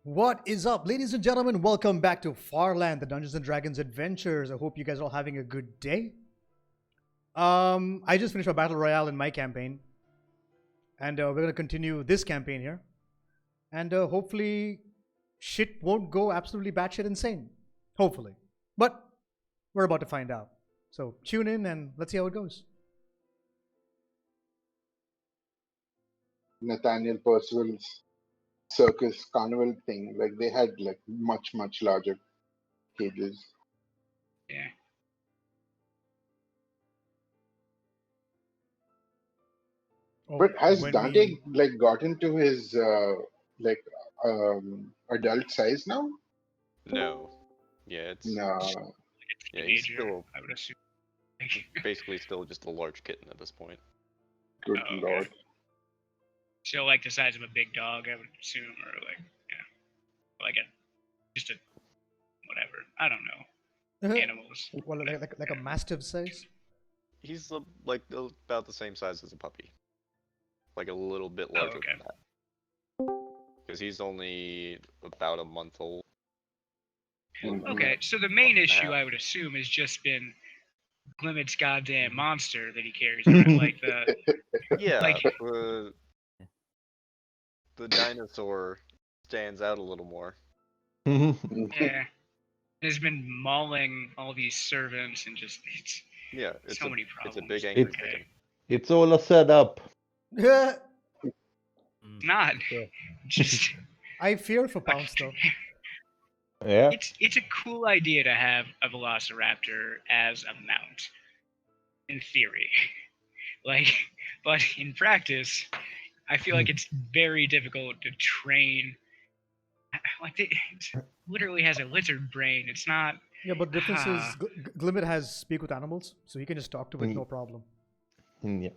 What is up, ladies and gentlemen? Welcome back to Farland, the Dungeons and Dragons adventures. I hope you guys are all having a good day. I just finished my battle royale in my campaign, and we're gonna continue this campaign here, and hopefully, shit won't go absolutely batshit insane. Hopefully, but we're about to find out. So tune in and let's see how it goes. Nathaniel Percival's circus carnival thing. Like they had like much larger cages. Yeah. Oh, But has when Dante we like gotten to his like adult size now? No. Yeah, it's No. A yeah, he's teenager, still I would assume. basically still just a large kitten at this point. Good Oh, okay. lord. Still like the size of a big dog, I would assume, or like just a whatever. I don't know. Animals. well, like a mastiff size. He's about the same size as a puppy, like a little bit Oh, larger okay. than that. Because he's only about a month old. Mhm. Okay, so the main Month and a issue half. I would assume has just been Glimmet's goddamn monster that he carries around, like the Yeah, like the dinosaur stands out a little more. yeah, has been mauling all these servants and just it's Yeah, it's so a many it's problems. a big angry Okay. chicken. It's all a setup. Not Sure. just I fear for Pounce though. Yeah. it's a cool idea to have a velociraptor as a mount in theory. Like, but in practice, I feel like it's very difficult to train. Like, it literally has a lizard brain. It's not. Yeah, but the difference is Glimmet has speak with animals, so he can just talk to it, no problem. Yeah.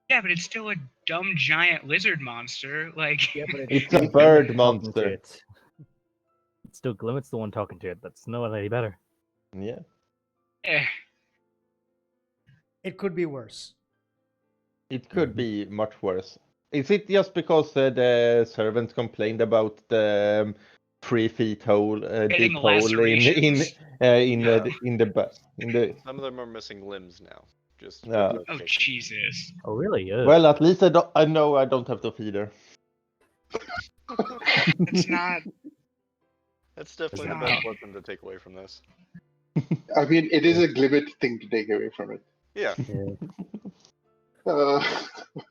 Yeah, but it's still a dumb giant lizard monster. Like, Yeah, but It's a bird talking to monster. it. It's still Glimmet's the one talking to it. That's no any better. Yeah. eh, It could be worse. It could be much worse. Is it just because the servants complained about the 3 feet hole, Getting deep hole lacerations. in the bus in the? Some of them are missing limbs now. Just for Yeah. Oh clarification. Jesus! Oh really? Yeah. Well, at least I know I don't have to feed her. It's not. That's definitely the not- best lesson to take away from this. I mean, it is a Glibbit thing to take away from it. Yeah. Yeah. Uh,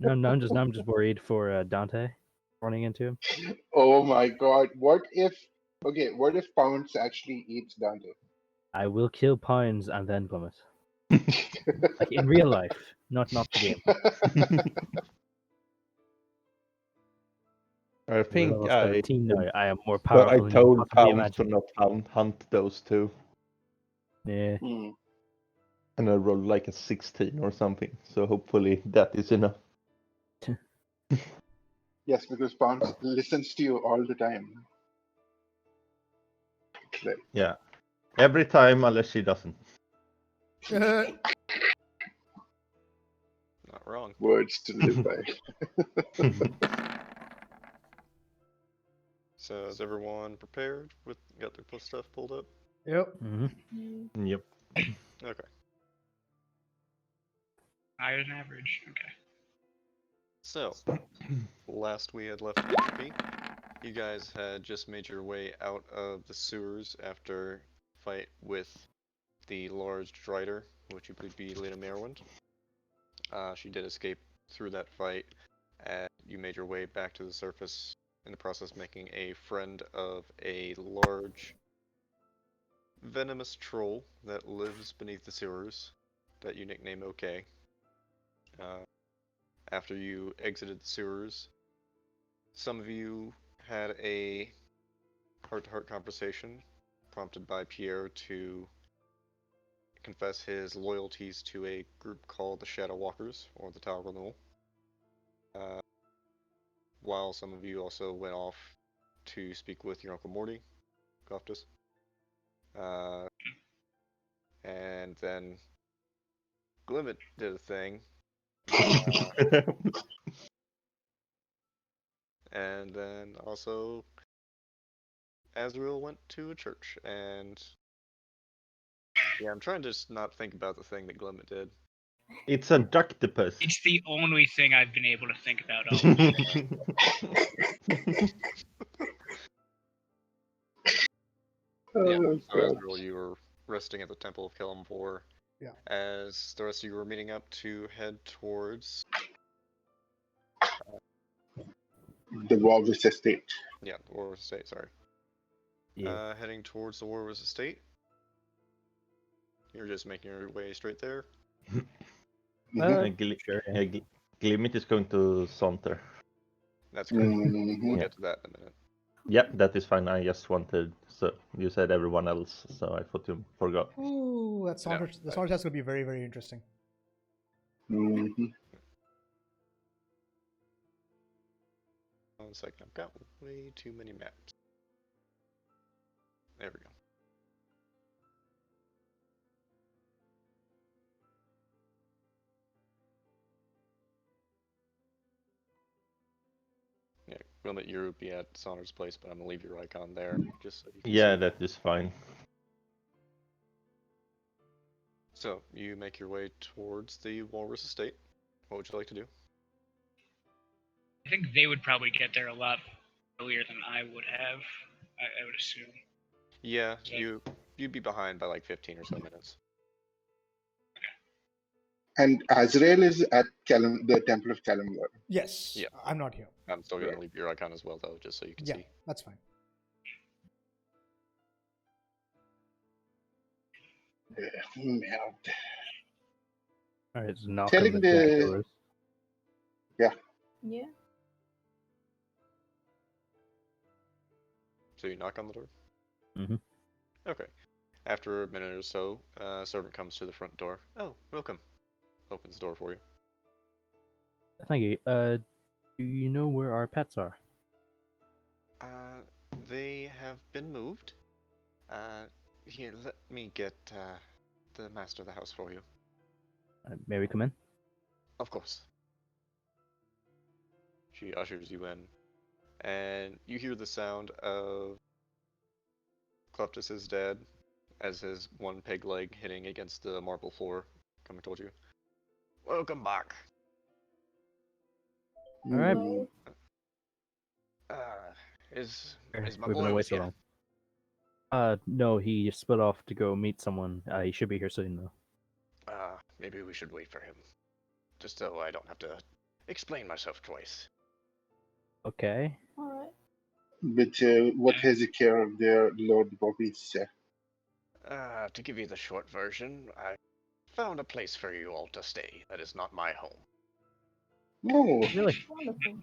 No, I'm just worried for Dante running into him. oh my god. What if Pounce actually eats Dante? I will kill Pounds and then Glimmet. Like in real life, not the game. I think Level I 17 now. I am more so powerful I than you told can possibly Pounds to imagine. not hunt those two, Yeah. Hmm. and I rolled like a 16 or something. So hopefully that is enough. Yes, because Pounce listens to you all the time. Like, Yeah. Every time, unless she doesn't. Not wrong. words to live by. So is everyone prepared? Got their stuff pulled up? Yep. Mm-hmm. Yep. Okay. Higher than average. Okay. So, last we had left HP, you guys had just made your way out of the sewers after fight with the large Drider, which you believe be Lena Merwind. She did escape through that fight, and you made your way back to the surface, in the process making a friend of a large venomous troll that lives beneath the sewers that you nickname OK. After you exited the sewers, some of you had a heart-to-heart conversation prompted by Pierre to confess his loyalties to a group called the Shadow Walkers, or the Tower Renewal. While some of you also went off to speak with your Uncle Morty, Goftus. And then Glimmet did a thing. And then also Azrael went to a church, and yeah, I'm trying to just not think about the thing that Glimmet did. It's a ductopus. It's the only thing I've been able to think about all Yeah, Oh, so God. Azrael, you were resting at the Temple of Kalimvor. Yeah. As the rest of you were meeting up to head towards, The Walrus Estate. yeah, the Warwick Estate, sorry. Yeah. Heading towards the Warwick Estate. You're just making your way straight there. Mhm. Sure. Glimmet is going to saunter. That's correct. Mhm. We'll Yeah. get to that in a minute. Yep, that is fine. I just wanted. So you said everyone else, so I thought you forgot. Ooh, that Saunders, the right. Saunders test will be very, very interesting. Mhm. 1 second, I've got way too many maps. There we go. Yeah, Glimmet, you'll be at Saunders' place, but I'm gonna leave your icon there just so you can Yeah, see. that is fine. So you make your way towards the Walrus Estate. What would you like to do? I think they would probably get there a lot earlier than I would have. I would assume. Yeah, So- you'd be behind by like 15 or so minutes. And Azrael is at the Temple of Kalimvor. Yes, Yeah. I'm not here. I'm still gonna Right. leave your icon as well, though, just so you can Yeah, see. that's fine. Merde. All right, so knock Telling on the the- doors. Yeah. So you knock on the door. Mhm. Okay. After a minute or so, a servant comes to the front door. Oh, welcome. Opens the door for you. Thank you. Do you know where our pets are? They have been moved. Here, let me get the master of the house for you. May we come in? Of course. She ushers you in, and you hear the sound of Kleptus' dad as his one peg leg hitting against the marble floor coming towards you. Welcome back. All right. Mm. Is my We've been boy away with so you? long. No, he just split off to go meet someone. He should be here soon, though. Maybe we should wait for him. Just so I don't have to explain myself twice. Okay. Alright. But what has the care of their Lord Bobby's? To give you the short version, I found a place for you all to stay that is not my home. Oh, Really? Wonderful.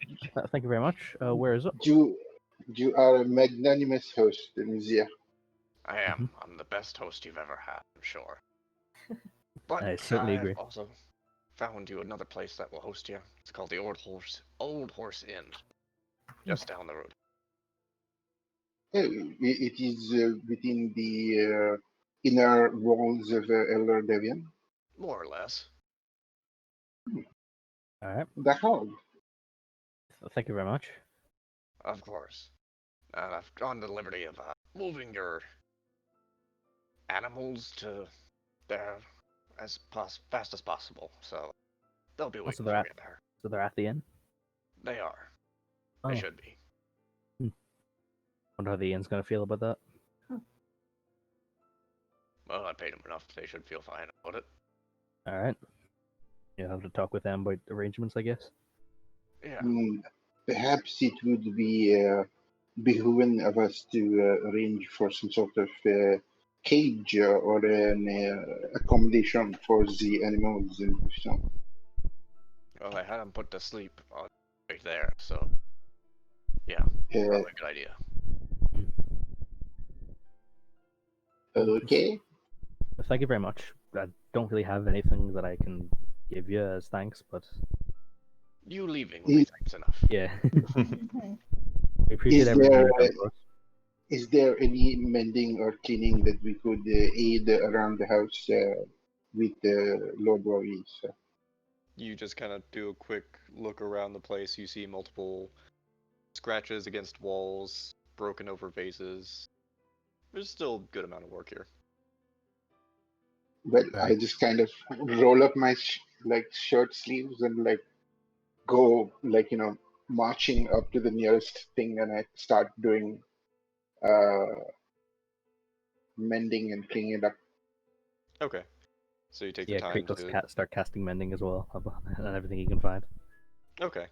Thank you very much. Where is it? you are a magnanimous host, Nizia. I am. I'm the best host you've ever had, I'm sure. But I certainly I've agree. also found you another place that will host you. It's called the Old Horse Inn, just down the road. It is within the inner walls of Elder Devian. More or less. All right. The hog. Thank you very much. Of course. And I've gone to the liberty of moving your animals to there as fast as possible, so they'll be waiting they're for at- you there. So they're at the inn. They are. Oh, They should be. wonder how the inn's gonna feel about that. Well, I paid them enough. They should feel fine about it. All right. You have to talk with them about arrangements, I guess. Yeah. Perhaps it would be behooving of us to arrange for some sort of cage or an accommodation for the animals in question. Well, I had them put to sleep right there, so yeah, probably a good idea. Okay. Thank you very much. I don't really have anything that I can give you as thanks, but You leaving will be thanks enough. yeah, Mhm. we appreciate Is everything there, you've done for us. Is there any mending or cleaning that we could aid around the house with Lord Warriors? You just kind of do a quick look around the place. You see multiple scratches against walls, broken over vases. There's still a good amount of work here. Well, I Right. just kind of roll up my shirt sleeves and go marching up to the nearest thing, and I start doing mending and cleaning it up. Okay. So you take the Yeah, time Kratos to. start casting mending as well, and everything he can find. Okay.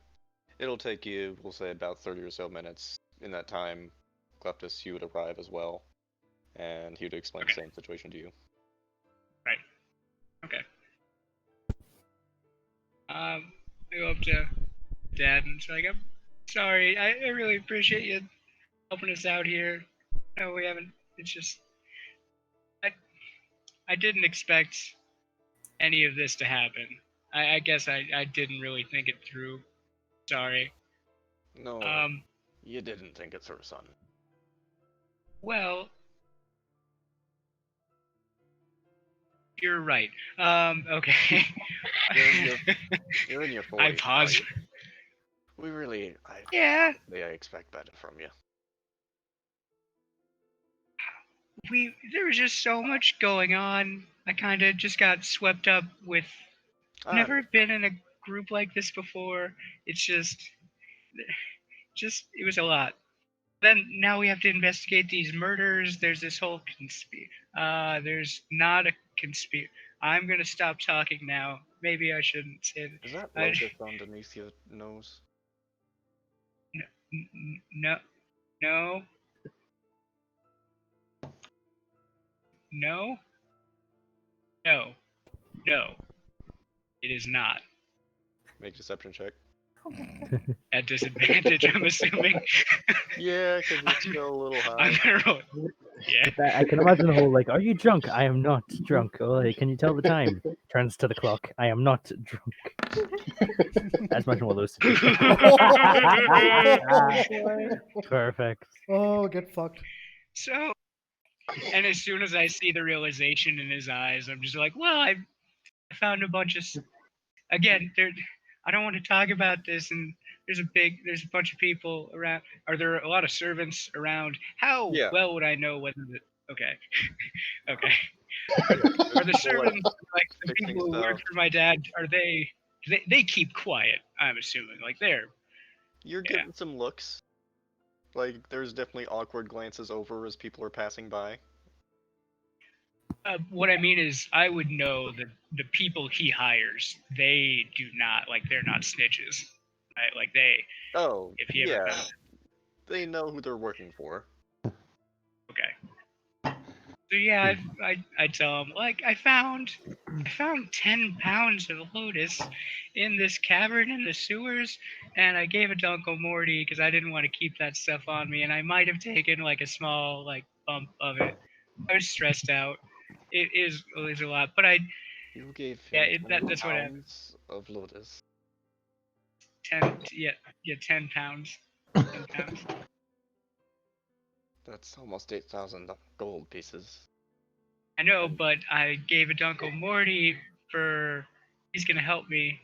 It'll take you, we'll say, about 30 or so minutes. In that time, Kleptus, you would arrive as well, and he would explain the same situation to you. Right. Okay. I go up to Dad and it's like, I'm sorry. I really appreciate you helping us out here. No, we haven't. It's just I didn't expect any of this to happen. I guess I didn't really think it through. Sorry. No, Um. you didn't think it through, son. Well, you're right. Okay. You're in your 40s. I pause. We really, Yeah. I expect better from you. There was just so much going on. I kind of just got swept up with. Never been in a group like this before. It's just it was a lot. Then now we have to investigate these murders. There's this whole there's not a conspiracy. I'm gonna stop talking now. Maybe I shouldn't say that. Is that I, locust underneath your nose? no, no, no, no, no. It is not. Make a deception check. At disadvantage, I'm assuming. Yeah, because it's still a little high. I'm gonna roll. Yeah. I can imagine the whole like, "Are you drunk? I am not drunk." Oh, hey, can you tell the time? Turns to the clock. I am not drunk. That's much more those situations. Perfect. Oh, get fucked. So, and as soon as I see the realization in his eyes, I'm just like, well, I found a bunch of. Again, I don't want to talk about this, and there's a bunch of people around. Are there a lot of servants around? How Yeah. well would I know whether the? Okay, okay. Are the servants like the fixing people who work stuff. for my dad? Are they keep quiet? I'm assuming like they're. You're Yeah. getting some looks. Like, there's definitely awkward glances over as people are passing by. What I mean is, I would know that the people he hires, they do not they're not snitches, right? Like Oh, if he ever yeah. found. They know who they're working for. Okay. So yeah, I tell him like I found 10 pounds of lotus in this cavern in the sewers, and I gave it to Uncle Morty because I didn't want to keep that stuff on me, and I might have taken like a small bump of it. I was stressed out. It is a lot, but You gave him 10 that's what happened. pounds of lotus. 10 10 pounds. 10 pounds. That's almost 8,000 gold pieces. I know, but I gave it to Uncle Morty for he's gonna help me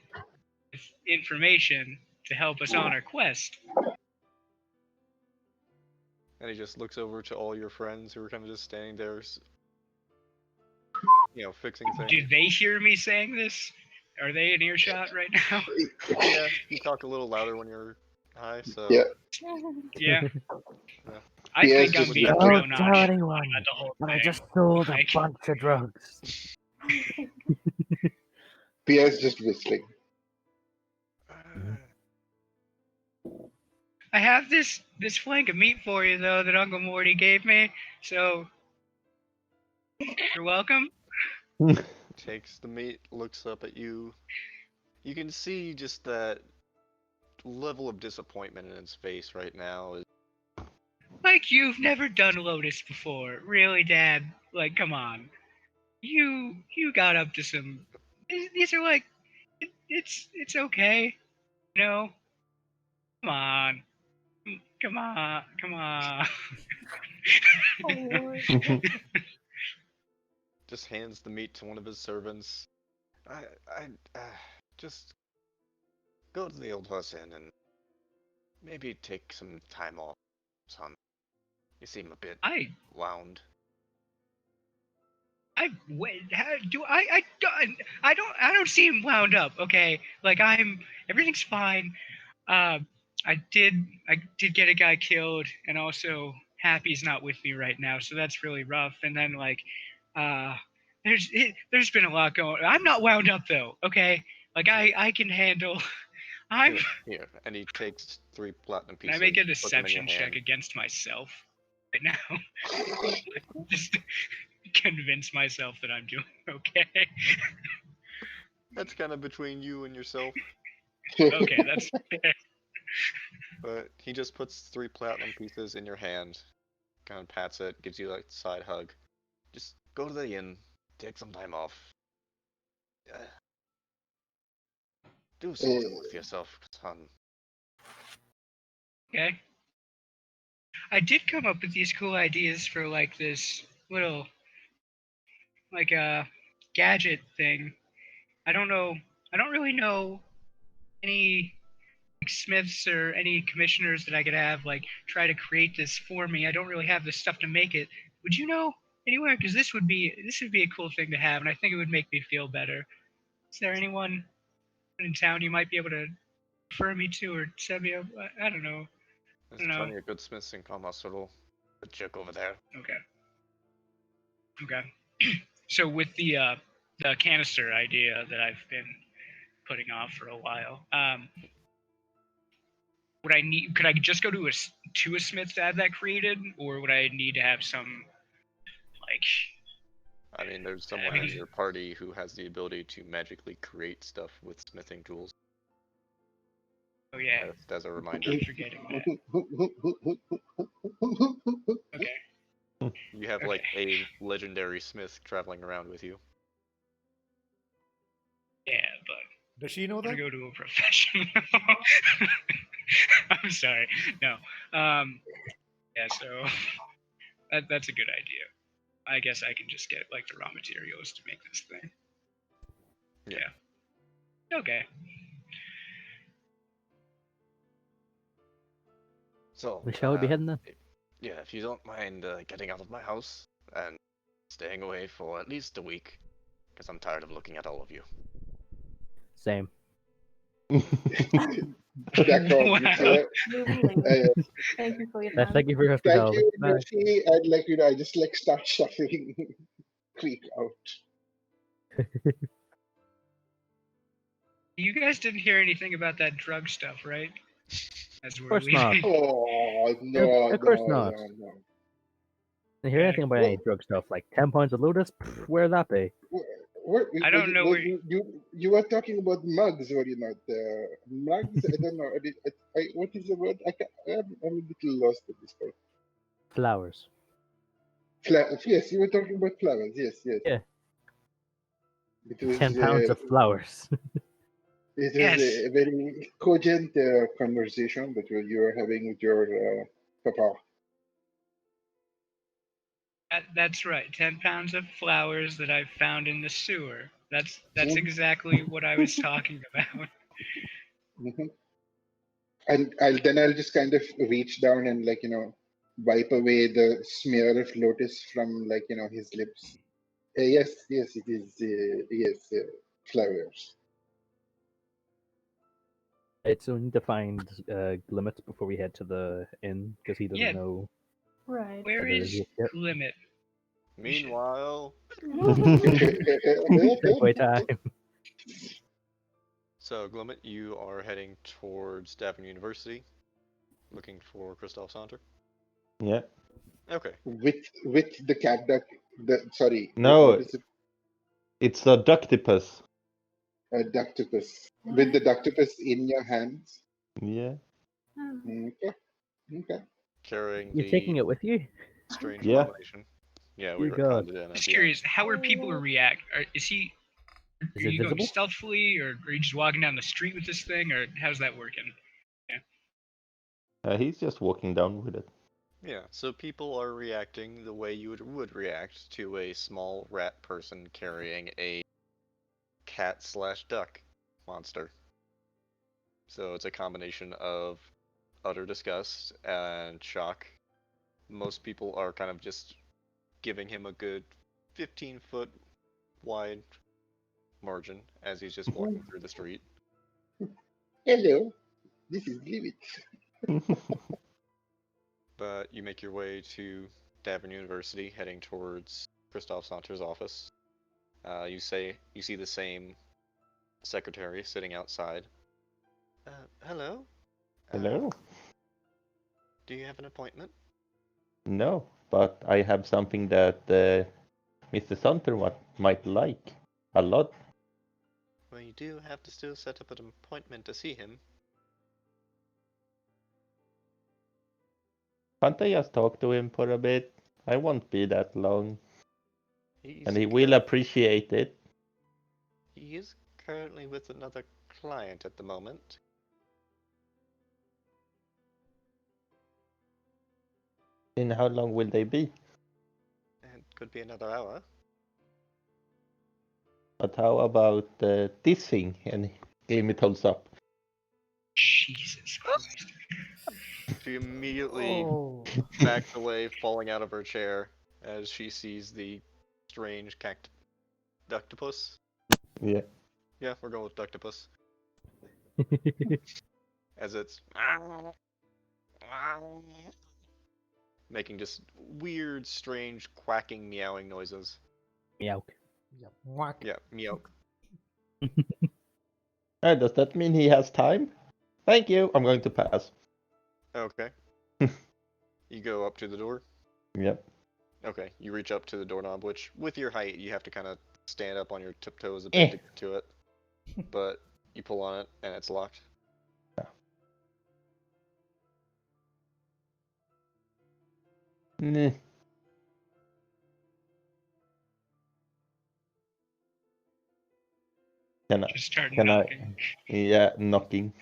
with information to help us on our quest. And he just looks over to all your friends who are kind of just standing there, fixing things. Do they hear me saying this? Are they in earshot right now? Yeah, you talk a little louder when you're high, so. Yeah. Yeah. Yeah. I He has think I'm just being whistling. real Don't tell nonchalant anyone. about the whole But I thing. just sold a Like- bunch of drugs. Pierre's just whistling. I have this flank of meat for you though that Uncle Morty gave me, so you're welcome. Takes the meat, looks up at you. You can see just that level of disappointment in his face right now. Like you've never done Lotus before, really, Dad? Like, come on, you got up to some. These are like, it's okay, you know. Come on, come on. Oh, Lord. Just hands the meat to one of his servants. Just go to the old horse inn and maybe take some time off, son. You seem a bit I wound. wait, how, do I don't seem wound up, okay? Like everything's fine. I did get a guy killed, and also Happy's not with me right now, so that's really rough. And then like, uh, there's been a lot going. I'm not wound up though, okay? Like I can handle. I'm. Here, and he takes 3 platinum Can pieces. I make a puts them in your deception check hand. against myself right now? Just convince myself that I'm doing okay. That's kind of between you and yourself. Okay, that's fair. But he just puts 3 platinum pieces in your hand, kind of pats it, gives you like a side hug. Just go to the inn, take some time off. Do something with yourself, son. Okay. I did come up with these cool ideas for like this little like a gadget thing. I don't know. I don't really know any like, smiths or any commissioners that I could have like try to create this for me. I don't really have the stuff to make it. Would you know anywhere? Because this would be a cool thing to have, and I think it would make me feel better. Is there anyone in town you might be able to refer me to or send me? I don't know. There's plenty of good smiths in Calm Hospital. The chick over there. Okay. Okay. So with the canister idea that I've been putting off for a while, would I need? Could I just go to a smith to have that created, or would I need to have some like? I mean, there's someone in your party who has the ability to magically create stuff with smithing tools. Oh yeah. Just as a reminder. I keep forgetting that. Okay. You have like a legendary smith traveling around with you. Yeah, but Does she know I'm gonna that? go to a professional. I'm sorry. No. Yeah. So that's a good idea. I guess I can just get like the raw materials to make this thing. Yeah. Okay. So, We shall be heading then. yeah, if you don't mind getting out of my house and staying away for at least a week, because I'm tired of looking at all of you. Same. D'accord, Wow. monsieur. We will leave. Thank you for your time. Thank you for your Thank hospitality. you, Bye. Lucy. I'd like I just like start shuffling creek out. You guys didn't hear anything about that drug stuff, right? As we're course not. leaving. Oh no, Of course no, not. no, no. Didn't hear anything about any drug stuff like 10 pounds of Ludus? Where'd that be? I don't know where you were talking about mugs, were you not? Mugs? I don't know. What is the word? I'm a little lost at this point. Flowers. Yes, you were talking about flowers. Yes, yes. Yeah. It was 10 pounds of flowers. it was Yes. a very cogent conversation that you were having with your papa. That's right. 10 pounds of flowers that I found in the sewer. That's Mhm. exactly what I was talking about. Mm-hmm. And I'll just kind of reach down and wipe away the smear of lotus from his lips. Yes, yes, it is. Yes, flowers. Right, so we need to find Glimmet before we head to the inn because he doesn't Yeah. know. Right. Where There is is a- Limit? Meanwhile, Segway time. so Glimmet, you are heading towards Davin University, looking for Christoph Saunter. Yeah. Okay. with the cat duck. Sorry. No. What is it? It's a ductipus. A ductopus. With the ductopus in your hands. Yeah. Okay. Okay. Carrying You're the taking it with you? strange Yeah. combination. Yeah, we Dear God. retconned it in. I'm just curious, how are people react? Are Is you it going visible? stealthily, or are you just walking down the street with this thing, or how's that working? He's just walking down with it. Yeah, so people are reacting the way you would react to a small rat person carrying a cat/duck monster. So it's a combination of utter disgust and shock, most people are kind of just giving him a good 15-foot wide margin as he's just walking through the street. Hello, this is Limit. But you make your way to Davern University, heading towards Christoph Saunter's office. You see the same secretary sitting outside. Hello? Hello? Do you have an appointment? No, but I have something that Mr. Sunter might like a lot. Well, you do have to still set up an appointment to see him. Can't I just talk to him for a bit? I won't be that long, He's and he will appreciate it. He is currently with another client at the moment. And how long will they be? It could be another hour. But how about this thing? And Glimmy holds up. Jesus Christ. She immediately Oh. backs away, falling out of her chair as she sees the strange ductopus. Yeah. Yeah, we're going with ductopus. As it's making just weird, strange, quacking, meowing noises. Meow. Yeah, meow. Does that mean he has time? Thank you. I'm going to pass. Okay. You go up to the door? Yep. Okay, you reach up to the doorknob, which, with your height, you have to kind of stand up on your tiptoes a bit to get to it. But you pull on it, and it's locked. Nah. Just start Can knocking. Yeah, knocking.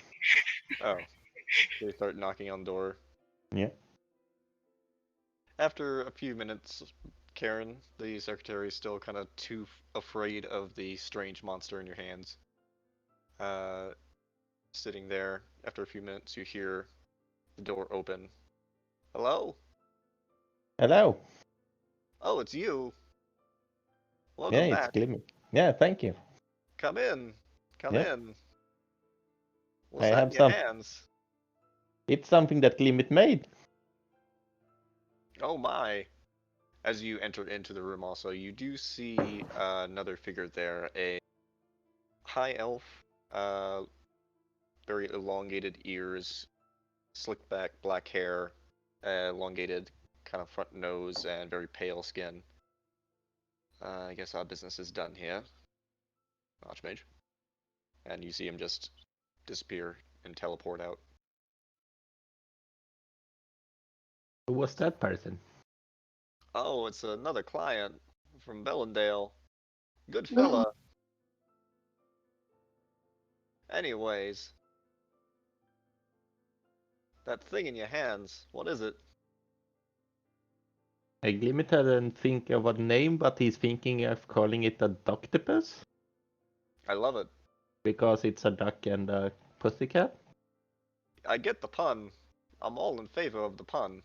Oh. They start knocking on the door. Yeah. After a few minutes, Karen, the secretary, is still kind of too afraid of the strange monster in your hands. Sitting there, after a few minutes, you hear the door open. Hello? Hello. Oh, it's you. Yeah, Welcome it's back. Glimmy. Yeah, thank you. Come in. Come Yeah. in. What's I that have in your some. hands? It's something that Glimmet made. Oh my. As you enter into the room also, you do see another figure there, a high elf, very elongated ears, slick back black hair, elongated kind of front nose, and very pale skin. I guess our business is done here, Archmage. And you see him just disappear and teleport out. Who was that person? Oh, it's another client from Bellendale. Good No, fella. Anyways, that thing in your hands, what is it? Glimmet didn't think of a name, but he's thinking of calling it a ductopus I love it. because it's a duck and a pussycat. I get the pun. I'm all in favor of the pun.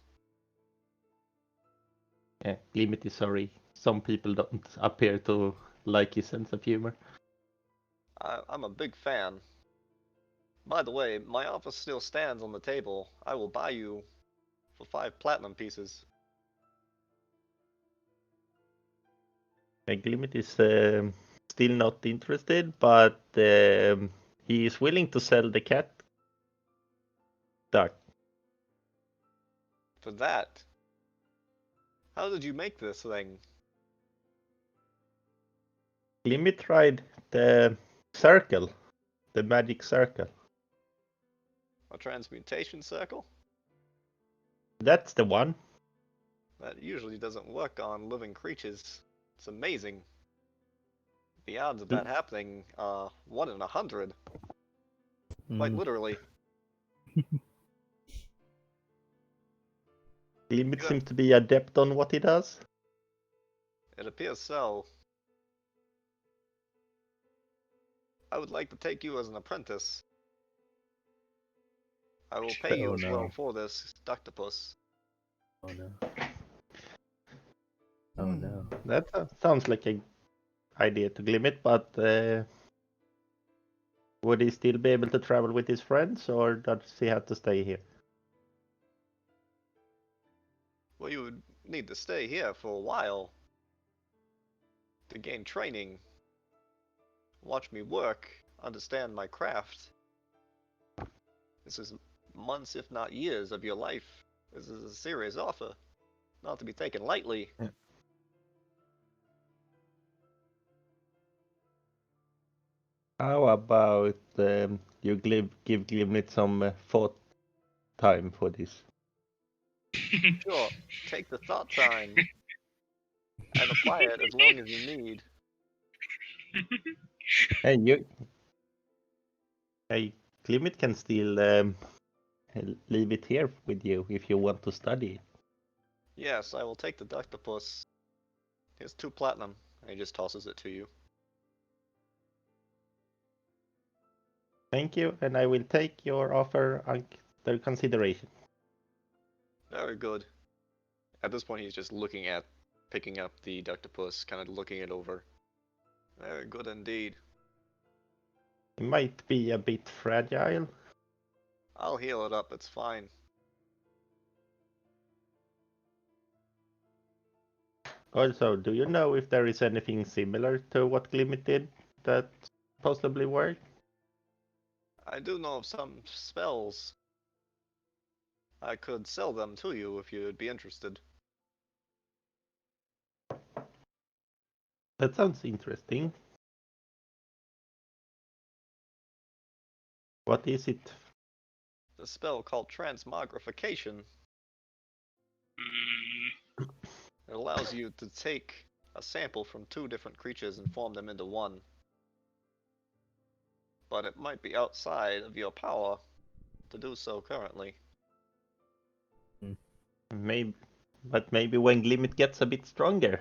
Yeah, Glimmet is sorry. Some people don't appear to like his sense of humor. I'm a big fan. By the way, my offer still stands on the table. I will buy you for 5 platinum pieces. Glimmet is still not interested, but he is willing to sell the cat duck. For that? How did you make this thing? Glimmet tried the circle, the magic circle. A transmutation circle? That's the one. That usually doesn't work on living creatures. It's amazing. The odds of that happening are 1 in 100. Quite Mm. literally. Glimmet Good. seems to be adept on what he does. It appears so. I would like to take you as an apprentice. I will pay you Oh, as no. well for this, Ductopus. Oh no. Oh no. That sounds like a idea to Glimmet, but would he still be able to travel with his friends, or does he have to stay here? Well, you would need to stay here for a while to gain training, watch me work, understand my craft. This is months, if not years, of your life. This is a serious offer, not to be taken lightly. How about you give Glimmet some thought time for this? Sure, take the thought time and apply it as long as you need. Hey, Glimmet can still leave it here with you if you want to study. Yes, I will take the Ductopus. Here's 2 platinum, and he just tosses it to you. Thank you, and I will take your offer under consideration. Very good. At this point, he's just picking up the Ductopus, kind of looking it over. Very good indeed. It might be a bit fragile. I'll heal it up, it's fine. Also, do you know if there is anything similar to what Glimmet did that possibly worked? I do know of some spells. I could sell them to you if you'd be interested. That sounds interesting. What is it? The spell called transmogrification. Mm, It allows you to take a sample from 2 different creatures and form them into one. But it might be outside of your power to do so currently. Maybe, but maybe when Glimmet gets a bit stronger.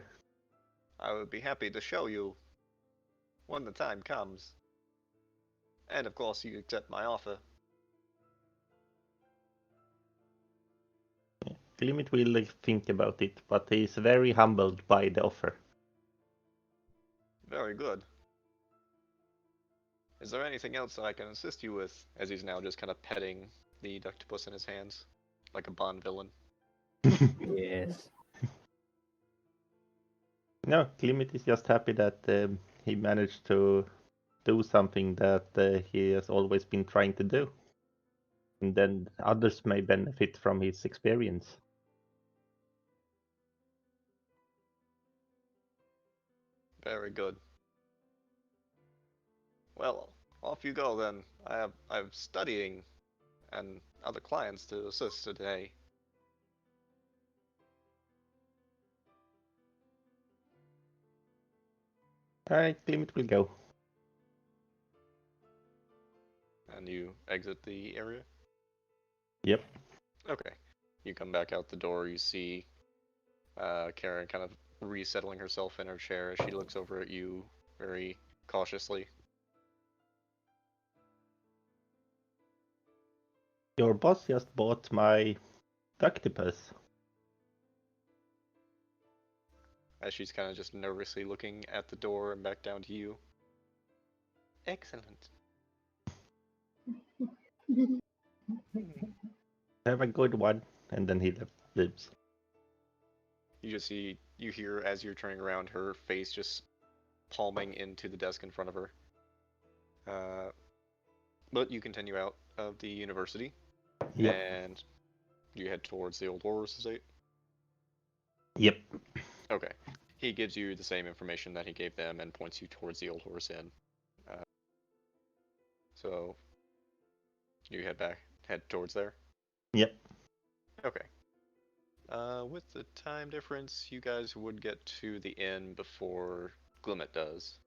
I would be happy to show you when the time comes. And of course, you accept my offer. Glimmet will think about it, but he is very humbled by the offer. Very good. Is there anything else that I can assist you with? As he's now just kind of petting the Ductopus in his hands, like a Bond villain. Yes. No, Glimmet is just happy that he managed to do something that he has always been trying to do. And then others may benefit from his experience. Very good. Well, off you go then. I'm studying and other clients to assist today. Alright, Glimmet will go. And you exit the area? Yep. Okay. You come back out the door, you see Karen kind of resettling herself in her chair as she looks over at you very cautiously. Your boss just bought my Ductopus. As she's kind of just nervously looking at the door and back down to you. Excellent. Have a good one. And then he leaves. You hear as you're turning around, her face just palming into the desk in front of her. But you continue out of the university, Yep. and you head towards the old horse estate. Yep. Okay. He gives you the same information that he gave them and points you towards the old horse inn. So you head towards there. Yep. Okay. With the time difference, you guys would get to the inn before Glimmet does.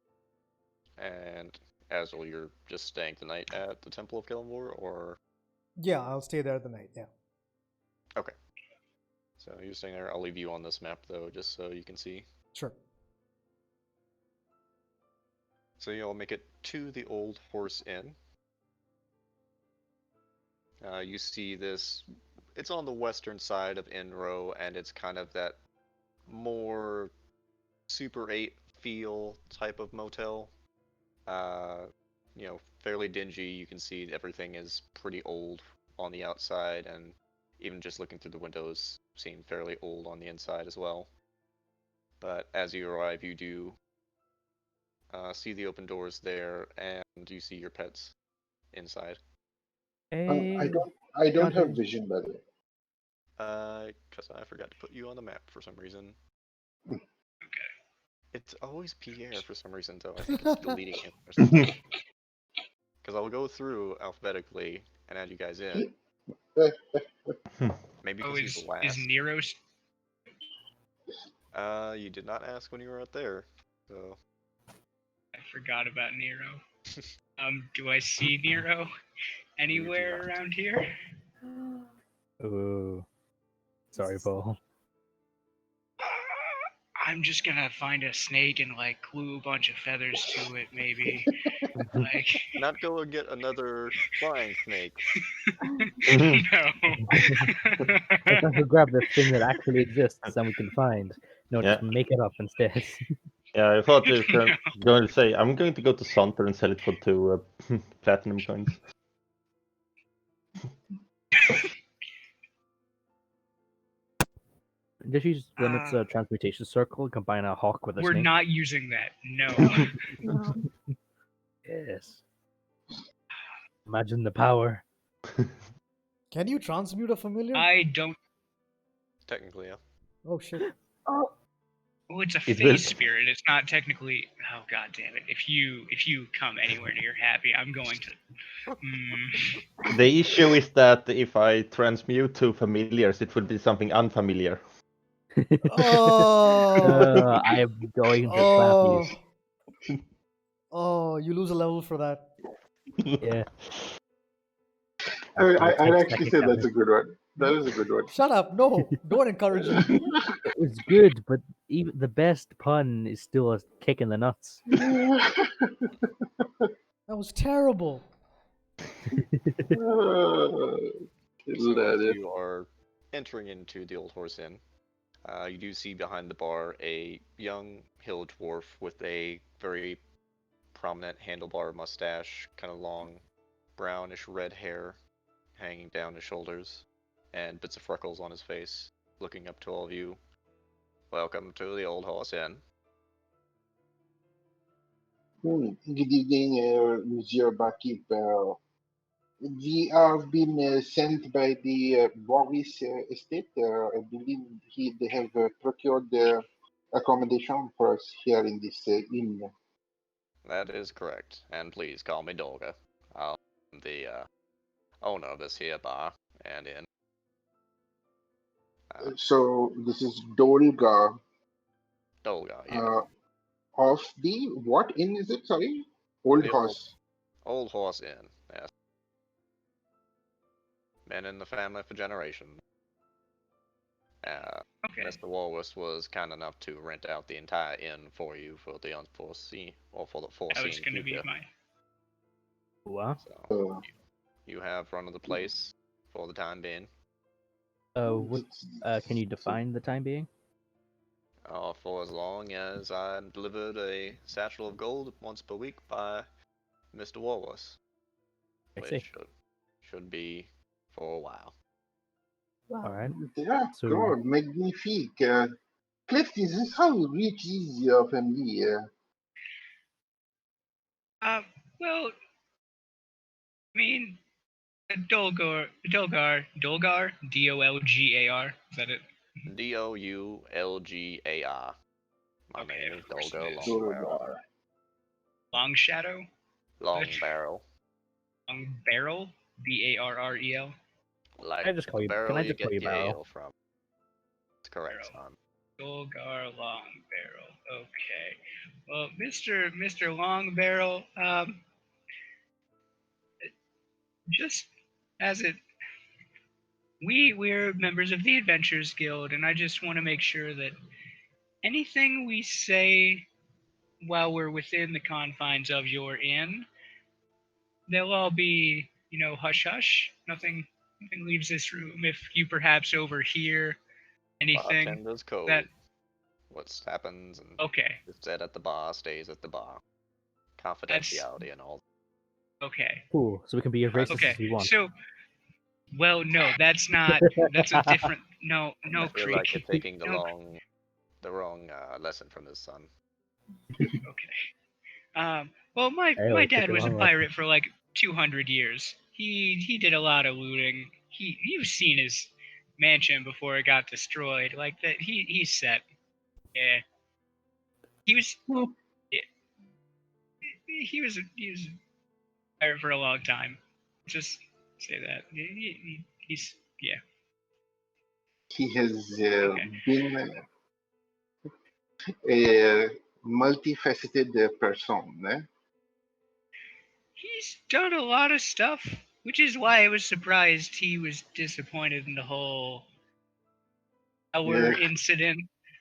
And Azul, you're just staying the night at the Temple of Killenvor, or? Yeah, I'll stay there the night. Yeah. Okay. So you're staying there. I'll leave you on this map, though, just so you can see. Sure. So you'll make it to the Old Horse Inn. You see this it's on the western side of Inro, and it's kind of that more Super 8 feel type of motel. Fairly dingy. You can see everything is pretty old on the outside, and even just looking through the windows seem fairly old on the inside as well. But as you arrive, you do see the open doors there, and you see your pets inside. Hey, I don't have Dante. vision, by the way. Because I forgot to put you on the map for some reason. Okay. It's always Pierre for some reason, though. I think it's deleting him or something. Because I'll go through alphabetically and add you guys in. Maybe because he's is last. Nero? You did not ask when you were out there, so. I forgot about Nero. Do I see Nero anywhere not. around here? Ooh. Sorry, Paul. I'm just gonna find a snake and like glue a bunch of feathers to it, maybe. Like, Not go and get another flying snake. no. Let's have to grab the thing that actually exists and we can find. No, just Yeah. make it up instead. Yeah, I thought you were going to say, I'm going to go to Saunter and sell it for 2 platinum coins. Just use Limit's transmutation circle and combine a hawk with a We're snake. not using that. No. No. Yes. Imagine the power. Can you transmute a familiar? I don't. Technically, yeah. Oh shit. Oh, Well, it's a It will- face spirit. It's not technically. Oh god damn it! If you come anywhere near happy, I'm going to. The issue is that if I transmute to familiars, it would be something unfamiliar. Oh. I am going to Oh. slap Oh, you lose a level for that. you. Yeah. I'd Take actually second say cover. that's a good one. That is a good one. Shut up. No, don't encourage it. It was good, but even the best pun is still a kick in the nuts. That was terrible. So as Hilarious. you are entering into the Old Horse Inn, you do see behind the bar a young hill dwarf with a very prominent handlebar mustache, kind of long, brownish red hair hanging down his shoulders, and bits of freckles on his face, looking up to all of you. Welcome to the Old Horse Inn. Good evening, Monsieur Barkeep. We have been sent by the Boris estate. I believe they have procured accommodation for us here in this inn. That is correct, and please call me Dolga. I'm the owner of this here bar and inn. So this is Dolga Dolga, yeah. of the what inn is it? Sorry, Old The Horse. Old Horse Inn, yes. Been in the family for generations. Okay. Mr. Walrus was kind enough to rent out the entire inn for you for the unforeseen, or for the That was foreseen going to be future. my. What? So you have run of the place for the time being. Can you define the time being? For as long as I'm delivered a satchel of gold once per week by Mr. Walrus, I which see. should be for a while. wow. All right. Yeah, So- God, magnifique. Cliff, is this how rich is your family? Well, I mean, Dolgar, Dolgar, is that it? Doulgar. My Okay, name is of course it Dolga is. Longbarrel. Long Shadow, Long Barrel. Long Barrel, Barrel. Like Can I just call the you- barrel can I you just call get you your Barrel? ale from. That's correct, Barrel. son. Dolgar Long Barrel. Okay. Well, Mr. Long Barrel, just as it, we're members of the Adventurers Guild, and I just want to make sure that anything we say while we're within the confines of your inn, they'll all be, hush hush. Nothing nothing leaves this room. If you perhaps overhear anything Bartender's code. that What happens and okay, is said at the bar stays at the bar. Confidentiality and all. okay, Cool. So we can be as racist okay. as we want. So, well, no, that's not. That's a different. No, I feel like you're Creek. taking the No. wrong lesson from his son. Okay. Well, my Hey, my like, take dad the was a wrong lesson. pirate for like 200 years. He did a lot of looting. You've seen his mansion before it got destroyed. Like that. He's set. Yeah. He was. Yeah, he was a pirate for a long time. Just say that. He's yeah. He has Okay. been a multifaceted person. He's done a lot of stuff, which is why I was surprised he was disappointed in the whole our Yeah. incident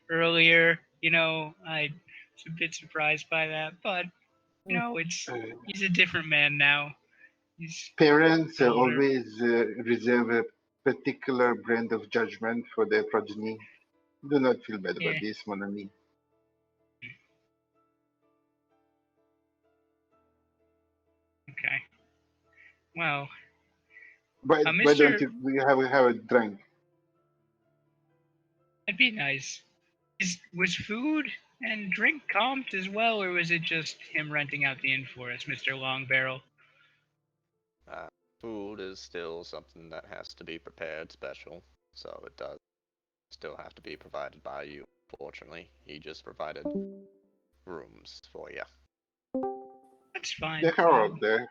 earlier. I was a bit surprised by that, but he's a different man now. He's Parents older. always reserve a particular brand of judgment for their progeny. Do not feel bad about Yeah. this, mon ami. Okay. Well, Why Mr. don't we have a drink? That'd be nice. Was food and drink comped as well, or was it just him renting out the inn for us, Mr. Long Barrel? Food is still something that has to be prepared special, so it does still have to be provided by you. Fortunately, he just provided rooms for you. That's fine. The Harold, do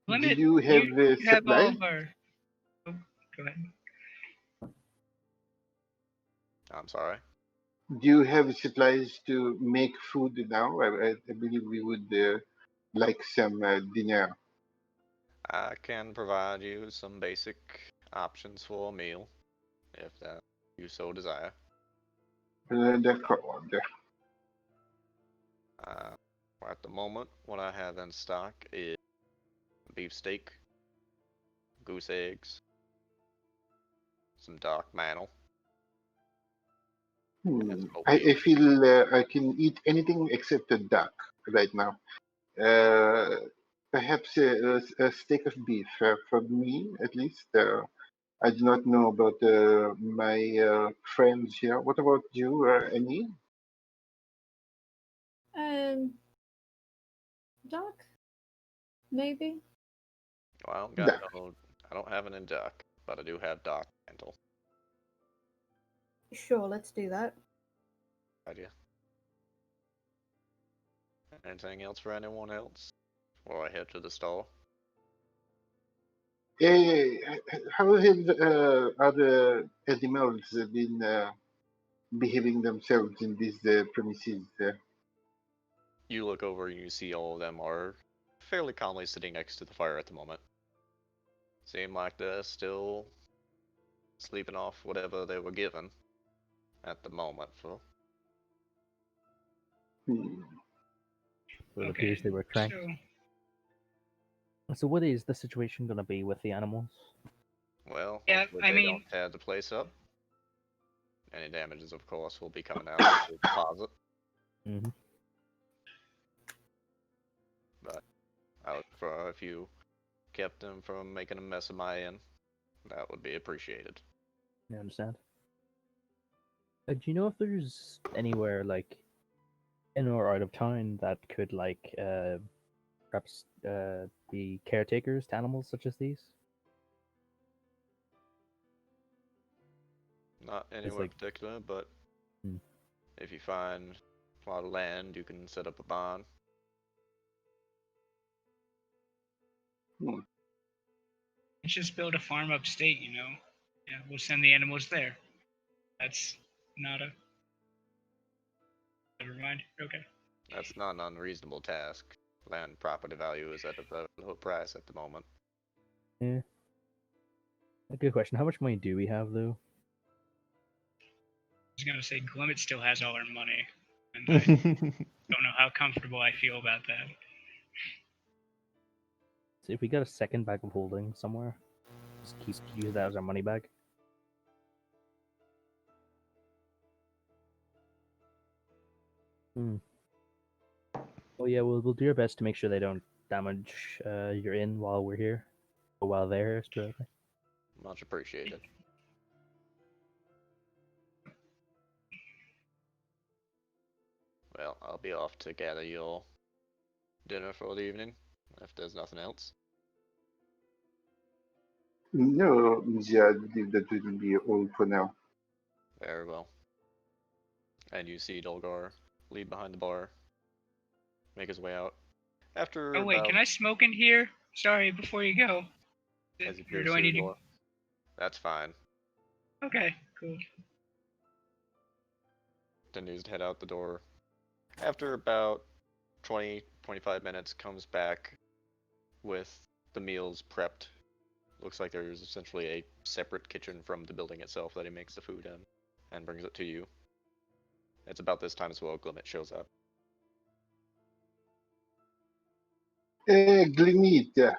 Limit. you have You have all supplies? of our. Oh, go ahead. I'm sorry. Do you have supplies to make food now? I believe we would like some dinner. I can provide you some basic options for a meal, if you so desire. The Harold. At the moment, what I have in stock is beefsteak, goose eggs, some dark mantle. I feel I can eat anything except a duck right now. Perhaps a steak of beef for me, at least. I do not know about my friends here. What about you, Annie? Doc? Maybe? Well, Duck. I don't have an in duck, but I do have dark mantle. Sure, let's do that. Idea. Anything else for anyone else? Before I head to the store. Hey, how have other animals been behaving themselves in these premises? You look over and you see all of them are fairly calmly sitting next to the fire at the moment. Seem like they're still sleeping off whatever they were given at the moment. For It appears they were tranked. So what is the situation gonna be with the animals? well, Yeah, hopefully I they mean- don't tear the place up. Any damages, of course, will be coming out of the deposit. Mm-hmm. But I would prefer if you kept them from making a mess of my inn. That would be appreciated. I understand. Do you know if there's anywhere like in or out of town that could perhaps be caretakers to animals such as these? Not anywhere like- particular, but Hmm. if you find a lot of land, you can set up a barn. Let's just build a farm upstate, Yeah, we'll send the animals there. That's not a. Never mind. Okay. That's not an unreasonable task. Land property value is at a very low price at the moment. Yeah. A good question. How much money do we have though? I was gonna say Glimmet still has all our money, and I don't know how comfortable I feel about that. So if we got a second bag of holding somewhere. Just use that as our money bag. Oh yeah, we'll do our best to make sure they don't damage your inn while we're here, or while they're here. Specifically. Much appreciated. Well, I'll be off to gather your dinner for the evening, if there's nothing else. No, yeah, I believe that will be all for now. Very well. And you see Dolgar lead behind the bar, make his way out. After Oh wait, about, can I smoke in here? Sorry, before you go. as he Or peers do I through need the to? door. That's fine. Okay, cool. Continues to head out the door. After about 20-25 minutes, comes back with the meals prepped. Looks like there's essentially a separate kitchen from the building itself that he makes the food in, and brings it to you. It's about this time as well, Glimmet shows up. Glimit, Do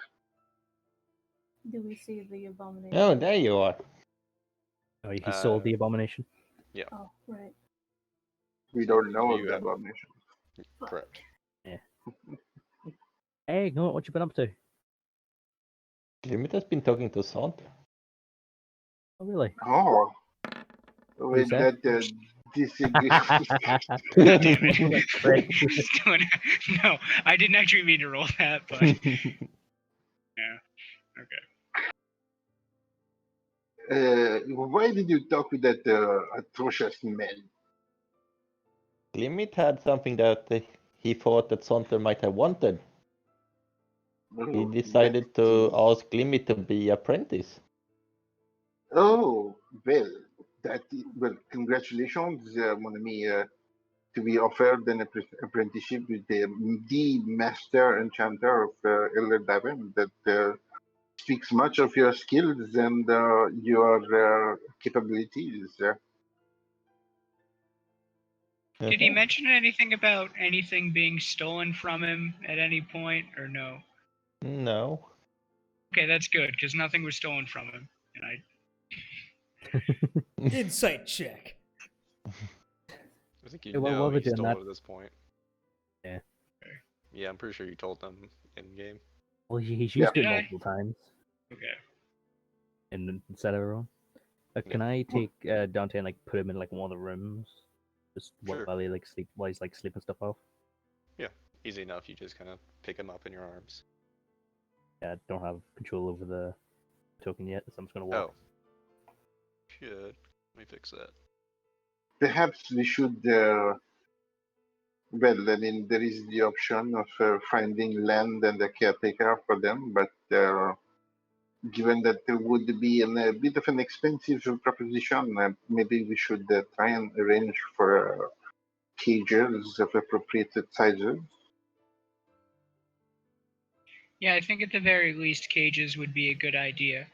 we see the abomination? Oh, there you are. Oh, he sold the abomination. Oh, right. we don't know You of the have- abomination. Fuck. Correct. Hey, no, what you been up to? Glimmet has been talking to Sant. Oh, really? Oh, with said? that disagree. Damn it. Right. What's going on? No, I didn't actually mean to roll that, but yeah. Okay. Why did you talk with that atrocious man? Glimmet had something that he thought that Saunter might have wanted. He Oh, decided that's to the- ask Glimmet to be apprentice. Oh, well, well, congratulations, mon ami, to be offered an apprenticeship with the master enchanter of Elder Davin that speaks much of your skills and your capabilities. Did he Uh-huh. mention anything about anything being stolen from him at any point, or no? No. Okay, that's good, because nothing was stolen from him. And I Insight check. I think you Yeah, well, know while he they're doing stole that- it at this point. Yeah. Yeah, I'm pretty sure you told them in game. Well, he's Yeah. used it Did I? multiple times okay. instead of everyone. Can I take Dante and like put him in like one of the rooms, just Sure. while he like while he's like sleeping stuff off? Easy enough, you just kind of pick him up in your arms. Yeah, I don't have control over the token yet, so I'm just gonna walk. Oh. Should. Let me fix that. Perhaps we should. Well, I mean, there is the option of finding land and a caretaker for them, but given that it would be a bit of an expensive proposition, maybe we should try and arrange for cages of appropriate sizes. Yeah, I think at the very least, cages would be a good idea.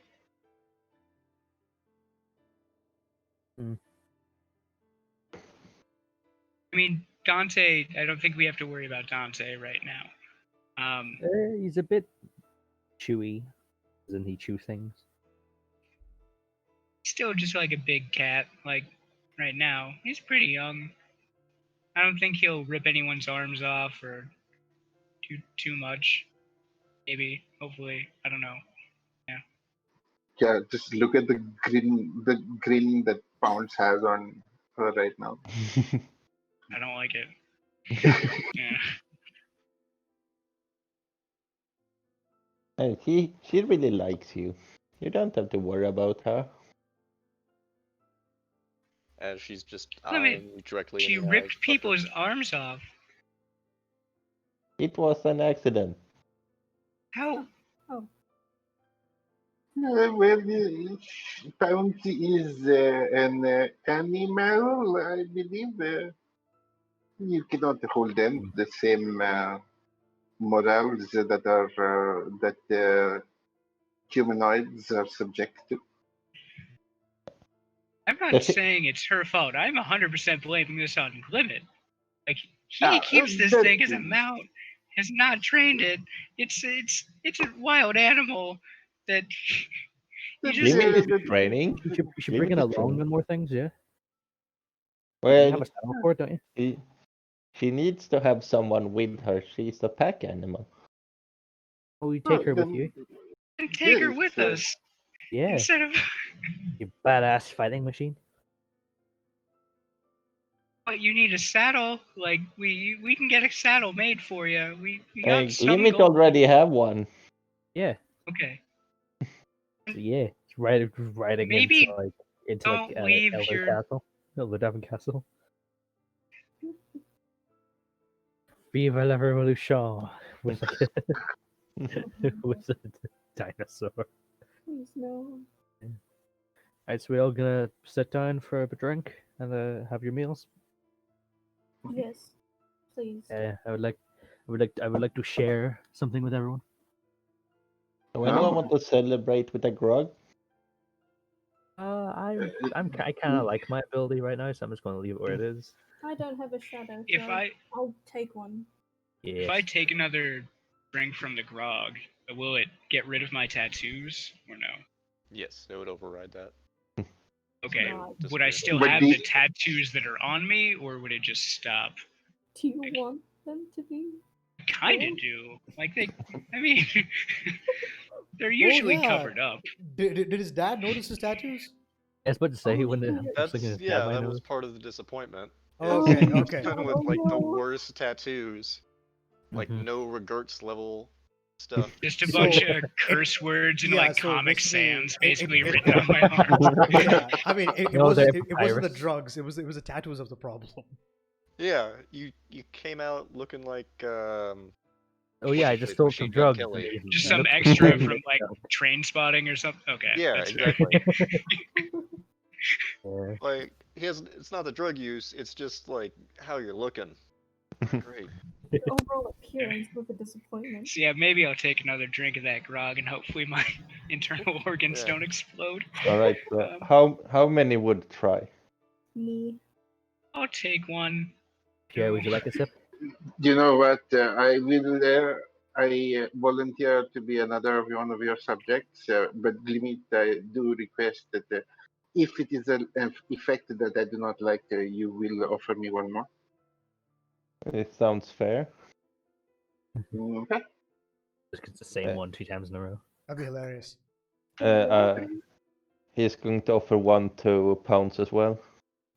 I mean, Dante, I don't think we have to worry about Dante right now. He's a bit chewy, doesn't he chew things? Still just like a big cat, like right now. He's pretty young. I don't think he'll rip anyone's arms off or too much. Maybe, hopefully, I don't know. Yeah, just look at the grin that Pounds has on her right now. I don't like it. Yeah. And she really likes you. You don't have to worry about her. As she's just I mean, eyeing you directly She in the eyes. ripped people's arms off. It was an accident. How? Well, Pounds is an animal, I believe. You cannot hold them to the same morals that are that humanoids are subject to. I'm not saying it's her fault. I'm 100% blaming this on Glimmet. Like, he Ah, keeps this that- thing as a mount, has not trained it. It's a wild animal that You just Limit is training. You should bring it Limited along training. and more things, yeah. You Well, have a saddle for it, don't you? she needs to have someone with her. She's a pack animal. Oh, you take her with then- you. can take her Yes, with us Yeah, instead of. you badass fighting machine. But you need a saddle. Like we can get a saddle made for you. We got some Limit gold. already have one. Yeah, Okay. so yeah. It's riding Maybe into don't leave Elder your- Castle, Elder Devon Castle. Viva la Revolution with like with a dinosaur. Please no. Alright, so we all gonna sit down for a drink and have your meals. Yes. Please. I would like to share something with everyone. So anyone want to celebrate with a grog? I kind of like my ability right now, so I'm just gonna leave it where it is. I don't have a shadow, If so I'll take one. Yeah. if I take another drink from the grog, will it get rid of my tattoos or no? Yes, it would override that. Okay. No. Would I still But have the- the tattoos that are on me, or would it just stop? Do you want them to be? I kind Oh. of do. Like they, I mean, they're usually yeah. covered up. Did his dad notice his tattoos? I was about to say Oh, when the shit. first That's thing yeah, I that was noticed. part of the disappointment. Oh, is okay, he was okay. done with Oh, like the no. worst tattoos, like Mhm. no regrets level stuff. Just a So, bunch of curse words and yeah, like so Comic basically, Sans basically it- written on my arm. Yeah, I mean, it No, wasn't they're it wasn't the pirates. drugs. It was the tattoos of the problem. Yeah, you came out looking like Oh yeah, I what's just his stole face, some Machine Gun drugs. Kelly. and it Just some looks extra exactly from like that. Train Spotting or something. Okay. Yeah, that's exactly. Yeah. Like he has, it's not the drug use, it's just like how you're looking. Great. The overall appearance was a disappointment. So yeah, maybe I'll take another drink of that grog, and hopefully my internal organs Yeah. don't explode. All right. So how many would try? Me. I'll take one. Pierre, would you like a sip? You know what? I will. I volunteer to be another one of your subjects, but limit. I do request that if it is an effect that I do not like, you will offer me one more. It sounds fair. Okay. Just 'cause it's the same one 2 times in a row. That'd be hilarious. He's going to offer 1 to Pounce as well.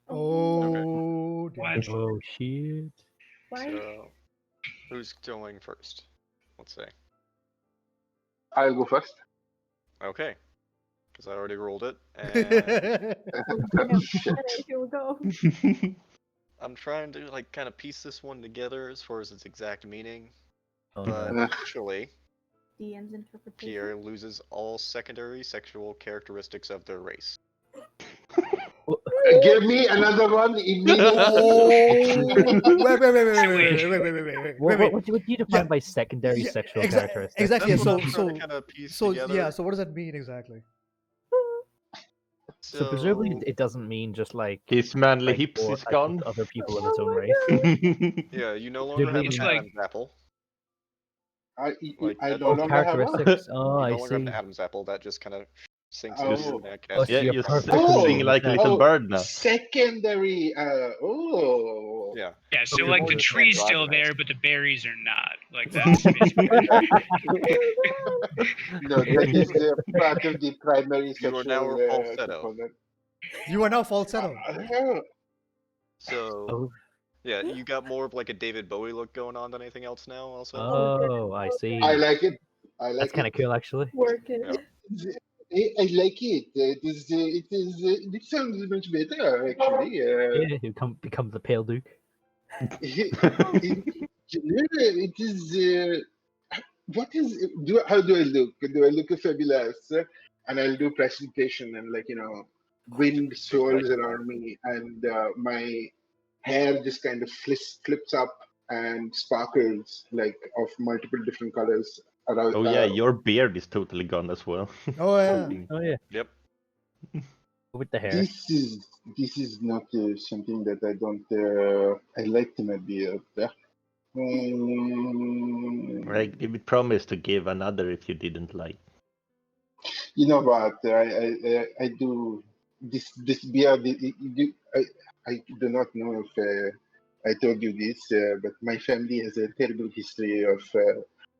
Oh, What? damn. Oh shit! Why? So who's going first? Let's say. I'll go first. Okay. Because I already rolled it, and Oh, shit. Here we go. I'm trying to like kind of piece this one together as far as its exact meaning. Oh, But no. actually, DM's interpretation. Pierre loses all secondary sexual characteristics of their race. Give me another one immediately. What do you define Yeah. by secondary Yeah, sexual exa- characteristics? exactly. Yeah, That's what I'm so trying to kind of piece so together. yeah. So what does that mean exactly? So presumably it doesn't mean just like His manly like, hips or, is like, gone. other people of Oh its own my race. yeah, you no longer have Presumably It's an like- Adam's apple. I Like, I that's no Oh, longer have one. characteristics. Oh, You I no longer have see. an Adam's apple. That just kind of sinks Oh. into your neck. Oh, as so Yeah, you're you're perfect. sing like a little Oh, bird now. secondary. Yeah. Yeah, so you're like more the just tree's still androgynous. there, but the berries are not. Like that's basically. No, that is part of the primary You sexual are now a falsetto. component. You are now falsetto. So Oh, yeah, you got more of like a David Bowie look going on than anything else now. Also. oh, I see. I like it. I like That's kind of cool, actually. Work it. Yeah. I like it. It sounds much better actually. Yeah, you become the pale duke. It is. What is? How do I look? Do I look fabulous? And I'll do presentation and wind swirls around me, and my hair just kind of flips up and sparkles like of multiple different colors around. Oh yeah, your beard is totally gone as well. Oh yeah. Oh yeah, Yep. with the hair. This is not something that I don't. I like my beard. Like, we promised to give another if you didn't like. You know what? I do this beard. I do not know if I told you this, but my family has a terrible history of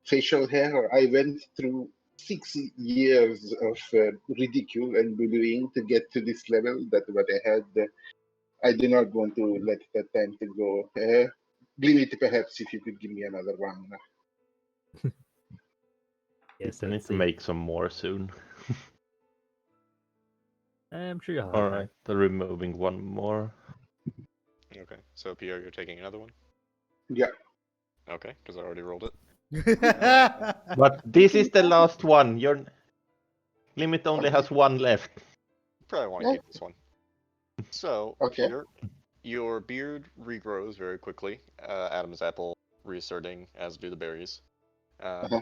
facial hair. I went through 6 years of ridicule and bullying to get to this level. That what I had. I do not want to let that time to go. Limit, perhaps, if you could give me another one. Yes, I need let's to see. make some more soon. I'm sure you'll have All time. right, removing one more. Okay, so Pierre, you're taking another one? Yeah. Okay, because I already rolled it. But this is the last one. Your limit only has one left. Probably want to Yeah. keep this one. So, Okay. Peter, your beard regrows very quickly. Adam's apple reasserting, as do the berries. Uh-huh.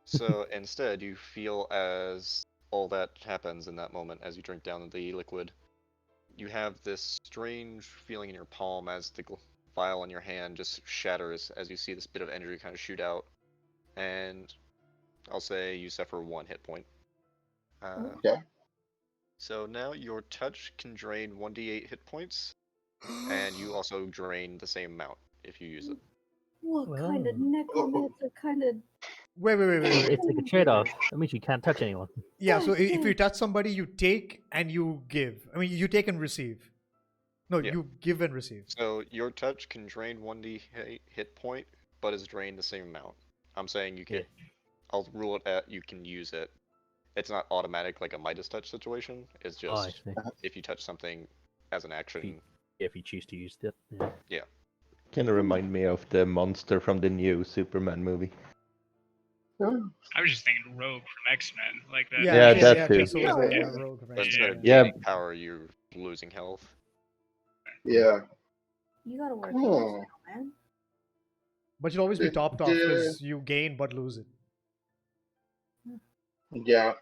So instead, you feel as all that happens in that moment as you drink down the liquid. You have this strange feeling in your palm as the vial in your hand just shatters as you see this bit of energy kind of shoot out. And I'll say you suffer 1 hit point. Okay. So now your touch can drain 1d8 hit points, and you also drain the same amount if you use it. What kind of Wow. necromancer kind of? Wait. It's like a trade-off. That means you can't touch anyone. Yeah, so if you Okay. touch somebody, you take and you give. I mean, you take and receive. No, Yeah. you give and receive. So your touch can drain 1d8 hit point, but is drained the same amount. I'm saying you can. Yeah. I'll rule it at you can use it. It's not automatic like a Midas touch situation. It's Oh, I just see. if you touch something as an action. If you choose to use it. Yeah. Kind of remind me of the monster from the new Superman movie. I was just thinking Rogue from X-Men, like that. Yeah, that yeah, too. so was Yeah. a rogue. But right? instead of Yeah. gaining power, you're losing health. Yeah. You gotta wear Oh. pants now, man. But you'll always be topped off Yeah. because you gain but lose it. Yeah.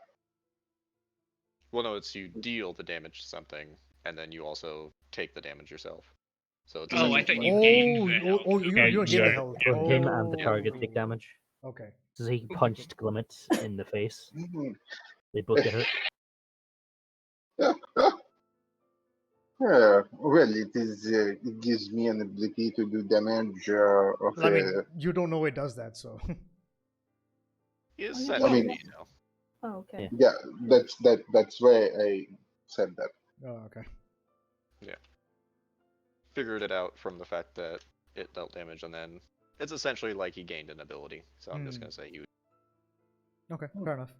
Well, no, it's you deal the damage to something, and then you also take the damage yourself. So it's Oh, I essentially thought like you gained the health. you Okay, gain yeah, the health. both him and the Yeah. target take damage. Okay. So he punched Glimmet in the face. Mhm. They both get hurt. Well, it gives me an ability to do damage of Well, I mean, you don't know it does that, so. essentially, I mean- you know. Oh, okay. Yeah. yeah, that's why I said that. Oh, okay. Figured it out from the fact that it dealt damage, and then it's essentially like he gained an ability. So I'm just Hmm. gonna say you. Okay, fair enough.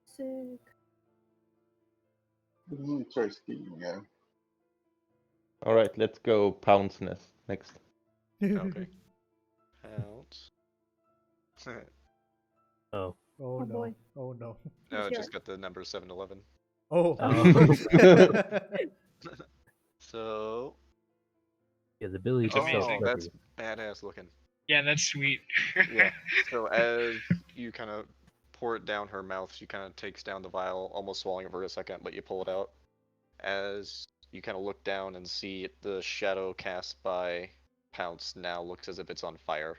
Sick. Interesting. Yeah. All right, let's go Pound's Nest next. Okay. Pounce. Oh. Oh, Oh, no. boy. Oh no. No, Let's it hear just got the number 711. Oh. So. Yeah, the ability That's to amazing. self That's badass looking. Yeah, that's sweet. Yeah. So as you kind of pour it down her mouth, she kind of takes down the vial, almost swallowing it for a second, but you pull it out. As you kind of look down and see the shadow cast by Pounce now looks as if it's on fire,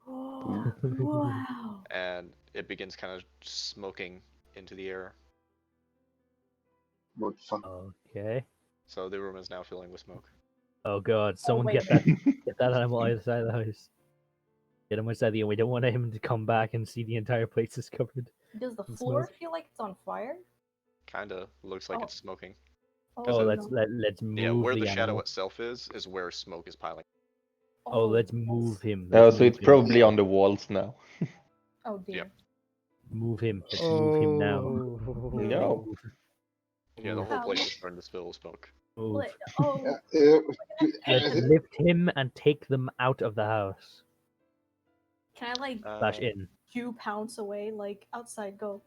Oh, wow. and it begins kind of smoking into the air. Good fun. Okay. So the room is now filling with smoke. Oh god, someone wait. get that animal either side of the house. Get him outside the we don't want him to come back and see the entire place is covered. Does the It floor smells- feel like it's on fire? Kinda looks like Oh. it's smoking. Oh, it- let's no. move Yeah, where the the shadow animal. itself is where smoke is piling. Oh, let's yes. move him. Oh, Let's so it's move him. probably on the walls now. Oh dear. Move him. Let's move him now. Oh. No. Yeah, the Move. whole Ow. place is starting to fill with smoke. Move. Oh, Let's lift him and take them out of the house. can I like Slash in. 2 pounds away? Like outside, go.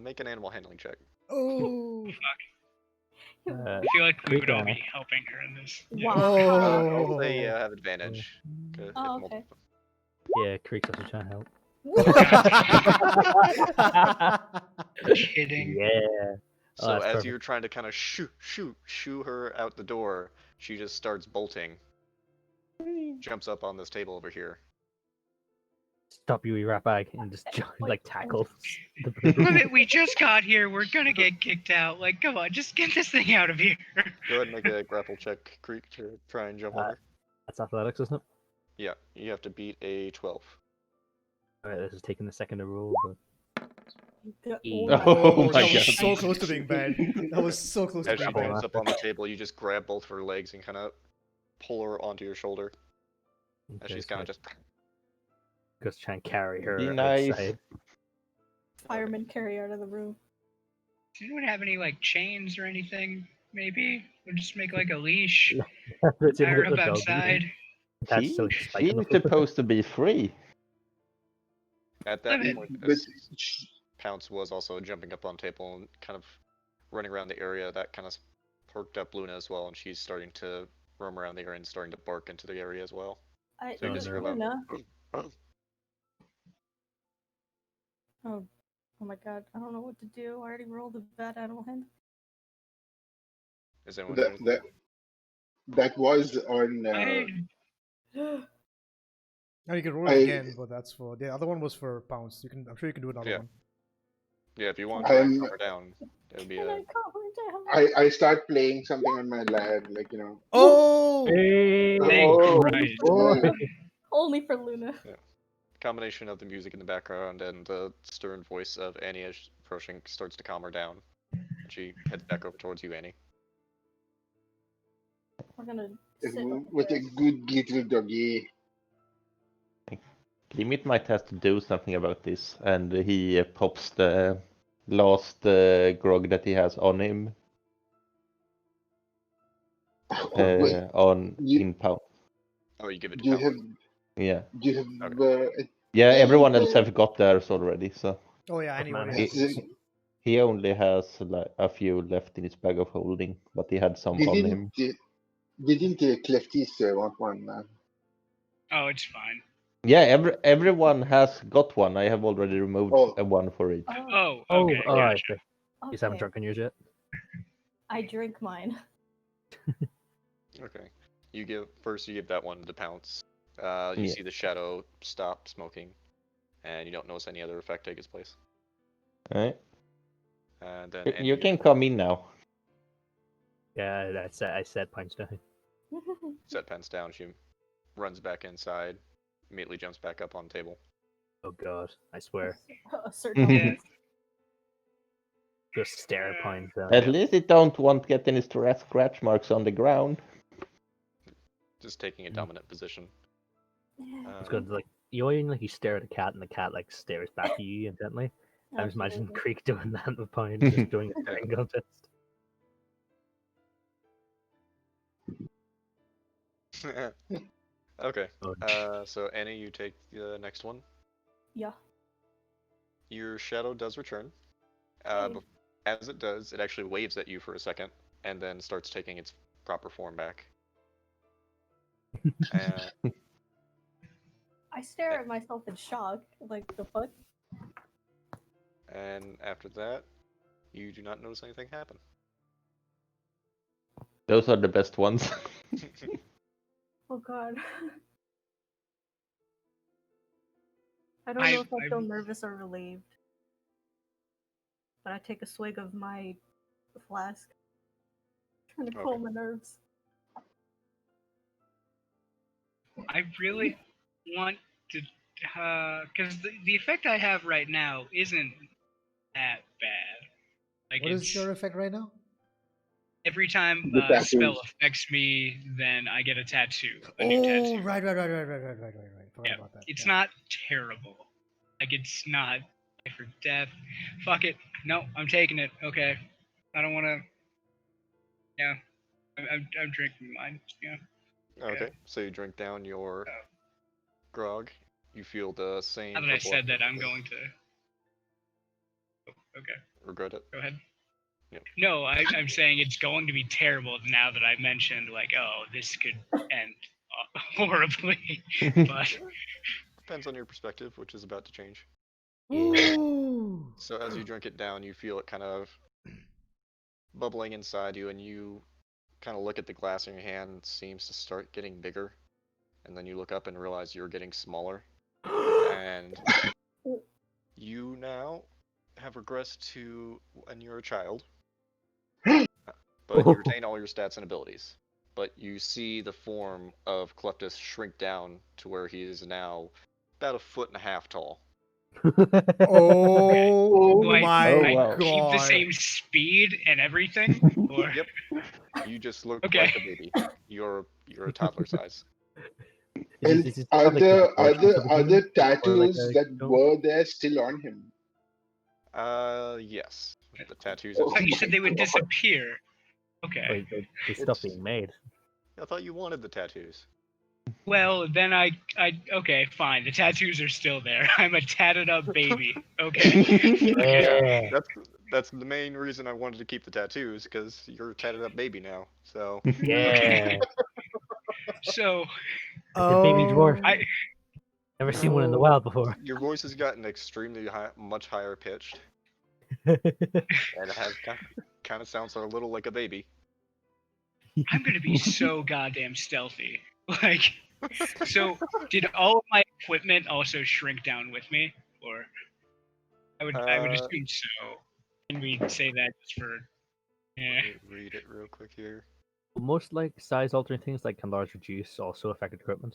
Make an animal handling check. Oh. Uh, I feel like we would all Creek be helping her in this. Wow. I'll say you Oh. have advantage. 'cause it's Oh, multiple- yeah, Creek's also trying to help. Kidding. Yeah. So that's as perfect. you're trying to kind of shoo her out the door, she just starts bolting. Jumps up on this table over here. Stop you, rat bag, and just Wait, like oh. tackle the Look broom. at, we just got here. We're gonna get kicked out. Like, come on, just get this thing out of here. Go ahead and make a grapple check, Creek, to try and jump on her. That's athletics, isn't it? Yeah, you have to beat a 12. Alright, this is taking a second to roll, but Yeah, Oh my that was God. so close to being bad. That was so close to As she being Grapple bad. jumps master. up on the table, you just grab both of her legs and kind of pull her onto your shoulder. As okay, she's so kind of just try and carry her Be nice. outside. Fireman carry out of the room. Does anyone have any like chains or anything? Maybe we'll just make like a leash. It's Tie in her the up dog. outside. That's She, so spike in the she's hole. supposed to be free. At that Limit. point, But as Pounce was also jumping up on table and kind of running around the area, that kind of perked up Luna as well, and she's starting to roam around the area and starting to bark into the area as well. I, So you Oh, just no. hear about, Luna. Oh my god, I don't know what to do. I already rolled a bad animal hand. is anyone doing that anything? that was on. I, Now you can roll it I again, but that's for the other one was for pounce. You can, I'm sure you can do another Yeah. one. Yeah, if you want to try and I'm calm her down, it would be Can a. I calm her down? I start playing something on my lad, like Oh, Hey! Thank Oh, Christ. boy. Only for Luna. Combination of the music in the background and the stern voice of Annie as approaching starts to calm her down. And she heads back over towards you, Annie. We're gonna sit over with a here. good little doggy. Limit might have to do something about this, and he pops the last grog that he has on him Wait, on you- in pound. Oh, you give it to do you Pounce? have Yeah, do you have yeah. Everyone else there? have got theirs already, so oh yeah. What Anyway, man yeah. has It's, he only has like a few left in his bag of holding, but he had some on him. didn't Cleftis want one? Oh, it's fine. Yeah, everyone has got one. I have already removed Oh. one for each. Oh, Oh, okay. oh, I Gotcha. see. You just haven't Okay, drunk on yours yet? I drink mine. Okay. You give that one to Pounce. You Yeah. see the shadow stop smoking, and you don't notice any other effect take its place. Alright. And then You can come in now. Yeah, I said punch down. set Pence down. She runs back inside, immediately jumps back up on the table. Oh god, I swear. Assert Mhm. dominance. Just stare at pines down. At least it don't want to get any scratch marks on the ground. Just taking a dominant position. It's good. Like you know, like you stare at a cat, and the cat like stares back at you intently. I just imagine Absolutely. Creek doing that with Pine, just doing a staring contest. Okay. Oh, So Annie, you take the next one. Yeah. Your shadow does return. Hey. As it does, it actually waves at you for a second, and then starts taking its proper form back. I stare at myself in shock. Like, the fuck? And after that, you do not notice anything happen. Those are the best ones. Oh god. I don't know if I feel nervous or relieved. But I take a swig of my flask. Trying to calm my nerves. I really want to, because the effect I have right now isn't that bad. Like, What it's is your effect right now? every time The a spell tattoos. affects me, then I get a tattoo. A Oh, new tattoo. right. Forgot Yeah, about that. it's yeah. not terrible. Like, it's not life or death. Fuck it. No, I'm taking it. Okay. I don't want to. Yeah. I'm drinking mine. Yeah. Okay, so you drink down your grog. You feel the same. Now that I purple said that, effect. I'm going to. Oh, okay. Regret it. Go ahead. Yep. No, I'm saying it's going to be terrible now that I mentioned, like, oh, this could end horribly. But Depends on your perspective, which is about to change. Ooh. So as you drink it down, you feel it kind of bubbling inside you, and you kind of look at the glass in your hand, and it seems to start getting bigger. And then you look up and realize you're getting smaller And you now have regressed to when you were a child, but you retain all your stats and abilities. But you see the form of Cleptus shrink down to where he is now about 1.5 feet tall. Oh Like, my Oh, I wow. keep the god. same speed and everything? Or Yep. You just look Okay. like a baby. You're a toddler size. And Is this are have, like, the proportions of a human? the Or like tattoos a that stone? were there still on him? Yes. The tattoos Oh have I thought you my said they would God. disappear. Okay. Like, the stuff It's- being made. I thought you wanted the tattoos. Well, then I okay, fine. The tattoos are still there. I'm a tatted up baby. Okay. Yeah. That's the main reason I wanted to keep the tattoos, because you're a tatted up baby now. So Yeah. So The baby dwarf. I Never seen one in the No. wild before. your voice has gotten extremely high, much higher pitched, and it has kind of sounds a little like a baby. I'm gonna be so goddamn stealthy. Like, so did all of my equipment also shrink down with me, or I would assume so. Can we say that just for? Yeah. Let me read it real quick here. Most like size altering things like enlarge reduce also affect equipment.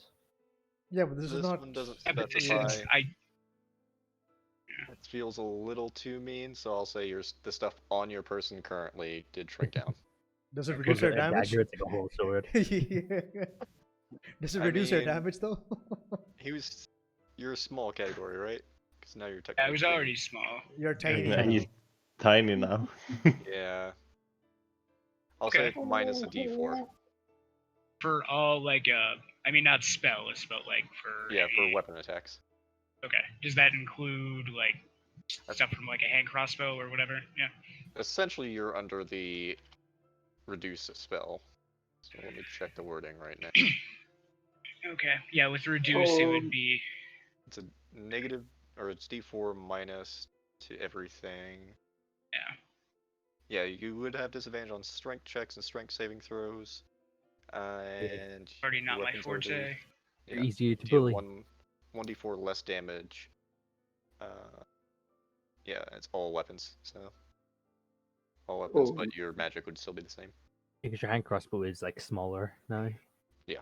Yeah, but this is This not. one doesn't Yeah, but this specify. is It feels a little too mean, so I'll say the stuff on your person currently did shrink down. Does it Like, reduce was your it a damage? dagger? It's like a whole sword. Yeah. Does it I reduce your mean- damage though? You're a small category, right? Because now you're I technically. was big. already small. You're tiny. Yeah, he's tiny now. Yeah. I'll Okay. say minus a D4. For all like I mean not spells, but like for Yeah, for any- weapon attacks. Okay. Does that include like stuff from like a hand crossbow or whatever? Yeah. Essentially, you're under the reduce spell. So let me check the wording right now. Okay. Yeah, with reduce it Oh. would be It's a negative, or it's D4 minus to everything. yeah. Yeah, you would have disadvantage on strength checks and strength saving throws. And Already your not my weapons are forte. They're easier to deal bully. 1d4 less damage. Yeah, it's all weapons, so all weapons, Oh. but your magic would still be the same. Because your hand crossbow is like smaller now. Yeah,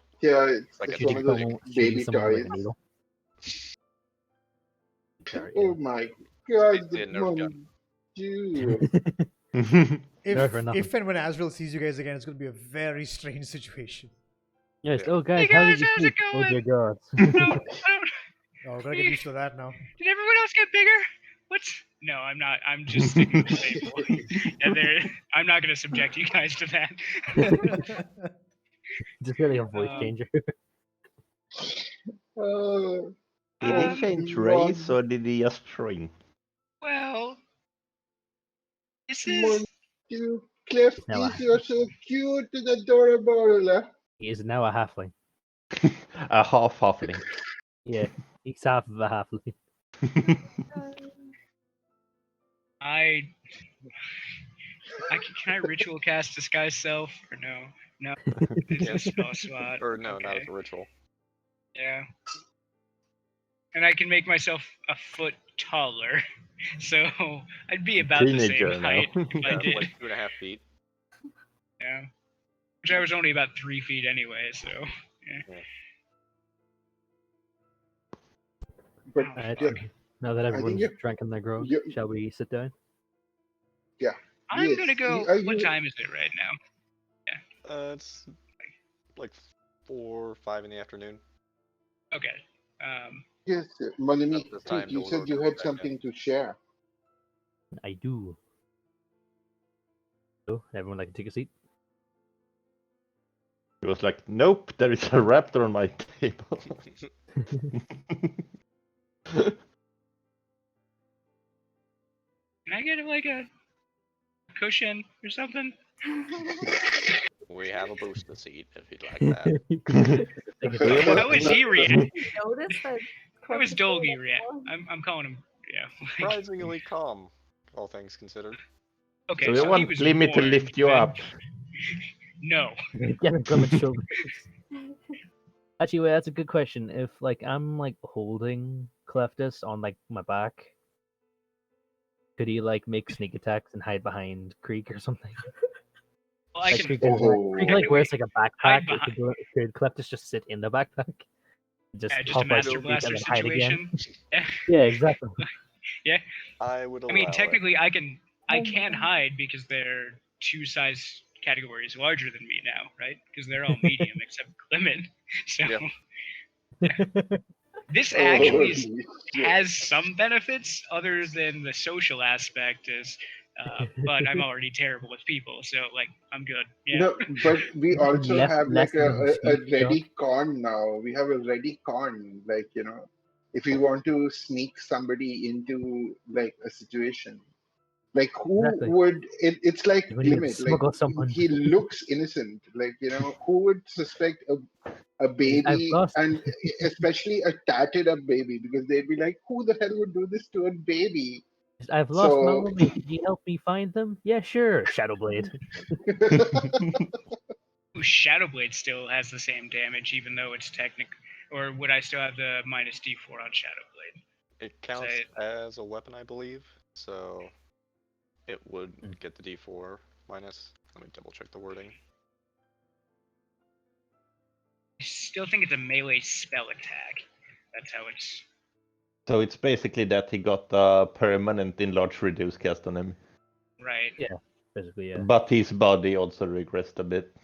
Like it's a one of those shooting baby someone with toys. a needle. Sorry, Oh my god, basically a the Nerf gun. Mon Dieu. If for nothing. if and when Azrael sees you guys again, it's gonna be a very strange situation. Yes. Yeah. Oh, guys, Hey how guys, did you how's it keep? Oh dear going? God. I don't, Oh, we're gonna get used to that now. did everyone else get bigger? What's no, I'm not. I'm just sticking with the same point. And I'm not gonna subject you guys to that. Just really a voice Um, changer. Oh, Did he change race or did he just shrink? Well, this Mon is Dieu. Cliff, Now you're so cute and adorable. He is now a halfling. A halfling. Yeah, he's half of a halfling. can I ritual cast disguise self or no? No, it's a spell slot. Or no, not Okay. as a ritual. Yeah. And I can make myself a foot taller. So I'd be about the Teenager same now. height if I Yeah, did. like 2.5 feet. Yeah. Which I was only about 3 feet anyway, so But Alright, yeah, now that everyone's you- drinking their grog, you- shall we sit down? I'm Yes, gonna go. are What you- time is it right now? It's like 4 or 5 in the afternoon. Okay. yes, mon ami, At this time, you Dumbledore said you comes had back in. something to share. I do. So, everyone like to take a seat? He was like, nope, there is a raptor on my table. Can I get like a cushion or something? We have a booster seat if you'd like that. How was he reading? Notice that. How was Dolgy react? I'm calling him. Yeah. Surprisingly calm, all things considered. Okay. So So you he want was Limit to warned, lift you then- up. No. Get a grab at shoulders. Actually, wait, that's a good question. If like I'm like holding Cleftus on like my back? Could he like make sneak attacks and hide behind Creek or something? Well, I Like can. Creek, Oh. Creek like wears like a backpack. Hide Could Cleftus just sit in the backpack? Just Just a pop out Master Creek and Blaster then hide again. situation. Yeah. Yeah, exactly. I would allow I mean, it. technically, I can Oh my can God. hide because they're 2 size categories larger than me now, right? Because they're all medium except Clement. So Yeah. this Oh, actually shit. has some benefits other than the social aspect. But I'm already terrible with people, so like I'm good. Yeah. No, but we also have Less like than a speed shot. ready con now. We have a ready con. Like, if you want to sneak somebody into like a situation, like who Exactly. would it's like When you limit. Like smuggle someone. he looks innocent. Like, who would suspect a I've baby, lost. and especially a tatted up baby, because they'd be like, who the hell would do this to a baby? I've lost my So mummy. Can you help me find them? Yeah, sure. Shadowblade. Ooh, Shadowblade still has the same damage, even though it's or would I still have the minus D4 on Shadowblade? It counts Say- as a weapon, I believe, so it would Mm. get the D4 minus. Let me double check the wording. I still think it's a melee spell attack. That's how it's. So it's basically that he got a permanent enlarge reduce cast on him, Right. Yeah. Basically, yeah. but his body also regressed a bit.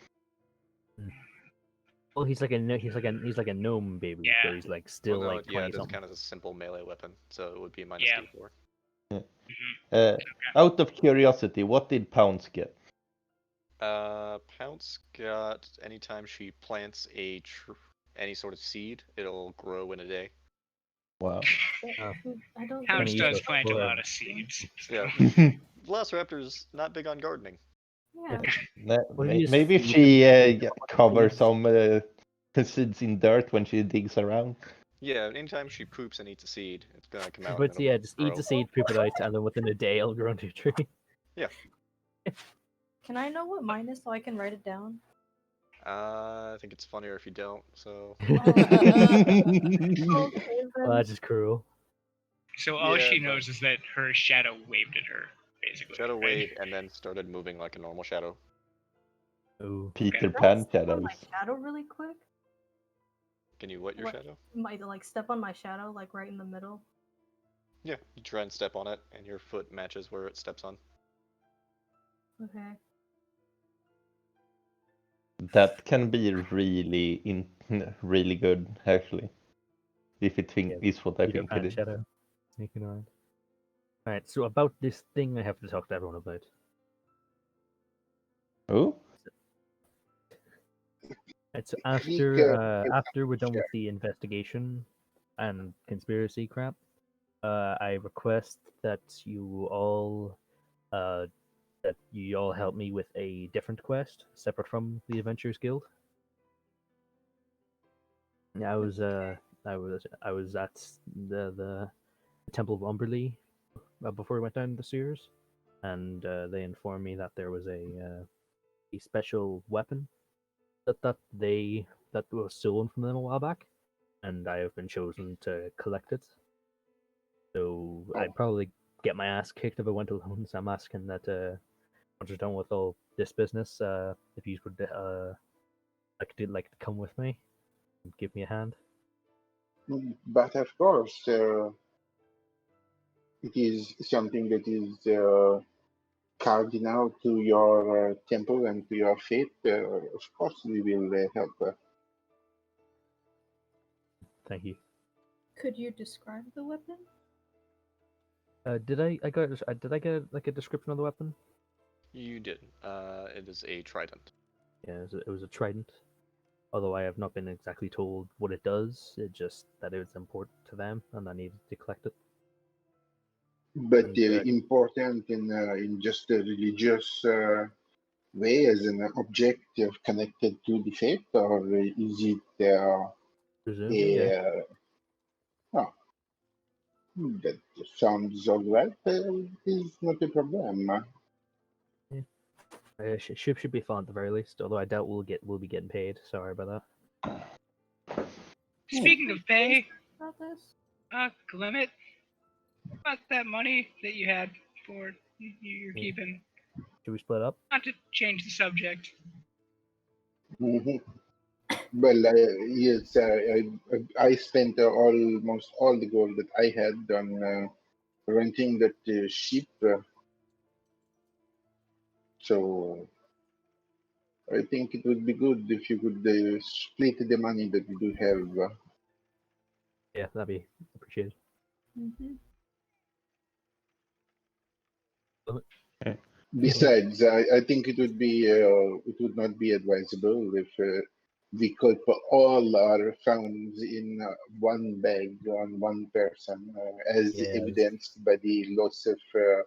Well, he's like a he's like a gnome baby, Yeah. so he's like still Well, no, like yeah, 20 it does something. count as a simple melee weapon, so it would be minus Yeah. D4. Out of curiosity, what did Pounce get? Pounce got anytime she plants any sort of seed, it'll grow in a day. Wow. I don't Pounce Kinda does useless plant a for- lot of seeds. So. Yeah. Velociraptor's not big on gardening. Yeah. What do you just Maybe if feed she them? covers Seeds? some seeds in dirt when she digs around. Yeah, anytime she poops and eats a seed, it's gonna come out. But and it'll yeah, just eat grow. the seed, poop it out, and then within a day it'll grow into a tree. Can I know what mine is so I can write it down? I think it's funnier if you don't. So Okay, Well, then. that's just cruel. So all Yeah, she but- knows is that her shadow waved at her, basically. shadow right? waved and then started moving like a normal shadow. Ooh. Peter Okay. Pan Step on shadows. my shadow really quick. Can you what your What? shadow? Might like step on my shadow like right in the middle. Yeah, you try and step on it, and your foot matches where it steps on. Okay. That can be really good actually. If it Yeah, is what I Peter think Pan it is. shadow. Sneaking around. Alright, so about this thing I have to talk to everyone about. Oh? Right, so Creek, after we're done with the investigation and conspiracy crap, I request that you all help me with a different quest separate from the Adventurers Guild. I was at the Temple of Umberlee before we went down the sewers, and they informed me that there was a special weapon that was stolen from them a while back, and I have been chosen to collect it. So I'd probably get my ass kicked if I went alone. So I'm asking that once you're done with all this business, if you would like to come with me and give me a hand. but of course, it is something that is cardinal to your temple and to your faith. Of course, we will help. Thank you. Could you describe the weapon? Did I get like a description of the weapon? You did. It is a trident. Yeah, it was a trident. Although I have not been exactly told what it does, it's just that it's important to them, and I needed to collect it. But Okay. important in just a religious way, as an object connected to the faith, or is it Presumably, yeah. oh, that sounds all right. Is not a problem. Ship should be fun at the very least. Although I doubt we'll be getting paid. Sorry about that. Speaking of pay, About this? Glimmet, about that money that you had for you're Yeah. keeping. Should we split up? Not to change the subject. Mhm. Well, yes, I spent almost all the gold that I had on renting that ship. So I think it would be good if you could split the money that you do have. Yeah, that'd be appreciated. Mm-hmm. Besides, I think it would not be advisable if we could put all our funds in one bag on one person, as Yeah. evidenced by the loss of Sure.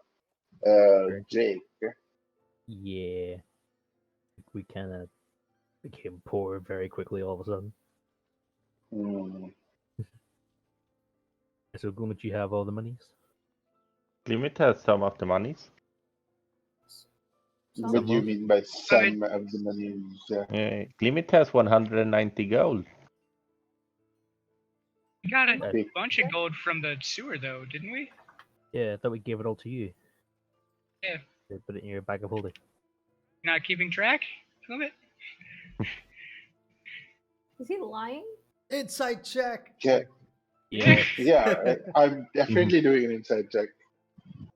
Drake. Yeah. We kind of became poor very quickly all of a sudden. Mm. So, Glumit, you have all the monies? Glimmet has some of the monies. What do you of? mean by some of the monies? Glimmet has 190 gold. We got a Okay. bunch of gold from the sewer, though, didn't we? Yeah, I thought we gave it all to you. Yeah. They put it in your bag of holding. Not keeping track, Glimmet? Is he lying? Inside check. Yeah. Yeah, Yeah, I'm definitely doing an inside check.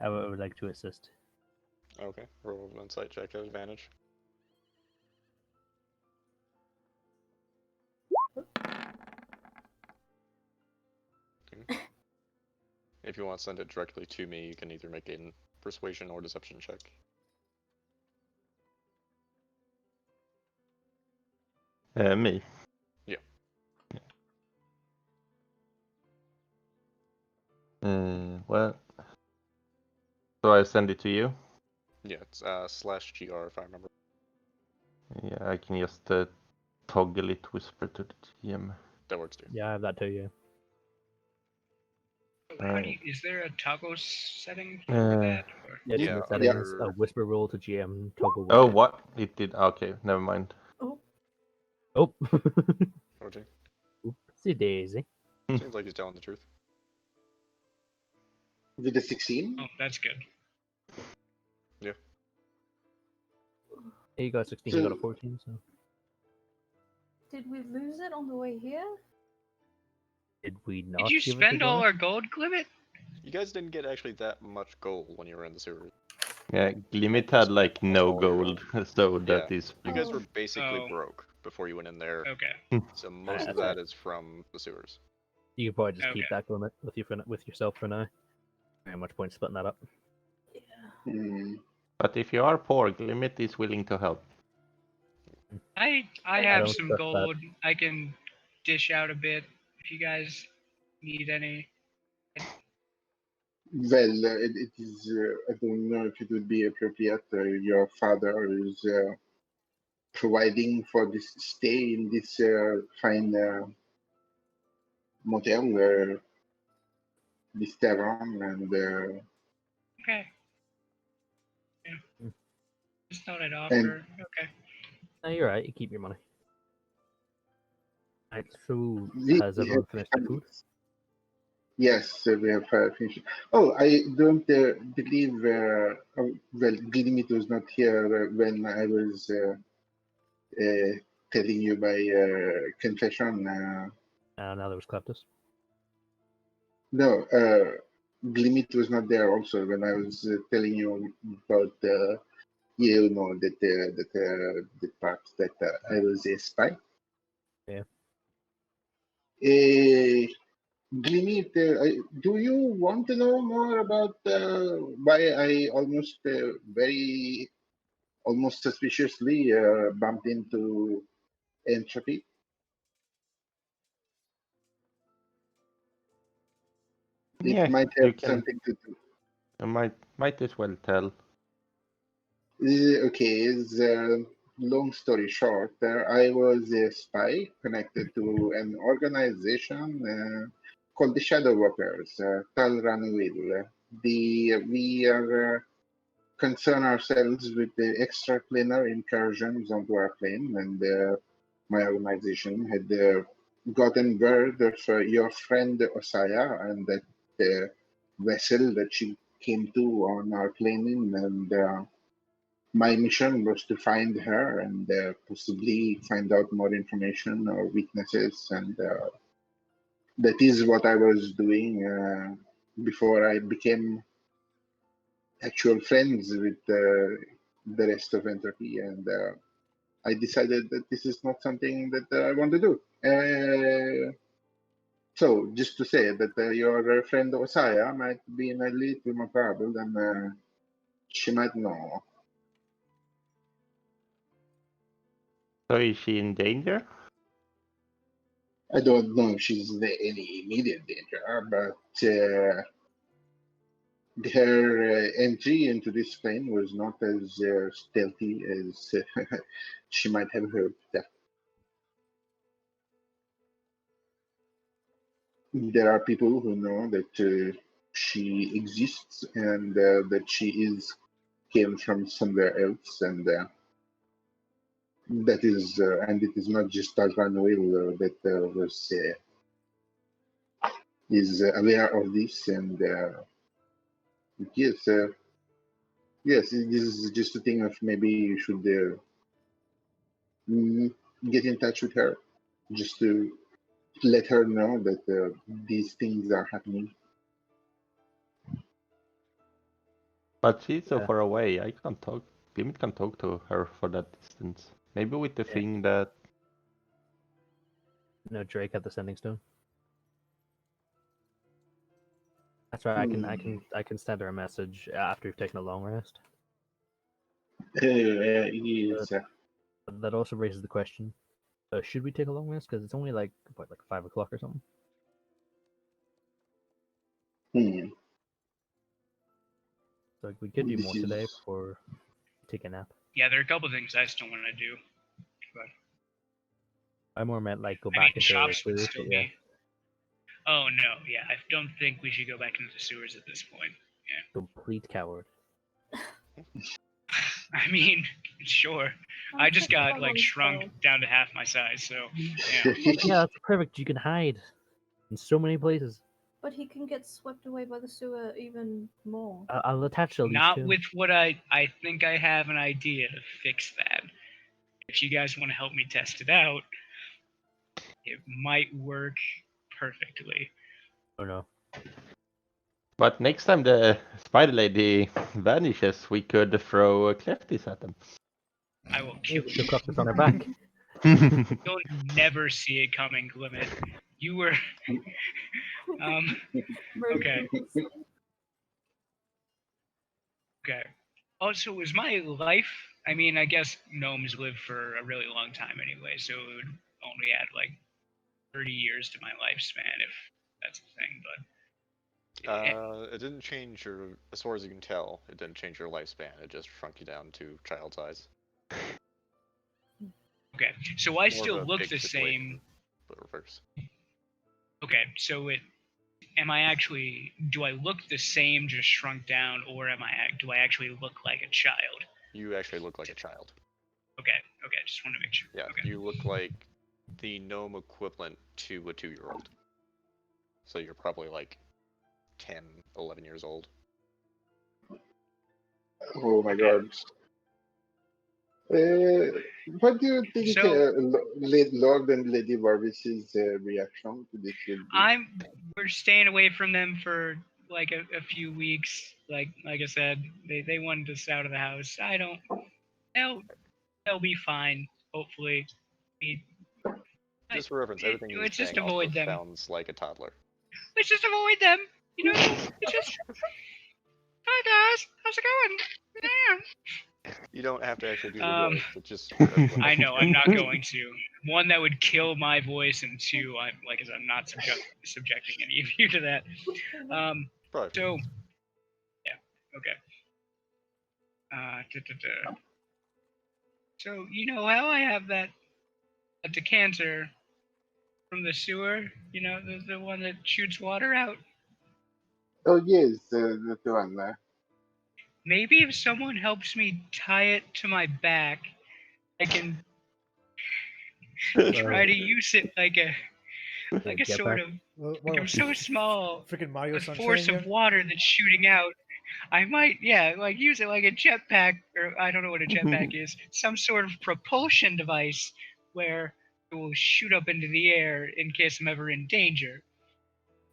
I would like to assist. Okay, roll an insight check at advantage. Okay. If you want to send it directly to me, you can either make a persuasion or deception check. Me. Yeah. Well, so I send it to you. Yeah, it's /GR if I remember. Yeah, I can just toggle it, whisper to the GM. That works too. Yeah, I have that too, yeah. How do you, is there a toggle setting for Uh, that? Or? Yeah, it's in Yeah, the settings, under- a whisper roll to GM, toggle Oh, whisper. what? It did. Okay, never mind. Oh, Oh! OJ. Oopsie daisy. Seems like he's telling the truth. With the 16? Oh, that's good. Yeah, you got 16, you got a 14, so. did we lose it on the way here? Did we not Did you give it to spend all Glumit? our gold, Glimmet? You guys didn't get actually that much gold when you were in the sewer. Yeah, Glimmet had like no all your gold, so that Yeah. is. You guys Oh. were basically Oh. broke before you went in there, Okay. so most of that's that right. is from the sewers. You can probably just keep Okay. that Glumit with you with yourself for now. Not much point splitting that up. Yeah. Hmm. But if you are poor, Glimmet is willing to help. I I have don't some trust that. gold. I can dish out a bit if you guys need any. Well, it is. I don't know if it would be appropriate. Your father is providing for this stay in this fine motel, this tavern, and Okay. Yeah. Mm. Just thought I'd and offer. Okay. No, you're right, you keep your money. Right, so we has everyone finished their food? Yes, we have finished. Oh, I don't believe. Well, Glimit was not here when I was telling you my confession. Now there was Kleptus. No, Glimit was not there also when I was telling you about the part that I was a spy. Yeah. Glimit, do you want to know more about why I almost suspiciously bumped into Entropy? It Yeah, might you have can. something to do. You might as well tell. Okay, long story short, I was a spy connected to an organization called the Shadow Walkers, Tal Ranwil. We are concern ourselves with the extraplanar incursions onto our plane, and my organization had gotten word of your friend Osaya and that the vessel that she came to on our planning, and my mission was to find her and possibly find out more information or weaknesses, and that is what I was doing before I became actual friends with the rest of Entropy, and I decided that this is not something that I want to do. So, just to say that your friend Osaya might be in a little more trouble than she might know. So is she in danger? I don't know if she's in any immediate danger, but her entry into this plane was not as stealthy as she might have hoped. There are people who know that she exists and that she came from somewhere else, and that is and it is not just Tajran Oil that was is aware of this, and yes, yes, this is just a thing of maybe you should mm, get in touch with her just to let her know that these things are happening. But she's so Yeah. far away. I can't talk. Glimmet can talk to her for that distance. Maybe with the Yeah. thing that. No, Drake had the sending stone. That's right. I can send her a message after we've taken a long rest. Yes, But that also raises the question: should we take a long rest? Because it's only like 5 o'clock or something. hmm, So we could do this more today is before we take a nap. Yeah, there are a couple things I still want to do. I more meant like go I back mean, into shops would sewers, still but yeah. be. Oh no, yeah, I don't think we should go back into the sewers at this point. Complete coward. I mean, sure. I just got like shrunk down to half my size, so yeah. Yeah, that's perfect. You can hide in so many places. But he can get swept away by the sewer even more. I'll attach to these Not two. with what I think I have an idea to fix that. If you guys want to help me test it out, it might work perfectly. Oh no. But next time the spider lady vanishes, we could throw clefties at them. I will kill She'll you. cut this on her back. You'll never see it coming, Glimmet. You were okay. Okay. Also, is my life? I mean, I guess gnomes live for a really long time anyway, so it would only add like 30 years to my lifespan if that's a thing. But It didn't change your, as far as you can tell, it didn't change your lifespan. It just shrunk you down to child size. okay, so I More still of a look big the situation, same. but reverse. Okay, so do I look the same, just shrunk down, or do I actually look like a child? You actually look like a child. Okay, just want to make sure. Yeah, Okay. you look like the gnome equivalent to a 2-year-old. So you're probably like 10, 11 years old. oh my god. What do you think So- Lord and Lady Warvis's reaction to this will be? We're staying away from them for like a few weeks. Like I said, they wanted us out of the house. They'll be fine. Hopefully. Just for reference, everything you're Let's just saying also avoid them. sounds like a toddler. Let's just avoid them. You know, it's just. Hi guys, how's it going? Yeah. You don't have to actually do the Um, voice, but just. I know I'm not going to. One, that would kill my voice, and two, I'm not subjecting any of you to that. Probably. So, yeah, okay. Da. So you know how I have that decanter from the sewer? You know, the one that shoots water out. Oh yes, that one. Maybe if someone helps me tie it to my back, I can try to use it like a like a Jetpack. sort of like I'm so small. Freaking Mario The Sunshine force here. of water that's shooting out. I might, yeah, like use it like a jetpack, or I don't know what a jetpack is. Some sort of propulsion device where it will shoot up into the air in case I'm ever in danger.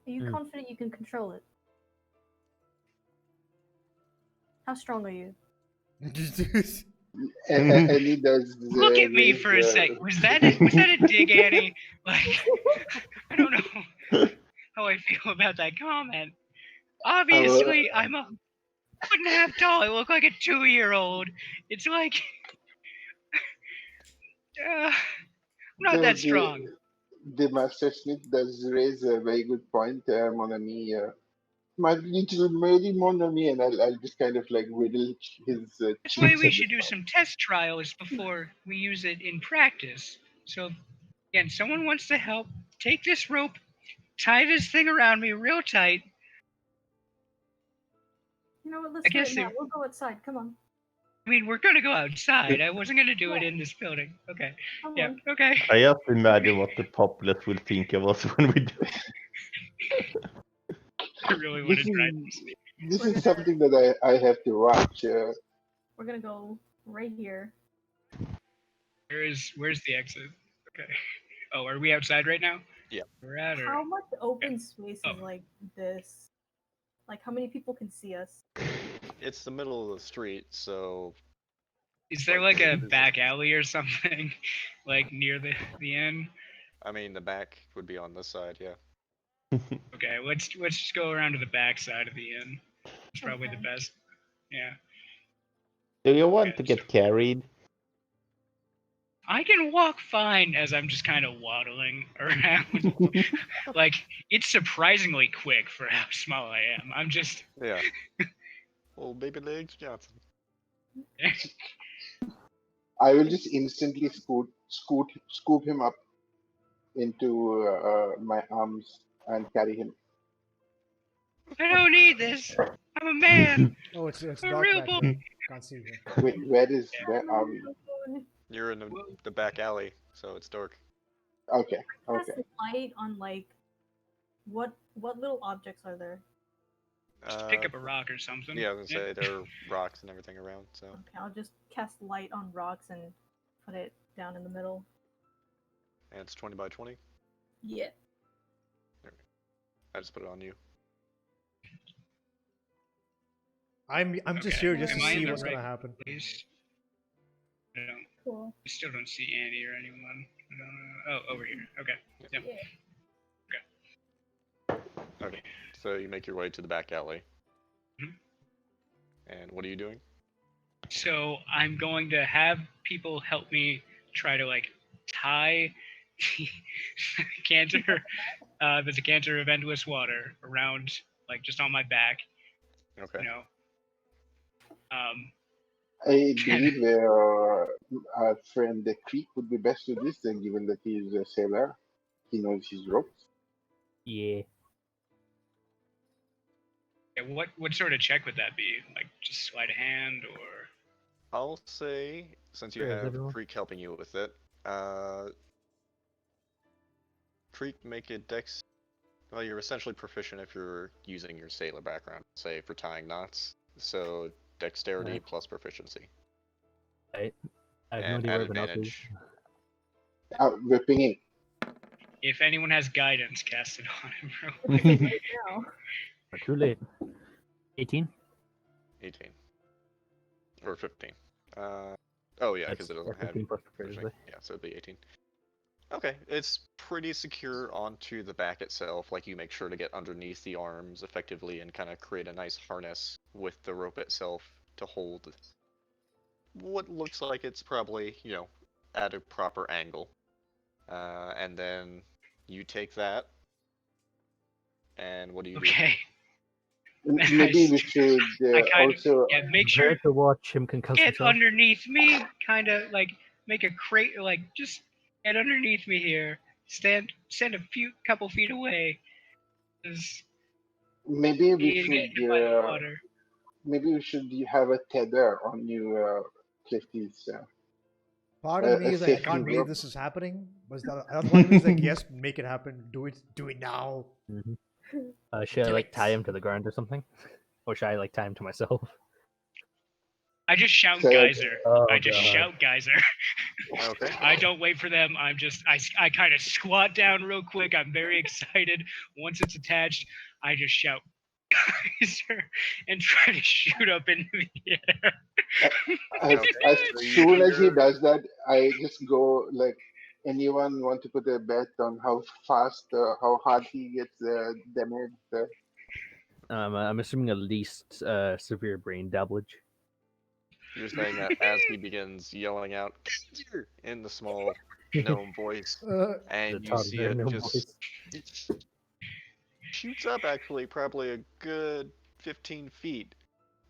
Are you confident you can control it? How strong are you? And he does Look at me raise for a sec. Was that a dig, Annie? Like, I don't know how I feel about that comment. Obviously, I'm a foot and a half tall. I look like a 2-year-old. It's like, I'm not that strong. The Master Smith does raise a very good point, mon ami. My little Mary, mon ami, and I'll just kind of like whittle his That's why cheeks we at should this do some test trials before we use it in practice. So, again, someone wants to help. Take this rope, tie this thing around me real tight. You know what? I Let's do guess it now. they- We'll go outside. Come on. I mean, we're gonna go outside. I wasn't gonna do it in this building. Okay. Come Yeah. on. Okay. I just imagine what the populace will think of us when we do. I really want This to try is this. this We're is gonna- something that I have to watch. We're gonna go right here. Where's the exit? Okay. Oh, are we outside right now? Yeah. We're at or How much open space Oh. is like this? Like, how many people can see us? It's the middle of the street, so is there like, like a is it- back alley or something, like near the end? I mean the back would be on this side, yeah. Okay, let's just go around to the back side of the inn. It's probably the Okay. best. Yeah. Do you want Okay, to get carried? I can walk fine as I'm just kind of waddling around. Like, it's surprisingly quick for how small I am. I'm just. Yeah. Old baby legs Johnson. I will just instantly scoop him up into my arms and carry him. I don't need this. I'm a man. Oh, it's A dark real back boy. here. Can't see here. Wait, where are we? You're in the back alley, so it's dark. Okay, Cast okay. light on like what little objects are there? Just pick up a rock or something. Yeah, I was gonna say there are rocks and everything around, so Okay, I'll just cast light on rocks and put it down in the middle. and it's 20 by 20. Yeah. I just put it on you. I'm just Okay, here just am to I in see the what's right gonna happen. place? Cool. I still don't see Annie or anyone. I don't know. Oh, over here. Okay. Yep. Yeah. Okay, so you make your way to the back alley. Mhm. And what are you doing? So I'm going to have people help me try to like tie the canter, the decanter of endless water around, like just on my back. Okay. You know. I believe our friend Creek would be best with this, then, given that he's a sailor. He knows his ropes. Yeah. Yeah, what sort of check would that be? Like just sleight of hand or? I'll say, since you Sure, is have everyone? Creek helping you with it, Creek make it dex. Well, you're essentially proficient if you're using your sailor background, say for tying knots. So dexterity Right. plus proficiency. I have no And idea at where the knot is. advantage. We're pinging. If anyone has guidance, cast it on him real It's quick. right now. Not too late. 18? 18. Or 15. Oh yeah, because That's it doesn't have 15 plus proficiency. proficiency. Yeah, so it'd be 18. Okay, it's pretty secure onto the back itself. Like you make sure to get underneath the arms effectively and kind of create a nice harness with the rope itself to hold what looks like it's probably, at a proper angle. And then you take that, and what do you do? Okay. Maybe we should I kind of also. yeah. Make sure Prepare to watch him concuss get himself. underneath me. Kind of like make a crate. Like just get underneath me here. Stand a couple feet away. 'Cause Maybe you we need to get should. hit by the water. Maybe we should have a tether on you, Clifty's. part of me a is like, I safety can't believe group. this is happening. But the other part of me is like, yes, make it happen. Do it now. Should I Do like tie it. him to the ground or something? Or should I like tie him to myself? I just shout So- geyser. Oh, I just God. shout geyser. Okay. I don't wait for them. I kind of squat down real quick. I'm very excited. Once it's attached, I just shout geyser and try to shoot up into the air. As, Okay, as so you soon as he hear- does that, I just go like, anyone want to put a bet on how fast, how hard he gets damaged? I'm assuming at least severe brain damage. You're saying that as he begins yelling out "Geyser" in the small gnome voice, Uh, and The you see toddler it gnome just voice. shoots up actually probably a good 15 feet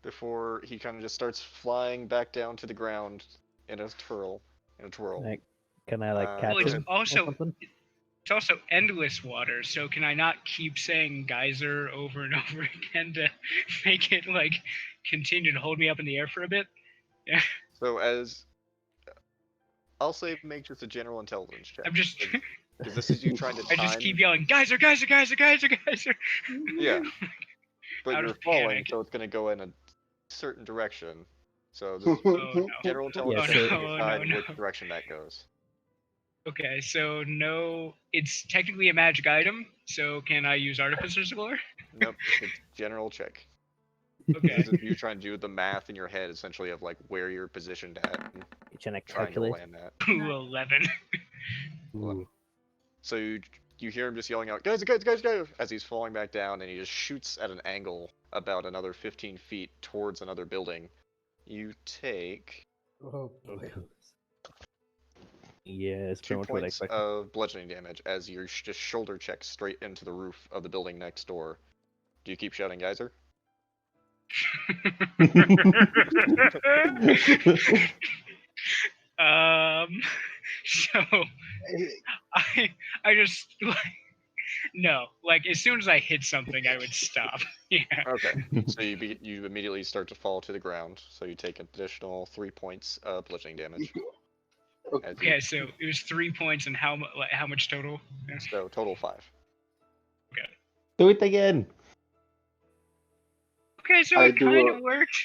before he kind of just starts flying back down to the ground in a twirl. Like, can I like catch Well, it's him also- or something? It's also endless water, so can I not keep saying geyser over and over again to make it like continue to hold me up in the air for a bit? So as I'll say, make just a general intelligence check. I'm just Because this is you trying to I time. just keep yelling geyser, geyser, geyser, geyser, geyser. Yeah, but Out you're of falling, panic. so it's going to go in a certain direction. So this Oh no. general intelligence Yeah, check so- to Oh, decide no. which direction that goes. Okay, so no, it's technically a magic item. So can I use Artificer's Lore? Nope, it's general check. Okay. This is you trying to do the math in your head, essentially, of like where you're positioned at and You trying to trying to calculate? land that. Ooh, 11. Ooh. So you hear him just yelling out, guys, guys, guys, guys, as he's falling back down, and he just shoots at an angle about another 15 feet towards another building. You take oh boy. Yeah, it's 2 pretty much what I points expected. of bludgeoning damage as you just shoulder check straight into the roof of the building next door. Do you keep shouting, geyser? So I just like no, like as soon as I hit something, I would stop. Yeah. Okay. So you immediately start to fall to the ground. So you take an additional 3 points of bludgeoning damage. As you, Okay, so it was 3 points, and how much total? Yeah. so total 5. Do it again. Okay, so I it do kind a- of worked.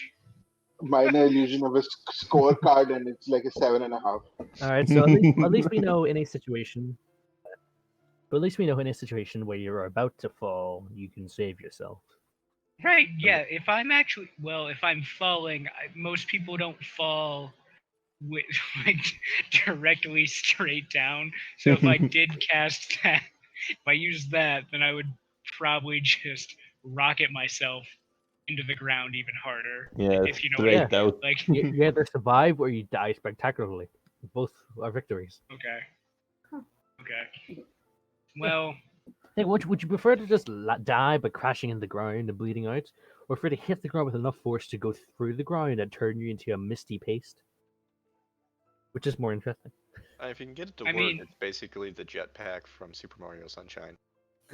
Minor illusion of a scorecard, and it's like a 7.5. All right, so at least we know in a situation. But at least we know in a situation where you're about to fall, you can save yourself. Right, yeah. If I'm falling, most people don't fall with like directly straight down. So if I did cast that, if I used that, then I would probably just rocket myself into the ground even harder. Yeah, if you know what I straight out. like. You either survive or you die spectacularly. Both are victories. Okay. Okay. Well, Hey, would you prefer to just die by crashing in the ground and bleeding out, or for to hit the ground with enough force to go through the ground and turn you into a misty paste? Which is more interesting. If you can get it to I work, mean- it's basically the jetpack from Super Mario Sunshine.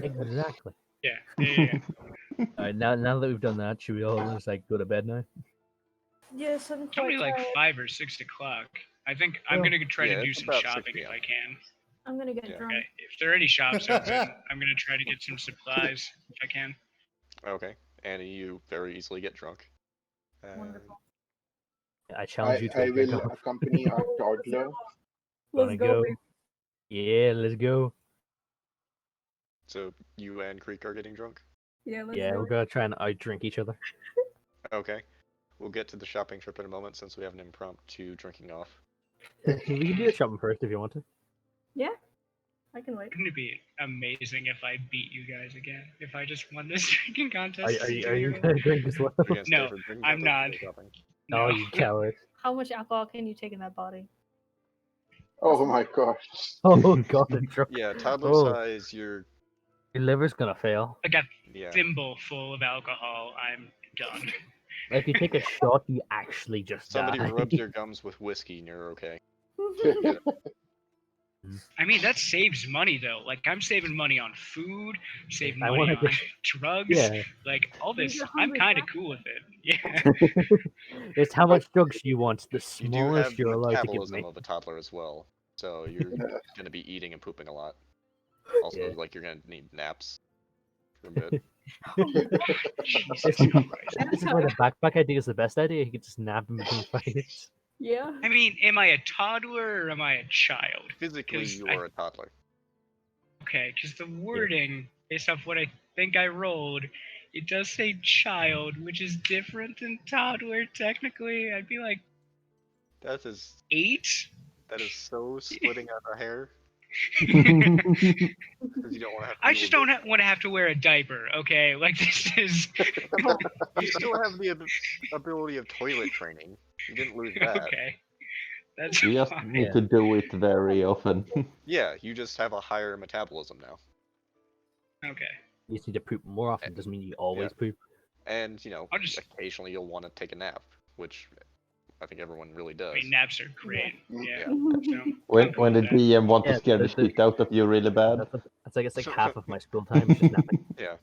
Exactly. yeah. Alright, now that we've done that, should we all just like go to bed now? Yes, I'm It's only quite like tired. 5 or 6 o'clock. I think I'm Well, gonna try yeah, to do it's some about 6 shopping if p.m. I can. I'm gonna get Yeah. drunk. Okay. If there are any shops open, I'm gonna try to get some supplies if I can. Okay. And you very easily get drunk. Wonderful. I challenge you to I a drink will off. accompany our toddler. Wanna Let's go. go? Baby. Yeah, let's go. So you and Creek are getting drunk? Yeah, let's Yeah, go. we're gonna try and outdrink each other. Okay. We'll get to the shopping trip in a moment since we have an impromptu drinking off. We can do the shopping first if you want to. Yeah, I can wait. Wouldn't it be amazing if I beat you guys again? If I just won this drinking Are, contest? are you gonna drink as well? You're gonna stay No, for drinking I'm contest not. or shopping? No. Oh, you coward! How much alcohol can you take in that body? Oh my gosh. Oh god, it's drunk. Yeah, toddler Oh. size, you're Your liver's gonna fail. Like a yeah. thimble full of alcohol, I'm done. If you take a shot, you actually just Somebody die. rubs your gums with whiskey and you're okay. I mean, that saves money though. Like I'm saving money on food, saving I money wanna on get- drugs. Yeah. Like all There's this, a I'm hungry kind of cat. cool with it. Yeah. It's how much drugs you want. The You do have smallest the you're allowed to give metabolism me. of a toddler as well, so you're gonna be eating and pooping a lot. Also, Yeah. like you're gonna need naps for a bit. Jesus This, Christ. this is where the backpack idea is the best idea. You can just nap in between fights. Yeah. I mean, am I a toddler or am I a child? Physically, 'Cause you I- are a toddler. Okay, because the wording, based off what I think I rolled, it does say child, which is different than toddler. Technically, I'd be like That is 8. so splitting out our hair because you don't want to have to. I deal just with don't want to have to wear a diaper. Okay, like this is it. You still have the ability of toilet training. You didn't lose that. okay. That's You just fine. need Yeah. to do it very often. Yeah, you just have a higher metabolism now, Okay. You just need to poop more often. Doesn't mean you always poop. and I'll just- occasionally you'll want to take a nap, which I think everyone really does. I mean, naps are great. Yeah. Yeah. So, When I'm cool when the with that. DM want Yeah, to scare the the- shit out of you really bad. That's like it's like half of my school time is just napping. Yeah.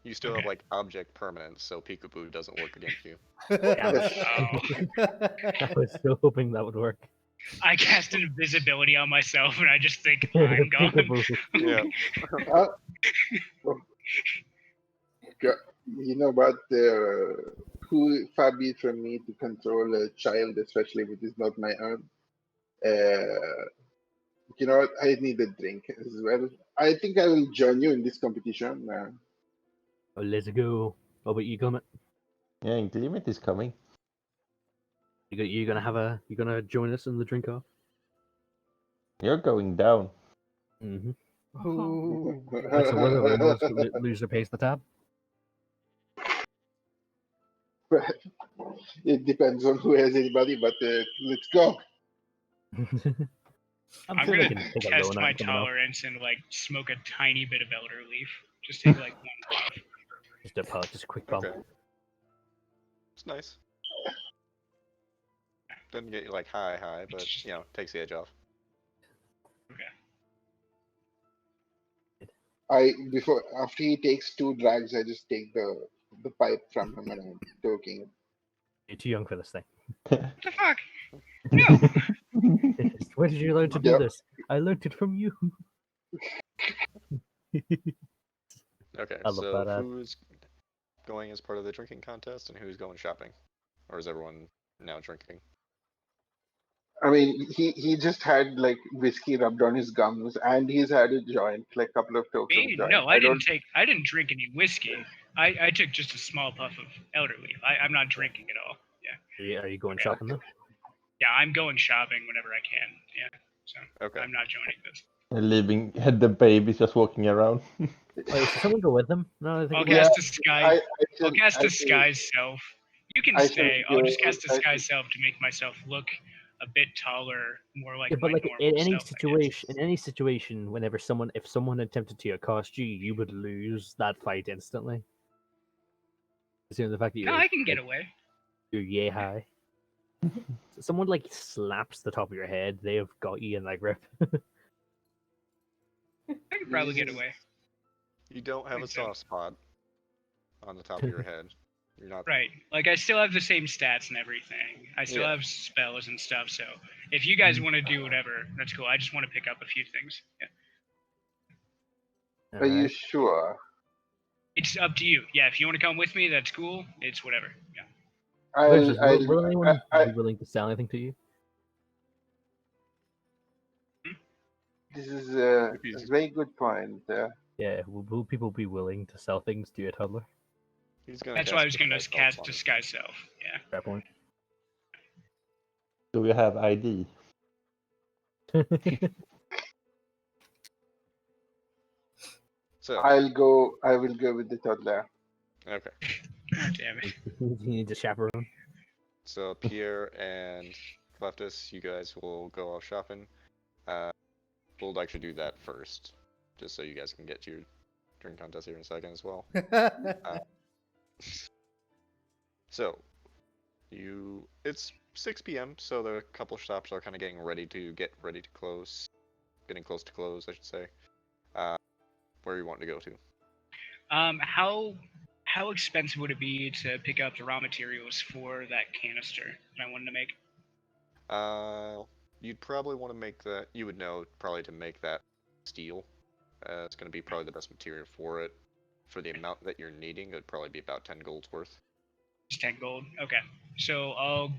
You still Okay. have like object permanence, so peekaboo doesn't work against you. Damn it. Oh. I was so hoping that would work. I cast invisibility on myself, and I just think I'm gone. Peekaboo. Yeah. You know what? Who far be it from me to control a child, especially if it is not my own. You know what? I need a drink as well. I think I will join you in this competition. Oh, let's go. Oh, but you gonna Yeah, Inclement is coming. you gonna join us in the drink off? You're going down. Mm-hmm. Ooh. So whether winners loser pays the tab. It depends on who has anybody, but let's go. I'm sure they gonna can take a test loan my out someone else. tolerance and like smoke a tiny bit of elder leaf. Just take like one puff. Just a puff, just a quick bump. Okay. It's nice. Doesn't get you like high, but takes the edge off. After he takes 2 drags, I just take the pipe from him and I'm joking. You're too young for this thing. What the fuck? No. Where did you learn to do Yep. this? I learned it from you. Okay, I love so that ad. who's going as part of the drinking contest and who's going shopping? Or is everyone now drinking? I mean, he just had like whiskey rubbed on his gums, and he's had a joint, like a couple of tokes of Me? joint. No, I didn't drink any whiskey. I took just a small puff of elder leaf. I'm not drinking at all. Yeah. Are you going Okay. shopping though? Yeah, I'm going shopping whenever I can. Yeah. So Okay. I'm not joining this. Leaving the babies just walking around. Wait, should someone go with them? No, I think I'll we- cast disguise. I'll should- cast I should- disguise self. You can I should stay. I'll just go- cast I disguise should- self to make myself look a bit taller, more like Yeah, but my like normal in any self, I guess. situation, if someone attempted to accost you, you would lose that fight instantly. Considering the fact that No, I can get away. you're yay high. Someone like slaps the top of your head, they have got you in that grip. I could probably get away. You don't have a Think so. soft spot on the top of your head. You're not Right. Like I still have the same stats and everything. I still Yeah. have spells and stuff. So if you guys want to do whatever, that's cool. I just want to pick up a few things. Yeah. Are you Alright. sure? It's up to you. Yeah. If you want to come with me, that's cool. It's whatever. Yeah. Will I'll, anyone I- be willing to sell anything to you? this is a Easy. very good point. Yeah, will people be willing to sell things to a toddler? He's gonna That's cast why I was gonna disguise self cast on him. disguise self. Yeah. Fair point. Do you have ID? So I will go with the toddler. okay. God damn it. You need to chaperone. So Pierre and Cleftus, you guys will go off shopping. We'll actually do that first, just so you guys can get to your drink contest here in a second as well. So, It's 6 p.m., so the couple shops are kind of getting ready to close, getting close to close, I should say. Where you want to go to? How expensive would it be to pick up the raw materials for that canister that I wanted to make? You'd probably want to make that. You would know probably to make that steel. It's going to be probably the best material for it. For the amount that you're needing, it would probably be about 10 gold's worth. Just 10 gold. Okay. So I'll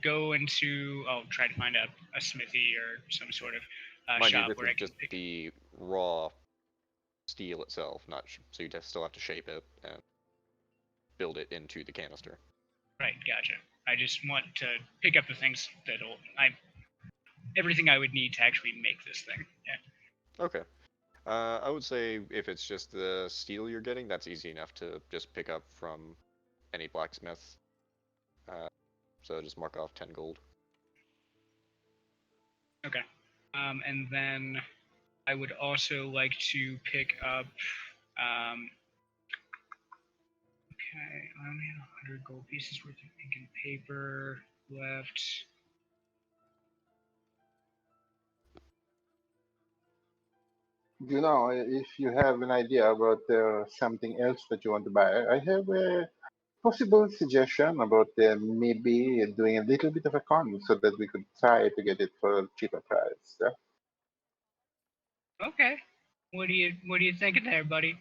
try to find a smithy or some sort of Mind you, shop this where is I can just pick. the raw steel itself, not so you just still have to shape it and build it into the canister. Right, gotcha. I just want to pick up the things everything I would need to actually make this thing. Yeah. Okay. I would say if it's just the steel you're getting, that's easy enough to just pick up from any blacksmith. So just mark off 10 gold. Okay. And then I would also like to pick up. Okay, I only have 100 gold pieces worth of ink and paper left. If you have an idea about something else that you want to buy, I have a possible suggestion about maybe doing a little bit of a con so that we could try to get it for a cheaper price. Okay. What are you thinking there, buddy?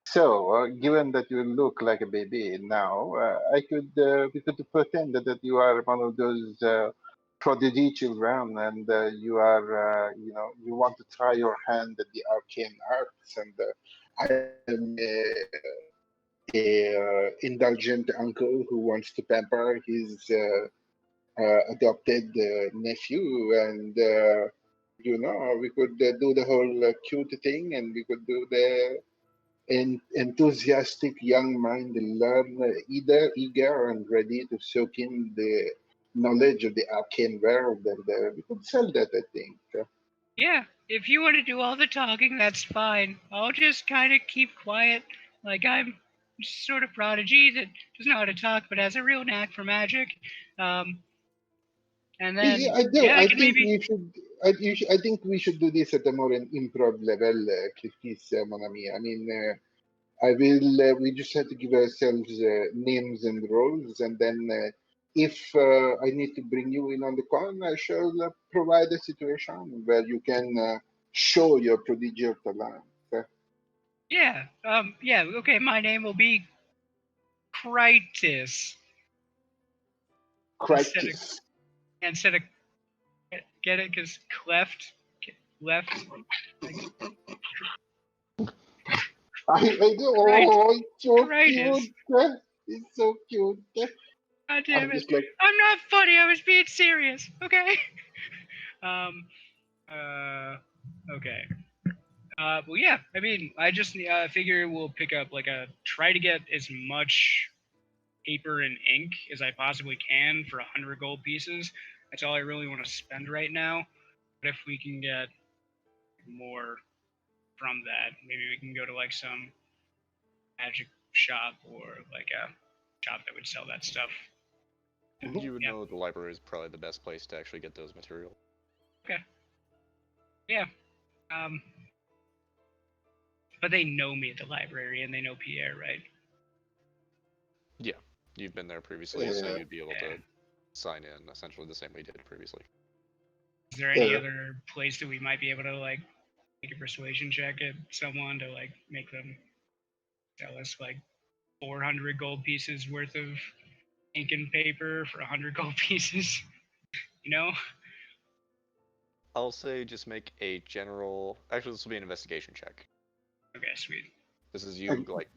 So, given that you look like a baby now, we could pretend that you are one of those prodigy children, and you are, you want to try your hand at the arcane arts, and I am a indulgent uncle who wants to pamper his adopted nephew, and we could do the whole cute thing, and we could do the enthusiastic young mind learn eager and ready to soak in the knowledge of the arcane world, and we could sell that, I think. Yeah, if you want to do all the talking, that's fine. I'll just kind of keep quiet, like I'm sort of prodigy that doesn't know how to talk but has a real knack for magic. Um, and then I do. yeah, I I can think maybe. we should. I think we should do this at a more an improv level, Cliffy's mon ami. I mean, I will. We just have to give ourselves names and roles, and then if I need to bring you in on the con, I shall provide a situation where you can show your prodigious talent. Yeah, okay, my name will be Critis instead of Crisis. instead of get it because cleft left like I do. Crite Oh, it's so Critis. cute. It's so cute. God damn I'm it! just like, I'm not funny. I was being serious. Okay. um. Okay. Well, yeah. I mean, I just figure we'll pick up try to get as much paper and ink as I possibly can for 100 gold pieces. That's all I really want to spend right now. But if we can get more from that, maybe we can go to like some magic shop or like a shop that would sell that stuff. You would Yeah. know the library is probably the best place to actually get those materials. Okay. Yeah. Um. But they know me at the library and they know Pierre, right? Yeah, you've been there previously, so uh, you'd be able Yeah. to sign in essentially the same way you did previously. Is there any uh, other place that we might be able to like make a persuasion check at someone to like make them sell us like 400 gold pieces worth of ink and paper for 100 gold pieces? You know? I'll say just make a general. Actually, this will be an investigation check. Okay, sweet. This is you like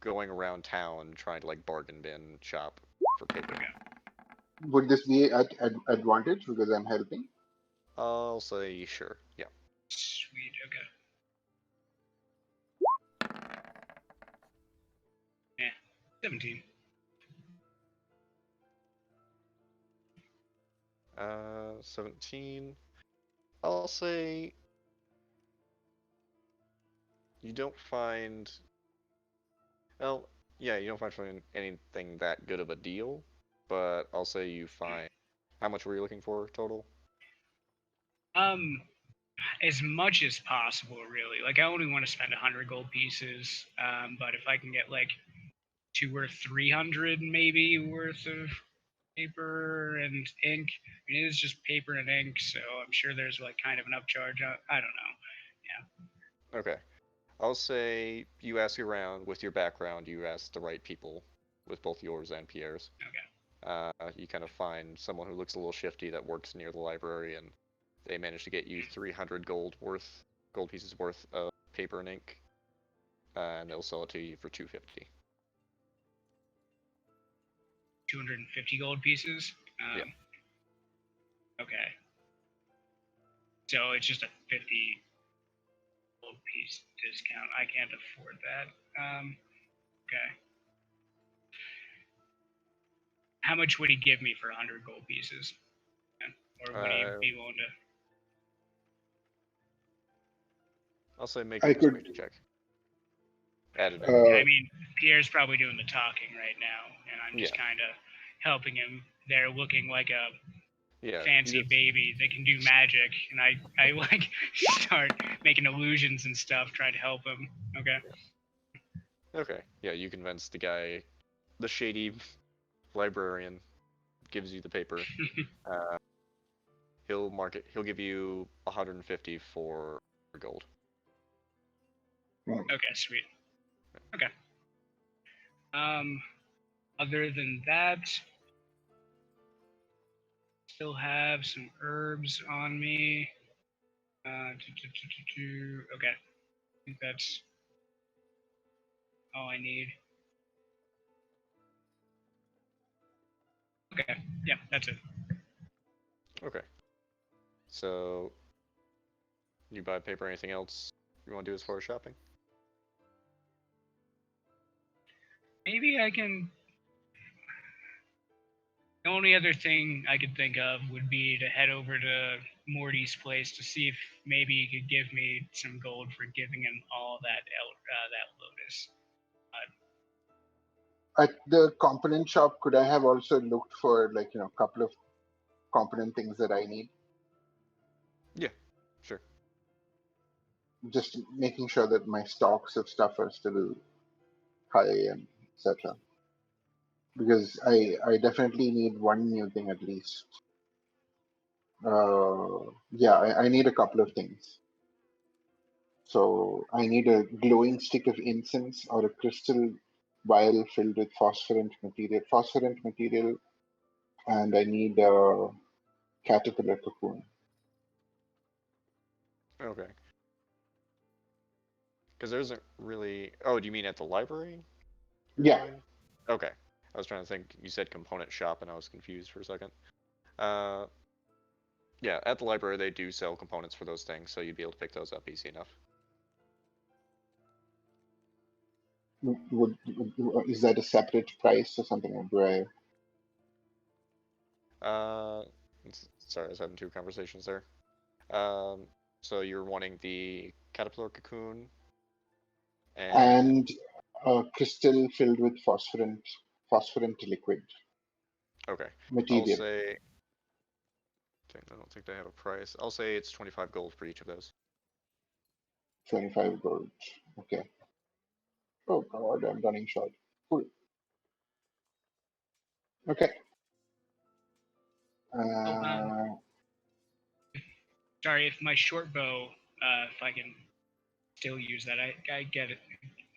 going around town trying to like bargain bin shop for paper. Okay. would this be at advantage because I'm helping? I'll say sure. Yeah. Sweet. Okay. Yeah. 17. 17. I'll say you don't find. Well, yeah, you don't find anything that good of a deal, but I'll say you find. How much were you looking for total? As much as possible, really. Like, I only want to spend 100 gold pieces, but if I can get like 200 or 300 maybe worth of paper and ink, I mean, it is just paper and ink, so I'm sure there's like kind of an upcharge. I don't know. Okay. I'll say you ask around with your background. You ask the right people with both yours and Pierre's. Okay. You kind of find someone who looks a little shifty that works near the library, and they manage to get you 300 gold pieces worth of paper and ink, and they'll sell it to you for 250. 250 gold pieces. Yeah. Okay. So it's just a 50 gold piece discount. I can't afford that. Okay. How much would he give me for 100 gold pieces? Or would he be willing to? I'll say make I a could- persuasion check. Added. I mean, Pierre's probably doing the talking right now, and I'm just Yeah. kind of helping him. They're looking like a Yeah. fancy baby. They can do magic, and I like start making illusions and stuff, trying to help him. Okay. Okay. Yeah, you convince the guy, the shady librarian, gives you the paper. He'll give you 150 for gold. Okay, sweet. Okay. Other than that, still have some herbs on me. Okay. I think that's all I need. Okay. Yeah, that's it. Okay. So, you buy paper. Anything else you want to do as far as shopping? Maybe I can. The only other thing I could think of would be to head over to Morty's place to see if maybe he could give me some gold for giving him all that lotus. At the component shop, could I have also looked for like a couple of component things that I need? Yeah, sure. Just making sure that my stocks of stuff are still high and etc. Because I definitely need one new thing at least. Yeah, I need a couple of things. So I need a glowing stick of incense or a crystal vial filled with phosphorant material, and I need a caterpillar cocoon. Okay. Because there isn't really. Oh, do you mean at the library? Yeah. Going? Okay. I was trying to think. You said component shop, and I was confused for a second. Yeah, at the library they do sell components for those things, so you'd be able to pick those up easy enough. Is that a separate price or something? Or do I? Sorry, I was having two conversations there. So you're wanting the caterpillar cocoon And a crystal filled with phosphorant liquid okay. material. I'll say. I don't think they have a price. I'll say it's 25 gold for each of those. 25 gold. Okay. Oh god, I'm running short. Cool. Okay. Sorry, if my short bow, if I can still use that, I get it.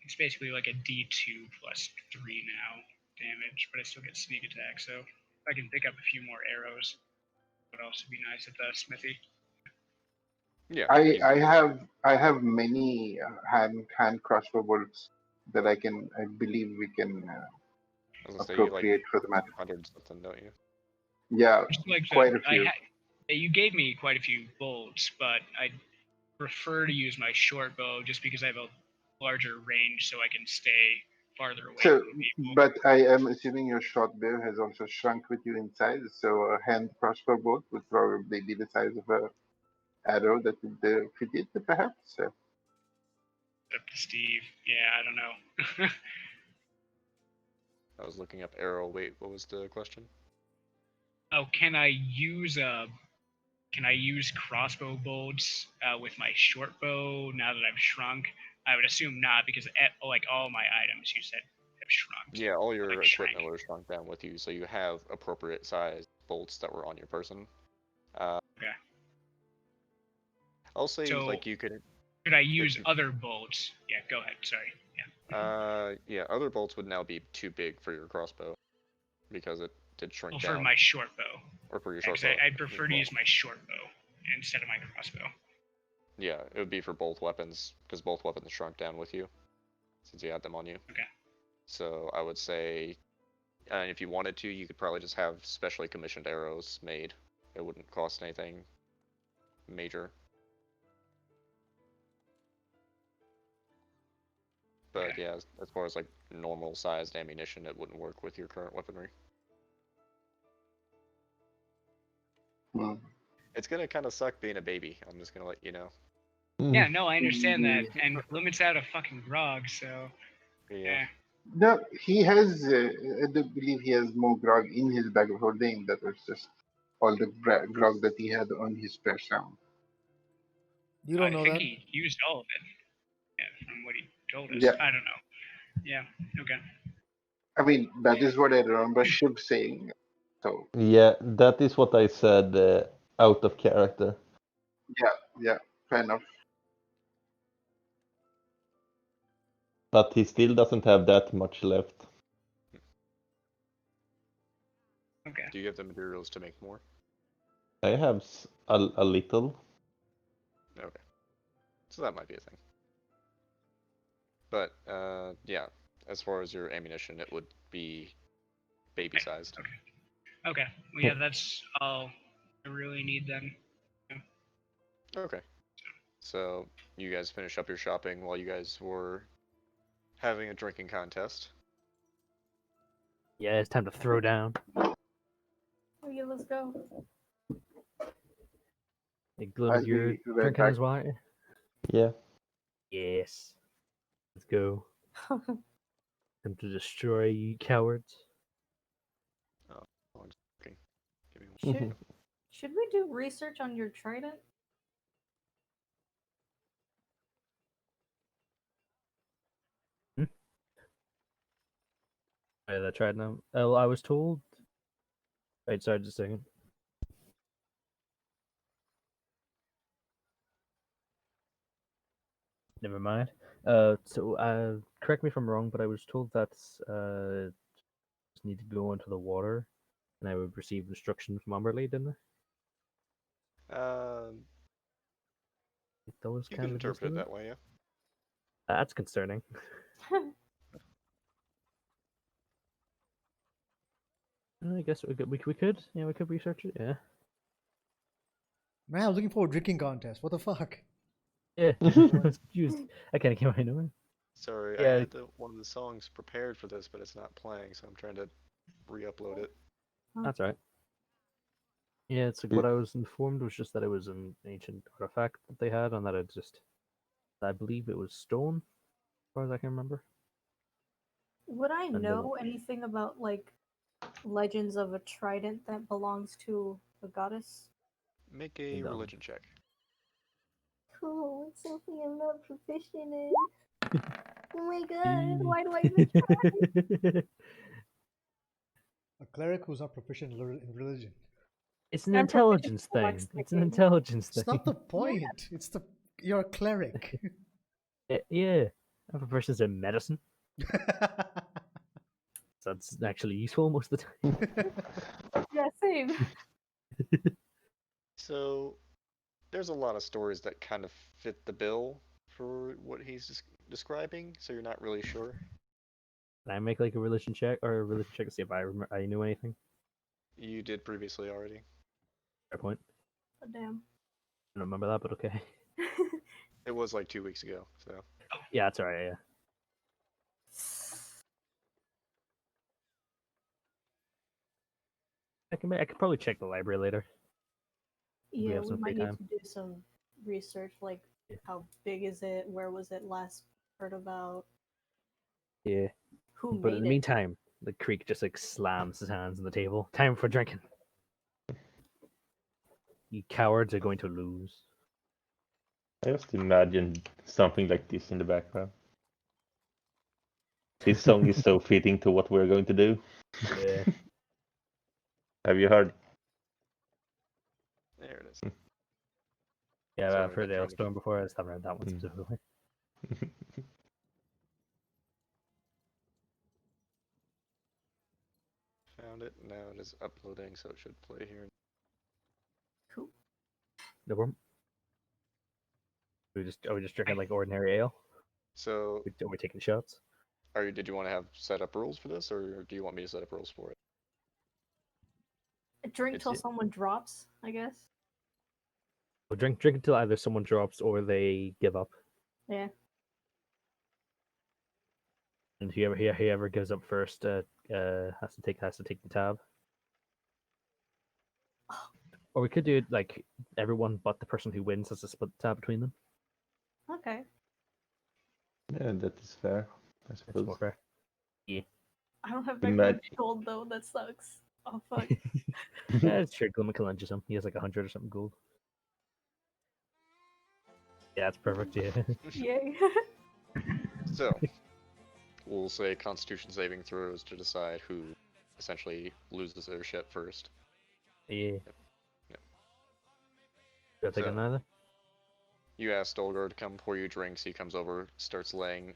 It's basically like a D2 plus 3 now damage, but I still get sneak attack. So if I can pick up a few more arrows, would also be nice at the smithy. Yeah. I have many hand crossbow bolts that I believe we can appropriate for the matter. 100 something, don't you? Yeah, Like quite a few. You gave me quite a few bolts, but I prefer to use my short bow just because I have a larger range, so I can stay farther away So, from people. but I am assuming your short bow has also shrunk with you in size, so a hand crossbow bolt would probably be the size of a arrow that would fit it, perhaps. So. Up to Steve. Yeah, I don't know. I was looking up arrow. Wait, what was the question? Oh, can I use crossbow bolts with my short bow now that I've shrunk? I would assume not, because like all my items you said have shrunk. Yeah, all your Like equipment shrank. would have shrunk down with you, so you have appropriate size bolts that were on your person. Okay. I'll say So- like you could. Could I use other bolts? Yeah, go ahead. Sorry. Yeah. Yeah, other bolts would now be too big for your crossbow because it did shrink Well, down. for my short bow. Or for your short Because bow. I'd prefer to use my short bow instead of my crossbow. Yeah, it would be for both weapons because both weapons shrunk down with you since you had them on you. Okay. So I would say, if you wanted to, you could probably just have specially commissioned arrows made. It wouldn't cost anything major. But Okay. yeah, as far as like normal sized ammunition, it wouldn't work with your current weaponry. Hmm. It's gonna kind of suck being a baby. I'm just gonna let you know. Yeah, no, I understand that. And limits out a fucking grog, so Yeah. No, he has. I do believe he has more grog in his bag of holding. That was just all the grog that he had on his person. You don't I know think that. he used all of it. Yeah, from what he told us. Yeah. I don't know. Yeah. Okay. I mean, that is what I remember Shiv saying. So Yeah, that is what I said out of character. yeah, fair enough. But he still doesn't have that much left. Okay. Do you have the materials to make more? I have a little. Okay. So that might be a thing. But yeah, as far as your ammunition, it would be baby sized. Okay. Well, yeah, that's all I really need then. Okay. So you guys finish up your shopping while you guys were having a drinking contest. Yeah, it's time to throw down. Okay, let's go. Hey, Gloom, I'll you're be right drinking back. as well. Yeah. Yes. Let's go. Time to destroy you cowards. Oh, I'm just joking. Give me one should second. should we do research on your trident? I tried now. Well, I was told. Wait, sorry, just a second. Never mind. Correct me if I'm wrong, but I was told that just need to go into the water, and I would receive instructions from Umberly, didn't I? That was You kind could of the gist interpret of it it. that way, yeah. That's concerning. I guess we could. Yeah, we could research it. Yeah. Man, I was looking for a drinking contest. What the fuck? Yeah. Confused. I can't get my name. Sorry, Yeah. I had one of the songs prepared for this, but it's not playing, so I'm trying to re-upload it. That's all right. Yeah, it's like what I was informed was just that it was an ancient artifact that they had, and that it just, I believe it was stone, as far as I can remember. Would I And know anything about like legends of a trident that belongs to a goddess? Make a don't. religion check. Cool, it's something I'm not proficient in. Oh my god, why do I even try? A cleric who's not proficient in religion. It's an I'm intelligence proficient thing. in It's an lucksmithing. intelligence It's thing. not the point. It's the you're a cleric. Yeah, I'm a person's in medicine. So that's actually useful most of the time. Yeah, same. So, there's a lot of stories that kind of fit the bill for what he's describing, so you're not really sure. Can I make like a religion check or a religion check to see if I knew anything? You did previously already. Fair point. Oh, damn. I don't remember that, but okay. It was like 2 weeks ago, so. Yeah, that's alright. Yeah. I could probably check the library later. Yeah, have we some free might need time. to do some research, like Yeah. how big is it? Where was it last heard about? Yeah. Who But in made the it? meantime, the creek just like slams his hands on the table. Time for drinking. You cowards are going to lose. I just imagine something like this in the background. This song is so fitting to what we're going to do. Yeah. Have you heard? There it is. Yeah, Sorry, I've heard I'm trying to Ailstorm before. I just haven't heard that one Mm. specifically. Found it. Now it is uploading, so it should play here. Cool. No problem. Are we just drinking like ordinary ale? So, Are we taking shots? did you want to have set up rules for this, or do you want me to set up rules for it? Drink It's till it. someone drops, I guess. We'll drink until either someone drops or they give up. Yeah. And whoever gives up first has to take the tab. Or we could do it like everyone but the person who wins has to split the tab between them. Okay. Yeah, that is fair. I That's suppose. more fair. I don't have very Imagine- much gold though. That sucks. Oh fuck. Yeah, sure, Glimmer can lend you some. He has like 100 or something gold. Yeah, that's perfect, yeah. Yay. So, we'll say Constitution saving throws to decide who essentially loses their shit first. Yeah. Yep. Do I take So- another? You ask Dolgar to come pour you drinks. He comes over, starts laying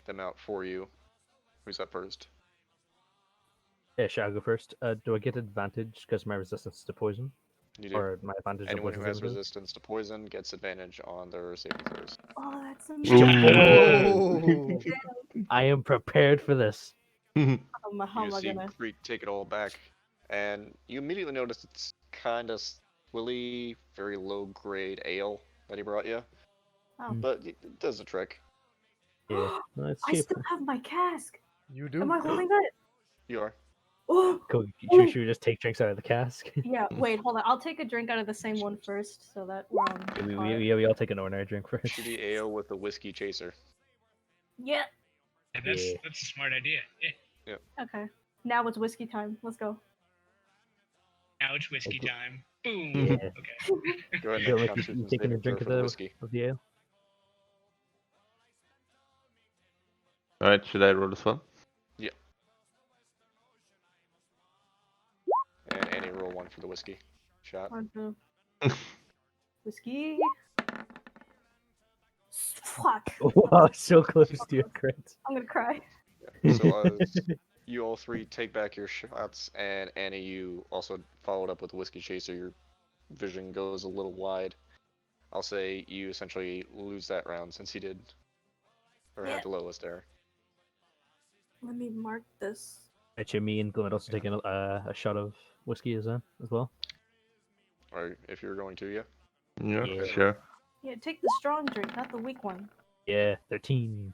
them out for you. Who's up first? Yeah, sure, I'll go first. Do I get advantage because my resistance to poison? You do. Or my advantage Anyone to who poison has saving throws? resistance to poison gets advantage on their saving throws. Oh, that's Ooh. amazing. Oh. I am prepared for this. How You am I see gonna? Creek take it all back, and you immediately notice it's kind of swilly, very low-grade ale that he brought you. Oh. But it does the trick. Yeah. No, it's I cheap. still have my cask. You do? Am I holding that? You are. Oh. Cool. Ooh. Should we just take drinks out of the cask? Yeah. Wait. Hold on. I'll take a drink out of the same one first, so that we're on. par. we all take an ordinary drink first. Shitty ale with a whiskey chaser. Yeah. Yeah, Yeah. that's a smart idea. Yeah. Okay. Now it's whiskey time. Let's go. Now it's whiskey Okay. time. Boom. Yeah. Okay. Go ahead and Feel make a like Constitution you've taken a saving throw drink for the whiskey. of the ale? Alright, should I roll as well? And Annie, roll one for the whiskey shot. On to whiskey. Fuck. Wow, so close to a crit. I'm gonna cry. So as you all three take back your shots, and Annie, you also followed up with a whiskey chaser, your vision goes a little wide. I'll say you essentially lose that round since he did, or Yeah. had the lowest error. Let me mark this. Actually, me and Glenn also taking a shot of whiskey as well. Or if you're going to, yeah. Yeah, Yeah. sure. Yeah, take the strong drink, not the weak one. Yeah, 13.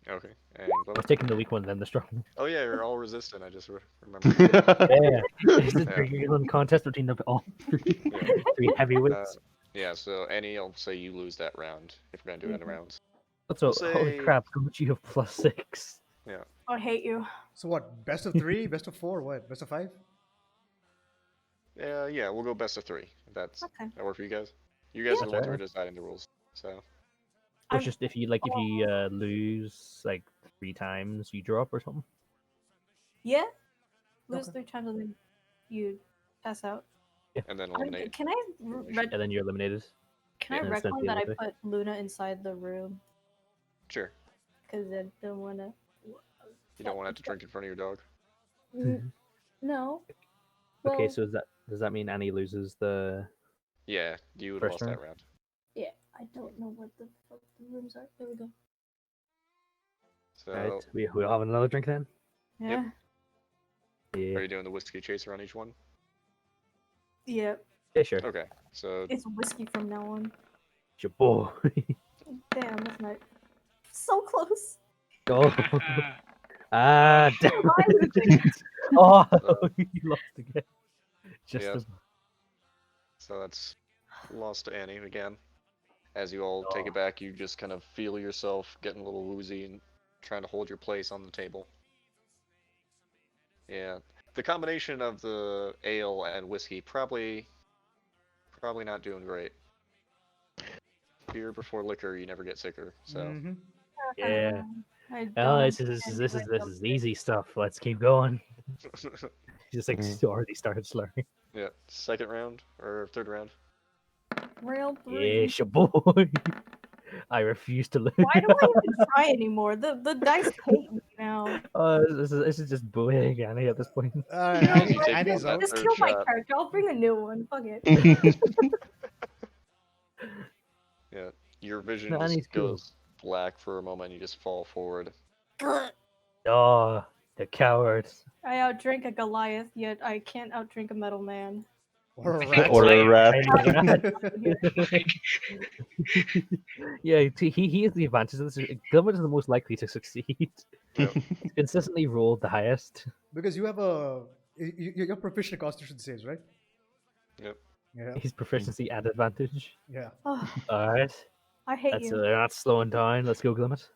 Okay. And I was taking the weak one, then the strong one. oh yeah, you're all resistant. I just remembered. Yeah. It's a Yeah. drinking contest between the all Yeah. three heavyweights. Yeah. So Annie, I'll say you lose that round if we're gonna do it in Mhm. rounds. Also, we'll holy say- crap, how much you have +6? I hate you. So what? Best of 3? Best of 4? What? Best of 5? Yeah, we'll go best of 3. If that's Okay. that work for you guys. You guys Yeah. are the ones who are Alright. deciding the rules. So It's I'm- just if you lose like 3 times, you drop or something. Yeah? Lose Okay. 3 times and then you pass out. and then eliminate. Can I And then you're eliminated. can I Yeah, that's retcon that I the put Luna inside the room? Sure. Because I don't wanna. You don't want to have to drink in front of your dog. No. Okay, Well, so does that mean Annie loses the? Yeah, you would First lost that round. yeah, I don't know what the fuck the rooms are. There we go. So Right, we'll have another drink then. Yeah. Yeah. are you doing the whiskey chaser on each one? Yeah. Yeah, sure. Okay. So It's whiskey from now on. It's your boy. Damn, that's not so close. Oh. Ah, damn Why would they- it. Oh, you lost again. Just Yeah. the- so that's lost to Annie again. As you all take it back, you just kind of feel yourself getting a little woozy and trying to hold your place on the table. Yeah. The combination of the ale and whiskey probably probably not doing great. Beer before liquor, you never get sicker. So Mhm. Yeah. I Oh, don't this understand is easy stuff. Let's keep going. He just like Mm. already started slurring. yeah, second round or third round. Round Yeah, 3. your boy. I refuse to lose. Why do I even try anymore? The dice hate me now. This is just bullying Annie at this point. All You right, know Annie's, You take Annie's that out. Just third kill my shot. character. I'll bring a new one. Fuck it. Yeah, your vision No, just Annie's cool. goes black for a moment. You just fall forward. Oh, the coward. I outdrink a Goliath, yet I can't outdrink a metal man. Or a rat. Or a rat. Tiny rat. Like, Yeah, he has the advantage of this. Gilbert is the most likely to succeed. Yep. He's consistently rolled the highest. Because you have you're proficient in Constitution saves, right? Yep. Yeah. His proficiency and advantage. Yeah. Oh, Alright. I hate That's you. they're not slowing down. Let's go, Glimmet.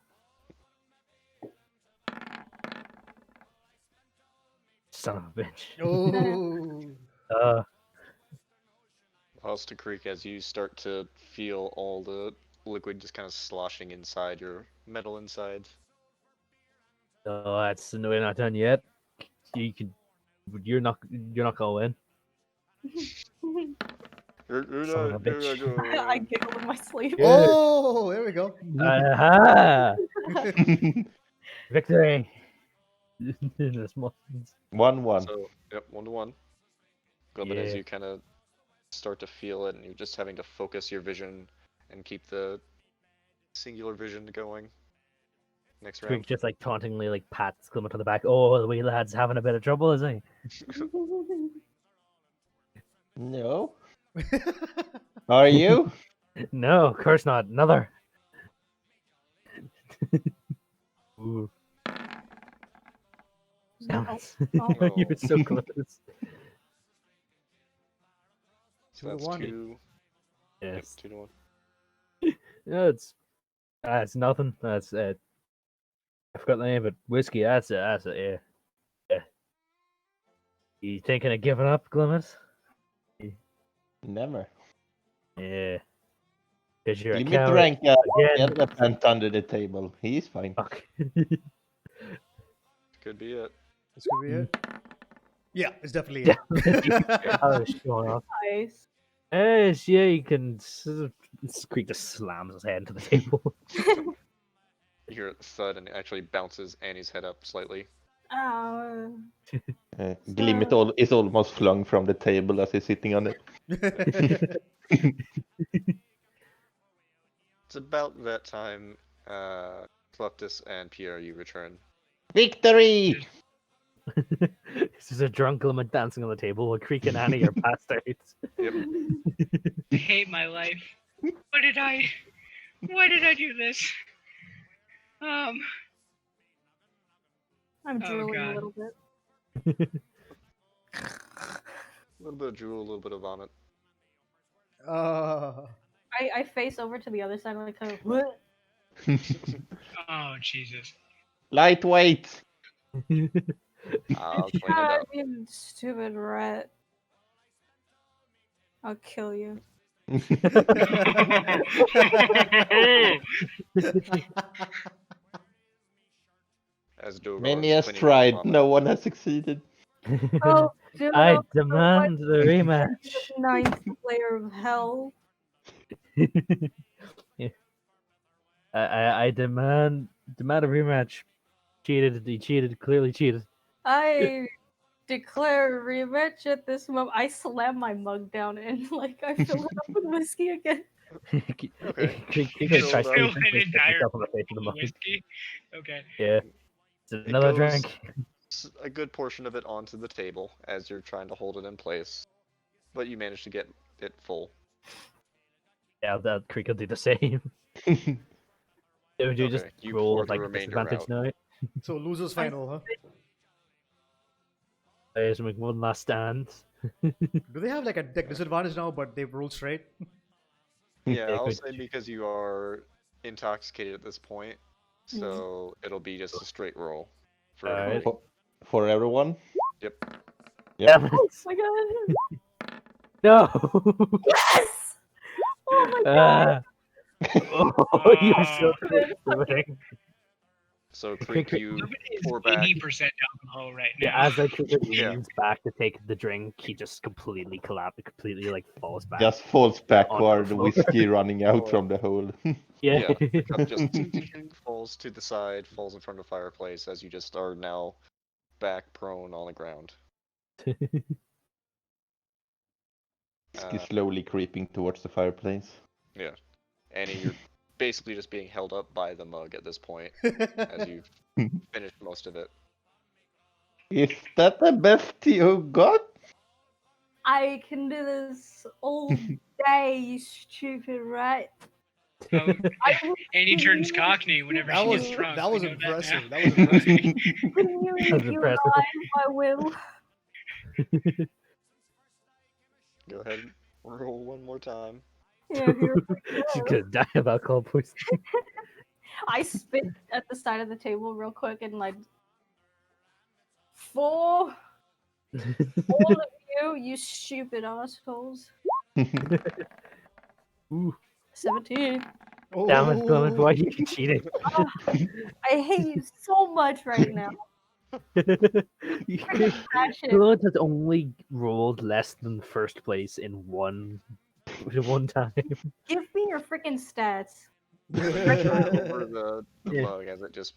Son of a bitch. Oh. Pause to creak as you start to feel all the liquid just kind of sloshing inside your metal insides. Oh, that's no, we're not done yet. You can, you're not gonna win. Son of a bitch. I giggle in my sleep. Yeah. Oh, there we go. Aha! Victory. This month. 1-1. So, yep, 1-1. But as Yeah. you kind of start to feel it, and you're just having to focus your vision and keep the singular vision going. Next Creek round. just like tauntingly like pats Glimmet on the back. Oh, the wee lad's having a bit of trouble, is he? No. Are you? No, of course not. Another. Ooh. Damn it. Oh. You were so close. So that's 2-1. 2. Yep, Yes. 2-1. No, it's nothing. That's I forgot the name, but whiskey. That's it. That's it. Yeah. Yeah. You thinking of giving up, Glimmet? Never. Yeah. Because you're a Limit coward. rank Again. elephant under the table. He's fine. Fuck. Could be it. This could be it. Yeah, it's definitely Yeah. it. I was showing off. Nice. Yes, yeah, you can. Creek just slams his head into the table. You hear a thud and it actually bounces Annie's head up slightly. Oh. Glimmet is almost flung from the table as he's sitting on it. It's about that time, Cleptus and Pierre, you return. Victory! This is a drunk Glimmet dancing on the table while Creek and Annie are passed out. Yep. I hate my life. Why did I do this? I'm Oh, drooling a God. little bit. A little bit of drool, a little bit of vomit. I face over to the other side and like kind of what? Oh, Jesus. Lightweight! I'll clean it God, up. you stupid rat. I'll kill you. As Dogar Many is has cleaning up tried, vomit. no one has succeeded. Oh, do I not demand the rematch. the ninth layer of hell. Yeah. I demand a rematch. He cheated, clearly cheated. I declare a rematch at this moment. I slam my mug down and like I fill it up with whiskey again. Okay. Creek You like, filled tries up to Fill stick an entire himself on the face of the mug. whiskey. Okay. Yeah. It's It another goes drink. a good portion of it onto the table as you're trying to hold it in place, but you manage to get it full. Yeah, that Creek will do the same. Would you just Okay, you roll pour with the like remainder disadvantage out. now? So losers final, huh? I just make one last stand. Do they have like a disadvantage now, but they've rolled straight? Yeah, Yeah, I'll good. say because you are intoxicated at this point, so it'll be just a straight roll for Alright. everybody. For everyone? Yep. Yep. Oh my god. No! Yes! Oh my god! Oh, you're so Oh. close to winning. So The Creek, cricket- you Ruben is pour back. 80% alcohol right Yeah, now. as the cricket Yeah. leans back to take the drink, he just completely collapses, completely like falls back. Just falls backward, floor. whiskey running out Or- from the hole. Yeah. Yeah, the cup just falls to the side, falls in front of the fireplace as you just are now back prone on the ground. Whiskey Uh, slowly creeping towards the fireplace. and you're basically just being held up by the mug at this point as you've finished most of it. Is that the best you got? I can do this all day, you stupid rat. Oh, I will and he turns continue- Cockney whenever That she was gets drunk. that we was know impressive. now. That was impressive. continue That's you impressive. live, I will. Go ahead and roll one more time. Yeah, here we She's go. gonna die of alcohol poisoning. I spit at the side of the table real quick and like, for all of you stupid assholes. Ooh, 17. Oh, damn it, Bowman, why are you cheating? I hate you so much right now. Passion. Blood has only rolled less than first place in one time. Give me your freaking stats. Over the Yeah. mug as it just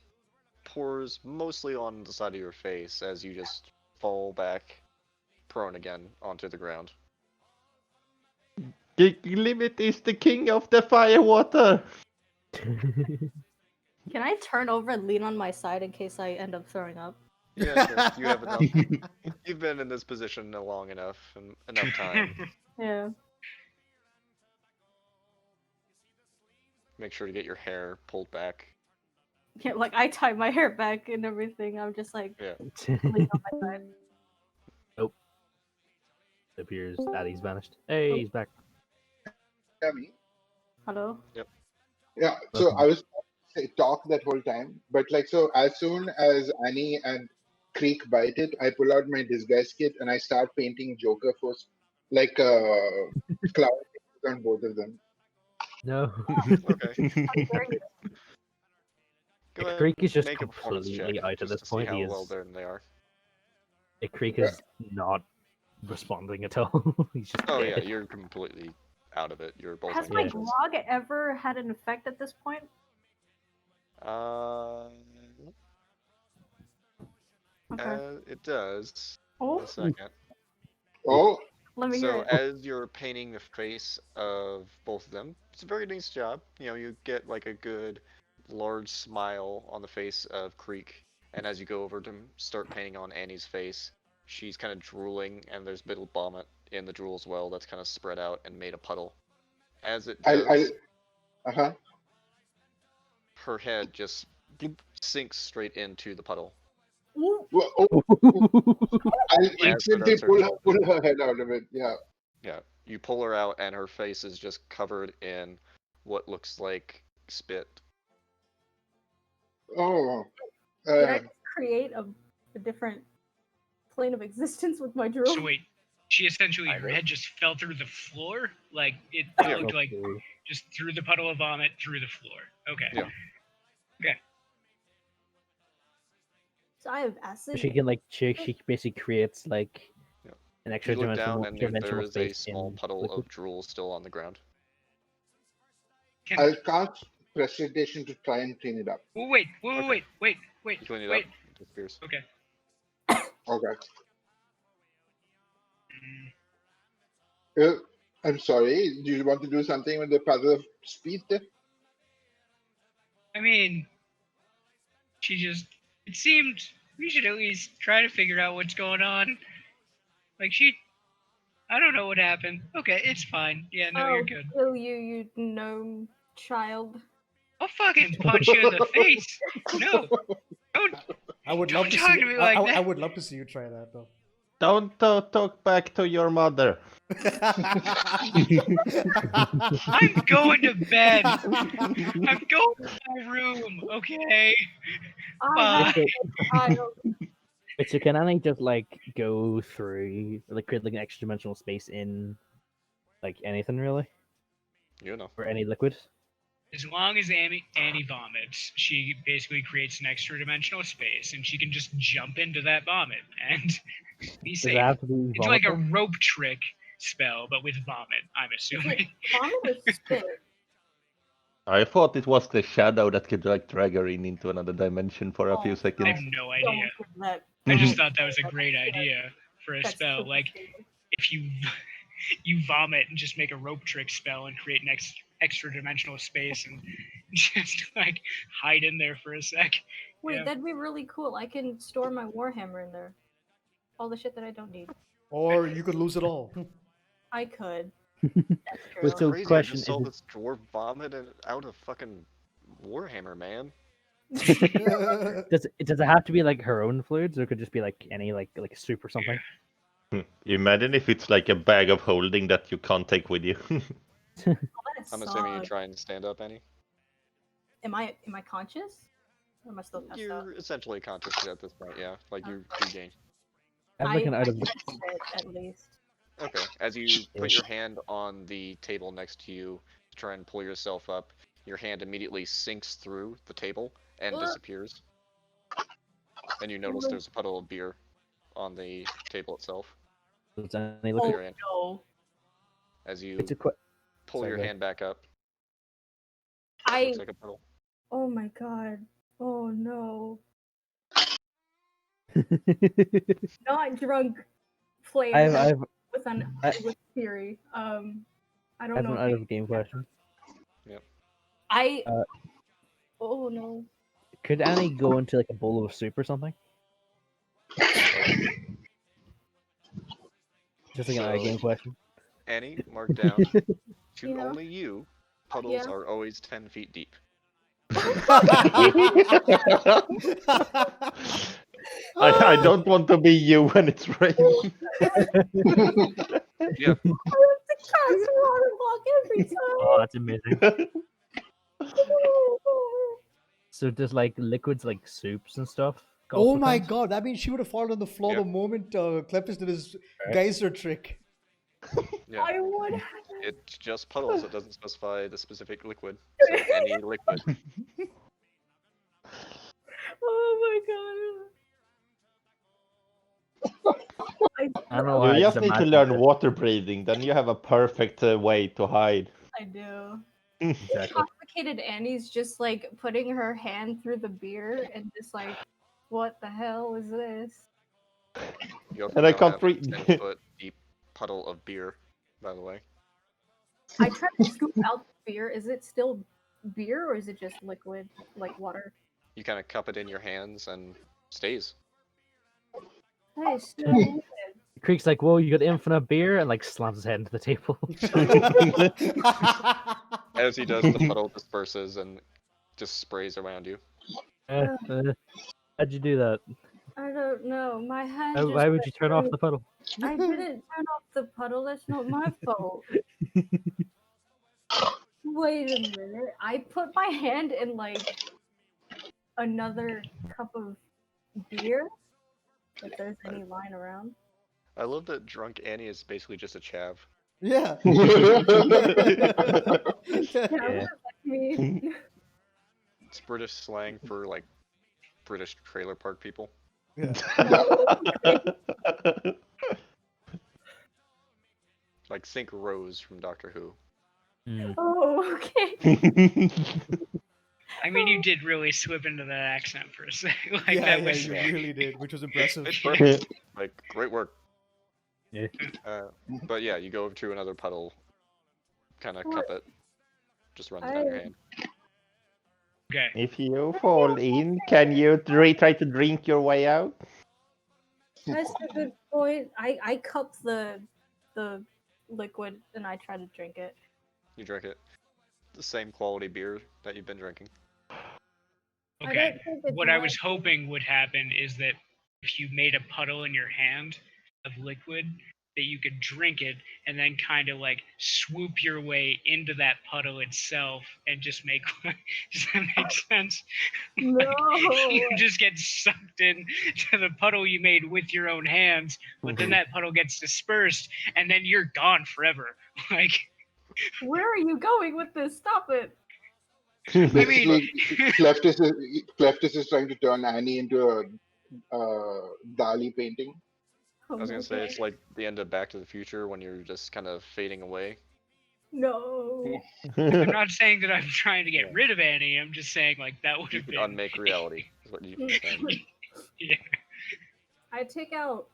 pours mostly on the side of your face as you just fall back prone again onto the ground. The limit is the king of the firewater. Can I turn over and lean on my side in case I end up throwing up? Yeah, sure. You have enough. You've been in this position long enough and enough time. Yeah. Make sure to get your hair pulled back. Yeah, like I tie my hair back and everything. I'm just like Yeah. lean on my side. Nope. It appears Daddy's vanished. Hey, he's back. Yeah, me. Hello? Yeah, so I was talk that whole time, but like, so as soon as Annie and Creek bite it, I pull out my disguise kit and I start painting Joker for like cloud on both of them. No. Okay. Go ahead. Creek is just Make a performance completely check out at just this to point. See how He well is. done they are. Creek is not responding at all. He's just Oh dead. yeah, you're completely out of it. You're both Has my unconscious. grog ever had an effect at this point? Okay. It does. Oh, A second. Oh, let me So hear it. as you're painting the face of both of them, it's a very nice job. You know, you get like a good large smile on the face of Creek, and as you go over to start painting on Annie's face, she's kind of drooling, and there's a bit of vomit in the drool as well that's kind of spread out and made a puddle. As it does, uh-huh. her head just sinks straight into the puddle. Ooh, Well, oh, I'll As her instantly does pull herself. her head out of it. Yeah. Yeah, you pull her out, and her face is just covered in what looks like spit. Oh. did I just create a different plane of existence with my drool? So wait, she essentially, Kind her of. head just fell through the floor? Like, it Yeah. looked like just through the puddle of vomit through the floor. Okay. Yeah. So I have acid. She can like she basically creates like Yeah. an extra You look down, dimensional and there dimensional is a space small in puddle liquid. of drool still on the ground. Can, I'll cast precipitation to try and clean it up. oh, wait, Okay. wait. You clean it Wait. up, it disappears. Okay. Okay. Mm, I'm sorry. Do you want to do something with the puzzle of speed? I mean, it seemed we should at least try to figure out what's going on. Like, I don't know what happened. Okay, it's fine. Yeah, no, you're good. Oh, you gnome child. I'll fucking punch you in the face. No, don't. I would love Don't to talk see. to me like I that. would love to see you try that though. Don't talk back to your mother. I'm going to bed. I'm going to my room, okay? I have Bye. a child. Wait, so can Annie just like go through, like create like an extra dimensional space in Like anything really, You know. or any liquid. As long as Annie vomits, she basically creates an extra dimensional space, and she can just jump into that vomit and be Does safe. it have to be It's like a vomit? rope trick spell, but with vomit, I'm Is assuming. it vomit or spit? I thought it was the shadow that could like drag her into another dimension for a few Oh, I seconds. have no idea. Someone could let- I just oh, thought that was a that's great good. idea for a That's spell. super Like, stupid. if you you vomit and just make a rope trick spell and create an extra dimensional space and just like hide in there for a sec. Wait, Yeah. that'd be really cool. I can store my Warhammer in there. All the shit that I don't need. Or you could lose it all. I could. Wait, That's so true. Crazy, I question, just is saw it- this dwarf vomit out of fucking Warhammer, man. does it have to be like her own fluids, or could it just be like any like soup or something? Imagine if it's like a bag of holding that you can't take with you. That I'm assuming you sucks. try and stand up, Annie. Am I conscious? Or am I still passed out? You're essentially conscious at this point, yeah. Like you regain. I have like an out of can sit, at least. Okay. As you put Ish. your hand on the table next to you to try and pull yourself up, your hand immediately sinks through the table and Ugh. disappears. And you notice there's a puddle of beer on the table itself. does any Pull Oh liquid? your hand. no. As you It's a pull sorry, your go ahead. hand back up, I. looks like a puddle. Oh my god. Oh no. Not drunk players I have with theory. I I don't have know. an out of game question. I. Uh, Oh no. Could Annie go into like a bowl of soup or something? Just like an out of So- game question. Annie, mark down. To Yeah. only you, puddles Yeah. are always 10 feet deep. I don't want to be you when it's raining. Yeah. I have to cast water block every time. Oh, that's amazing. So does like liquids like soups and stuff? go Oh up my sometimes? god, that means she would have fallen on the floor Yeah. the moment Clepus did his Right. geyser trick. Yeah. I would. It's just puddles. It doesn't specify the specific liquid. So any liquid. Oh my god. I don't know why. You I just need to imagine learn this. water breathing, then you have a perfect way to hide. I do. Exactly. Complicated Annie's just like putting her hand through the beer and just like, what the hell is this? You also And I now can't have breathe. 10-foot deep puddle of beer, by the way. I tried to scoop out the beer. Is it still beer or is it just liquid, like water? You kind of cup it in your hands and stays. That is so weird. Creek's like, whoa, you got infinite beer, and like slams his head into the table. As he does, the puddle disperses and just sprays around you. How'd you do that? I don't know. My hand. Why just would you turn off the puddle? I didn't turn off the puddle. That's not my fault. Wait a minute. I put my hand in like another cup of beer. If there's any lying around. I love that drunk Annie is basically just a chav. Yeah. Yeah. Me. It's British slang for like British trailer park people. Yeah. Like think Rose from Doctor Who. Oh, okay. I mean, you did really slip into that accent for a sec. Like yeah, that yeah, was. you really did, which was impressive. It's perfect. Like great work. Yeah. But yeah, you go over to another puddle, kind of cup it, just runs it down your hand. Okay. If you fall in, can you try to drink your way out? That's a good point. I cup the liquid and I try to drink it. You drink it. The same quality beer that you've been drinking. I Okay. don't think it's What I was right. hoping would happen is that if you made a puddle in your hand of liquid, that you could drink it and then kind of like swoop your way into that puddle itself and just make does that make sense? No. You just get sucked in to the puddle you made with your own hands, but then that puddle gets dispersed and then you're gone forever. Like, Where are you going with this? Stop it. I mean, Basically, Cleftis is trying to turn Annie into a Dali painting. I was gonna say Okay. it's like the end of Back to the Future when you're just kind of fading away. No. I'm not saying that I'm trying to get Yeah. rid of Annie. I'm just saying like that would You have could been unmake reality. Is what you were saying. Yeah. I take out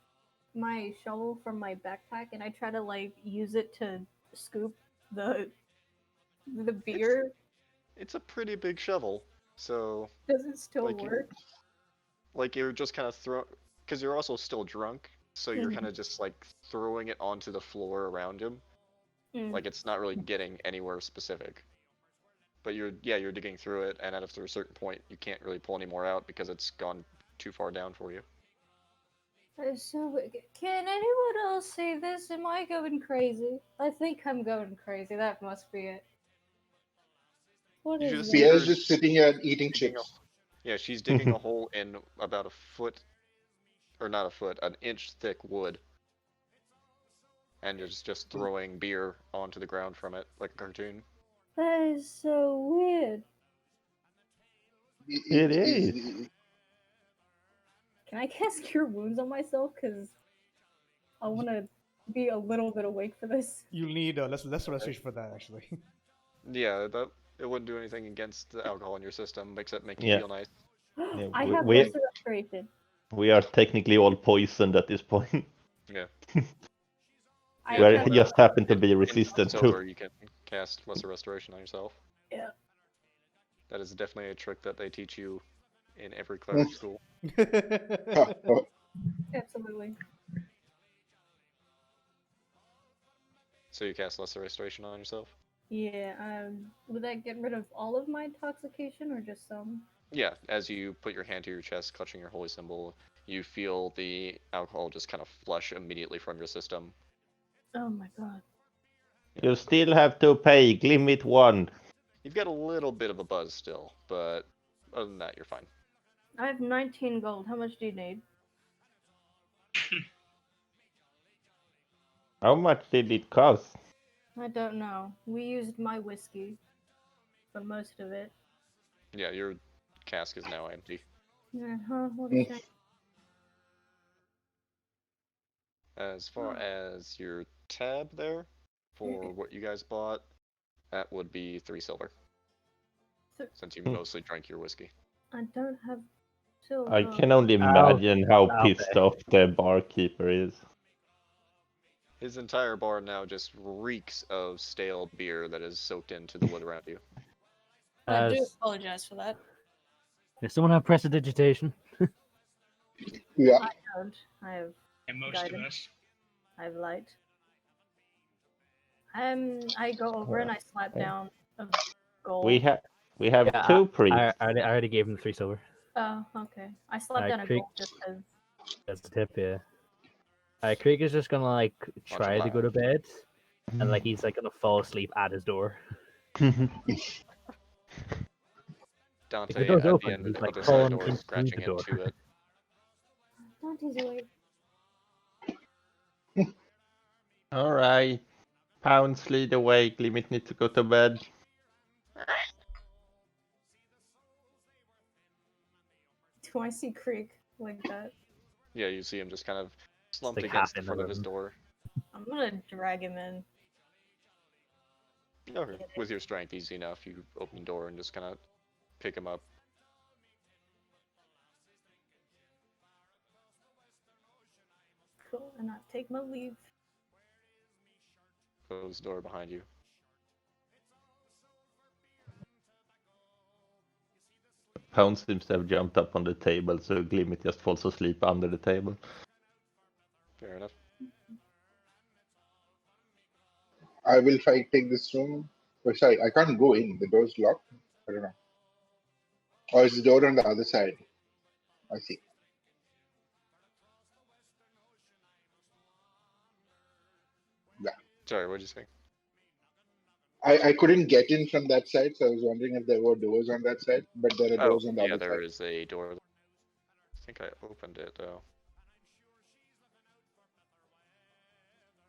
my shovel from my backpack and I try to like use it to scoop the beer. It's a pretty big shovel, so Does it still Like, work? like you're just kind of because you're also still drunk, so you're Mhm. kind of just like throwing it onto the floor around him. Mm. Like it's not really getting anywhere specific. But you're digging through it, and after a certain point, you can't really pull any more out because it's gone too far down for you. So, can anyone else see this? Am I going crazy? I think I'm going crazy. That must be it. What You is just that? see her Pierre's just sitting here and eating digging chips. Yeah, she's digging a hole in about a foot, or not a foot, an inch thick wood, and is just throwing beer onto the ground from it like a cartoon. That is so weird. It is. Can I cast Cure Wounds on myself? Because I want to be a little bit awake for this. You'll need less restoration for that, actually. Yeah, that it wouldn't do anything against the alcohol in your system except make you Yeah. feel nice. Yeah, I have we- lesser restoration. We are technically all poisoned at this point. Yeah. I We have- just happen to be In resistant sober, to. you can cast lesser restoration on yourself. Yeah. That is definitely a trick that they teach you in every cleric school. Absolutely. So you cast lesser restoration on yourself? Yeah. Would that get rid of all of my intoxication or just some? Yeah, as you put your hand to your chest, clutching your holy symbol, you feel the alcohol just kind of flush immediately from your system. Oh my god. You still have to pay limit 1. You've got a little bit of a buzz still, but other than that, you're fine. I have 19 gold. How much do you need? How much did it cost? I don't know. We used my whiskey for most of it. Yeah, your cask is now empty. Uh-huh, what a shame. As far as your tab there, for what you guys bought, that would be 3 silver. Since you mostly drank your whiskey. I don't have silver. I can only imagine how pissed off the barkeeper is. His entire bar now just reeks of stale beer that is soaked into the wood around you. I do As- apologize for that. Does someone have prestidigitation? Yeah. I don't. I have And most Guidance. of us. I have light. I go over and I slap down a gold. We have Yeah, 2 priests. I already gave him 3 silver. Oh, okay. I slap I down a creek- gold just because. That's a tip, yeah. Krieg is just gonna like try to go to bed, and like he's like gonna fall asleep at his door. Dante the door's at open, the end he's, of like, the other side crawling door in scratching through the door. into it. Dante's awake. Alright. Pounds lead away. Limit need to go to bed. Do I see Creek like that? Yeah, you see him just kind of slumped like against half the in the front of his room. door. I'm gonna drag him in. Okay. With your strength, easy enough. You open the door and just kind of pick him up. Cool. And I take my leave. Close the door behind you. Pound seems to have jumped up on the table, so Glimmet just falls asleep under the table. Fair enough. I will take this room. Oh, sorry, I can't go in. The door's locked. I don't know. Or is the door on the other side? I see. Sorry, what'd you say? I couldn't get in from that side, so I was wondering if there were doors on that side, but there are Oh, doors on the yeah, other there side. is a door. I think I opened it though.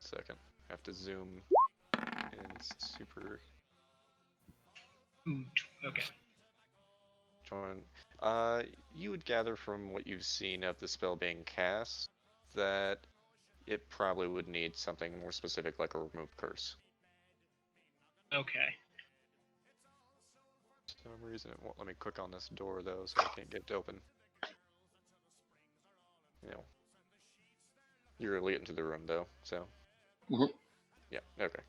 Second, have to zoom in super. Ooh, okay. Join. You would gather from what you've seen of the spell being cast that it probably would need something more specific, like a remove curse. Okay. For some reason, it won't let me click on this door though, so I can't get it open. You know, you're able to get into the room though, so. Mhm. Yeah. Okay.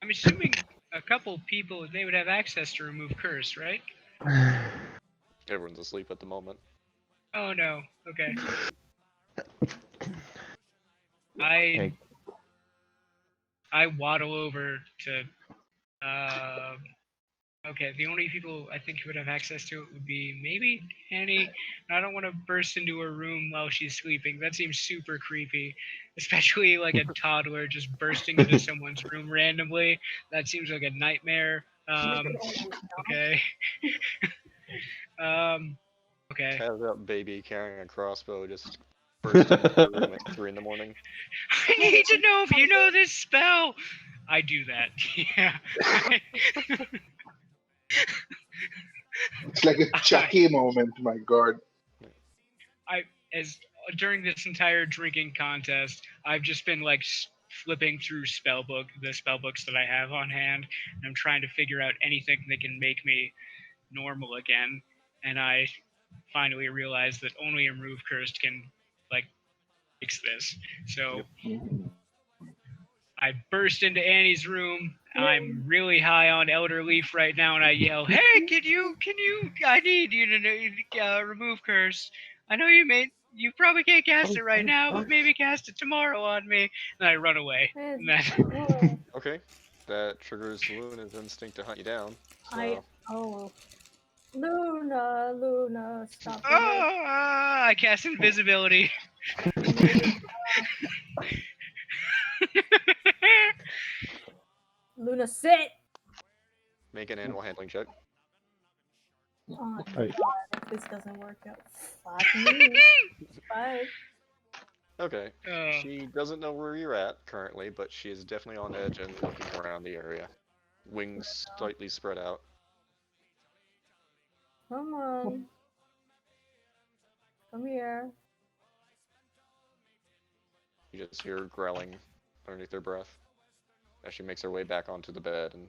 I'm assuming a couple people, they would have access to remove curse, right? Everyone's asleep at the moment. Oh no. Okay. Okay. I waddle over to. Okay, the only people I think who would have access to it would be maybe Annie. I don't want to burst into her room while she's sleeping. That seems super creepy, especially like a toddler just bursting into someone's room randomly. That seems like a nightmare. Okay. Okay. Have that baby carrying a crossbow just burst into the room at 3 in the morning. I need to know if you know this spell. I do that. Yeah. It's like a Chucky moment, my god. As during this entire drinking contest, I've just been like flipping through the spell books that I have on hand, and I'm trying to figure out anything that can make me normal again. And I finally realized that only a remove cursed can like fix this. So I burst into Annie's room. I'm really high on Elder Leaf right now, and I yell, "Hey, can you? I need you to remove curse. I know you probably can't cast it right now, but maybe cast it tomorrow on me." And I run away. And then, Okay. That triggers Luna's instinct to hunt you down. So. Luna, stop it. I cast invisibility. Luna, sit! Make an animal handling check. Oh, Right. God, if this doesn't work out, fuck me. 5. Okay. She doesn't know where you're at currently, but she is definitely on edge and looking around the area. Wings slightly spread out. Come on. Come here. You just hear her growling underneath her breath as she makes her way back onto the bed and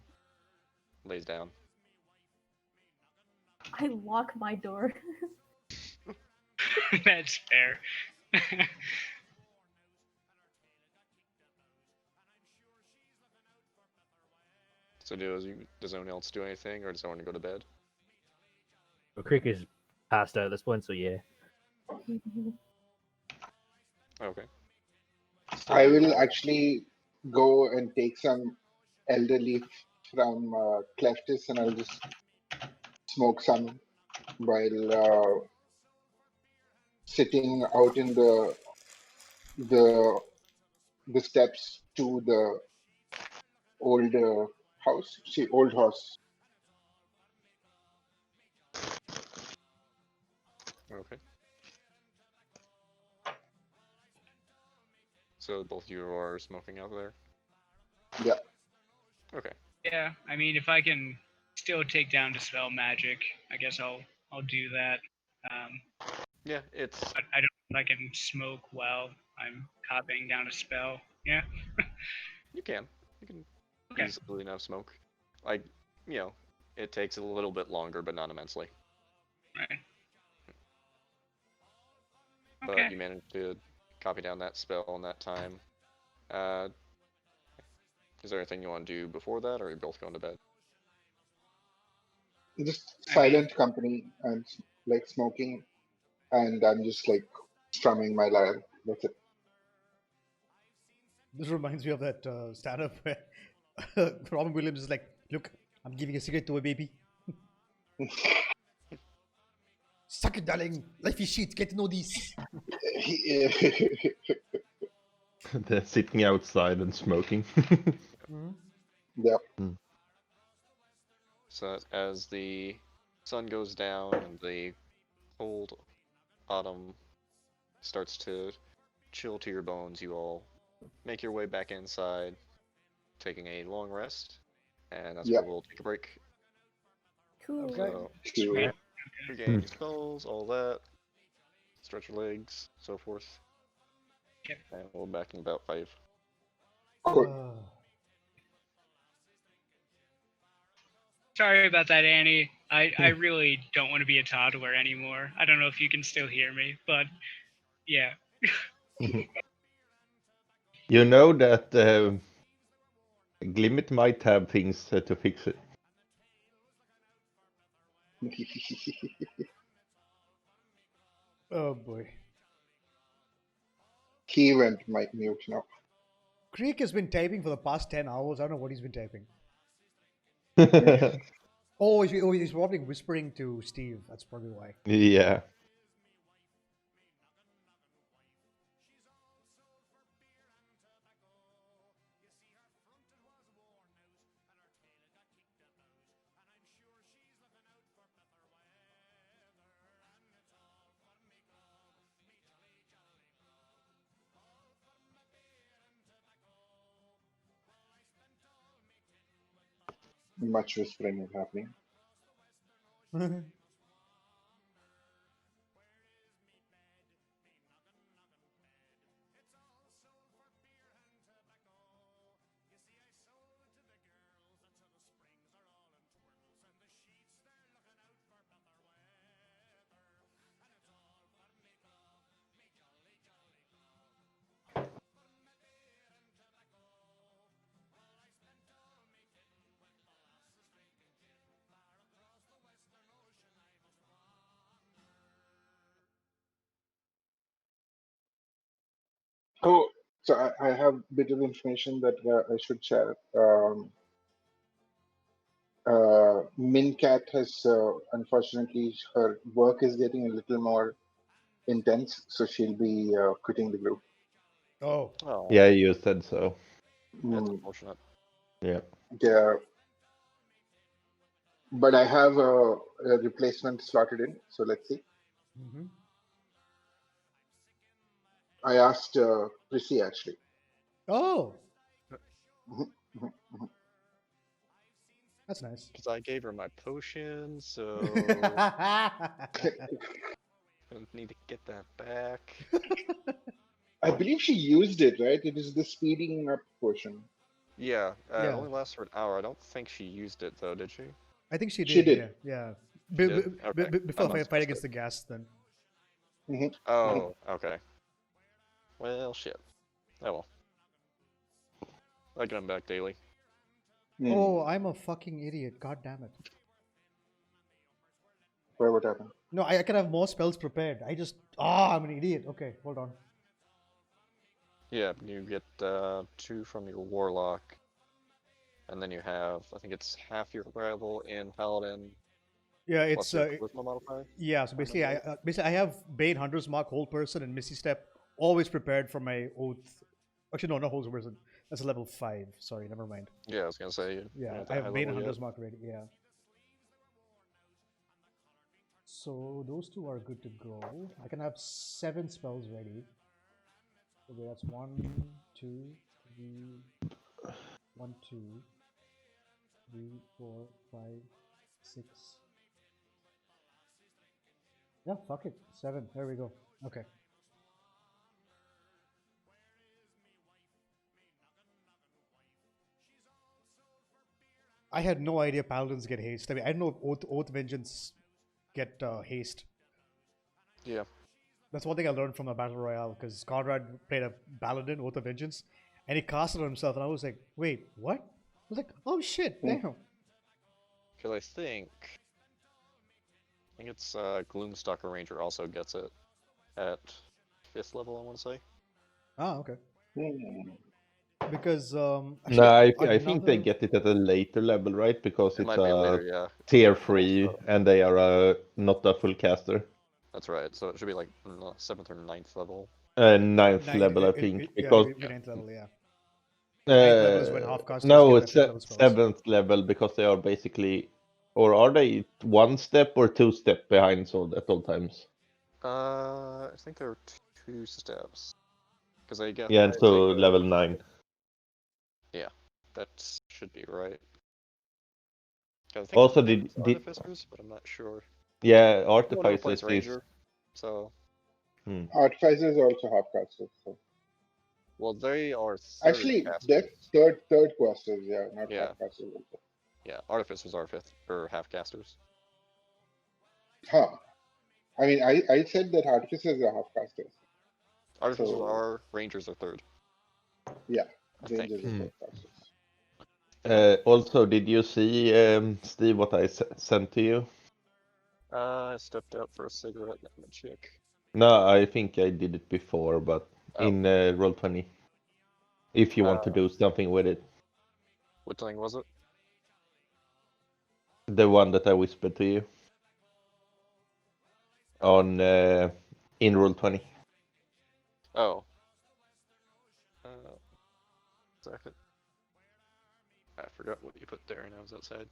lays down. I lock my door. That's fair. So does anyone else do anything, or does anyone go to bed? Well, Crick is passed out at this point, so yeah. Okay. I will actually go and take some elder leaf from Cleftis, and I'll just smoke some while sitting out in the steps to the old house. See, old house. Okay. So both of you are smoking out there? Yeah. Okay. Yeah, I mean, if I can still take down dispel magic, I guess I'll do that. Yeah, it's But I don't know if I can smoke while I'm copying down a spell. Yeah. you can Okay. easily enough smoke. Like, it takes a little bit longer, but not immensely. Right. But Okay. you managed to copy down that spell in that time. Is there anything you want to do before that, or are you both going to bed? Just silent company and like smoking, and I'm just like strumming my lyre. That's it. This reminds me of that stand-up where Robin Williams is like, "Look, I'm giving a cigarette to a baby. Suck it, darling. Life is shit. Get to know this." They're sitting outside and smoking. Mhm. Yeah. So as the sun goes down and the cold autumn starts to chill to your bones, you all make your way back inside, taking a long rest, and that's Yeah. where we'll take a break. Cool. So Sure. Alright. regain your spells, all that, stretch your legs, so forth. Yep. And we'll be back in about 5. Cool. Sorry about that, Annie. I really don't want to be a toddler anymore. I don't know if you can still hear me, but yeah. You know that Glimmet might have things to fix it. Oh boy. He went mic mute now. Creek has been typing for the past 10 hours. I don't know what he's been typing. He's probably whispering to Steve. That's probably why. Yeah. Much whispering is happening. Oh, so I have a bit of information that I should share. Mincat has, unfortunately, her work is getting a little more intense, so she'll be quitting the group. Oh. Oh, Yeah, you said so. that's Mm, unfortunate. Yeah. yeah, but I have a replacement slotted in, so let's see. Mhm. I asked Prissy actually. Oh, Mhm, mhm, mhm. that's nice. Because I gave her my potion, so I need to get that back. I believe she used it, right? It is the speeding up portion. Yeah, it Yeah. only lasts for an hour. I don't think she used it though, did she? I think she She did. Yeah, did. yeah. She did? Okay. Before I the must fight have against missed the gas, then. Mhm, it. Oh, okay. Well, shit. Oh well. I get him back daily. mhm. Oh, I'm a fucking idiot. God damn it. Why, what happened? No, I can have more spells prepared. I'm an idiot. Okay, hold on. Yeah, you get 2 from your warlock, and then you have, I think it's half your level in paladin Yeah, plus it's your charisma modifier. yeah. So I basically, remember I have Bane Hunter's Mark, Whole Person, and Misty Step always prepared for my oath. Actually, no, not Whole Person. That's a level 5. Sorry, never mind. right. Yeah, I was gonna say you're Yeah, not I that high have Bane level yet. Hunter's Mark ready. Yeah. So those two are good to go. I can have 7 spells ready. Okay, that's 1, 2, 3, 1, 2, 3, 4, 5, 6. Yeah, fuck it. 7. There we go. Okay. I had no idea paladins get haste. I mean, I didn't know if Oath Vengeance get haste. Yeah. That's one thing I learned from the battle royale because Conrad played a paladin, Oath of Vengeance, and he cast it on himself, and I was like, "Wait, what?" I was like, "Oh shit, Mm. damn!" Because I think it's Gloomstalker Ranger also gets it at 5th level, I want to say. Ah, okay. Mm. Because No, actually I think they another get it at a later level, right? Because It it's might be a later, yeah. tier But 3 also, and they are not a full caster. that's right. So it should be like 7th or 9th level. Ninth Nine, level, I it- think, yeah, it'll because be ninth level, yeah. Ninth level is when half-casters no, get their it's fifth level spells. 7th level because they are basically, or are they 1 step or 2 step behind Sword at all times? I think there are 2 steps. Because I get. Yeah, and they so go- level 9. Yeah, that should be right. 'Cause I think Also, it's did Artificers, but I'm not sure. yeah, No one ever Artificers plays is Ranger, so Artificers are also half-casters. So. well they are third Actually, casters. they're third questers, yeah, not Yeah. half-casters. Also. Yeah, Artificers are fifth or half casters. Huh. I mean, I said that artificers are half-casters. Artificers So- are, Rangers are third. Yeah, I think. Rangers are third casters. Also, did you see, Steve, what I sent to you? I stepped out for a cigarette. Let me check. No, I think I did it before, but Oh. in Roll20. If you want to do something with it. What thing was it? The one that I whispered to you. On in Roll20. Oh. Second. I forgot what you put there and I was outside.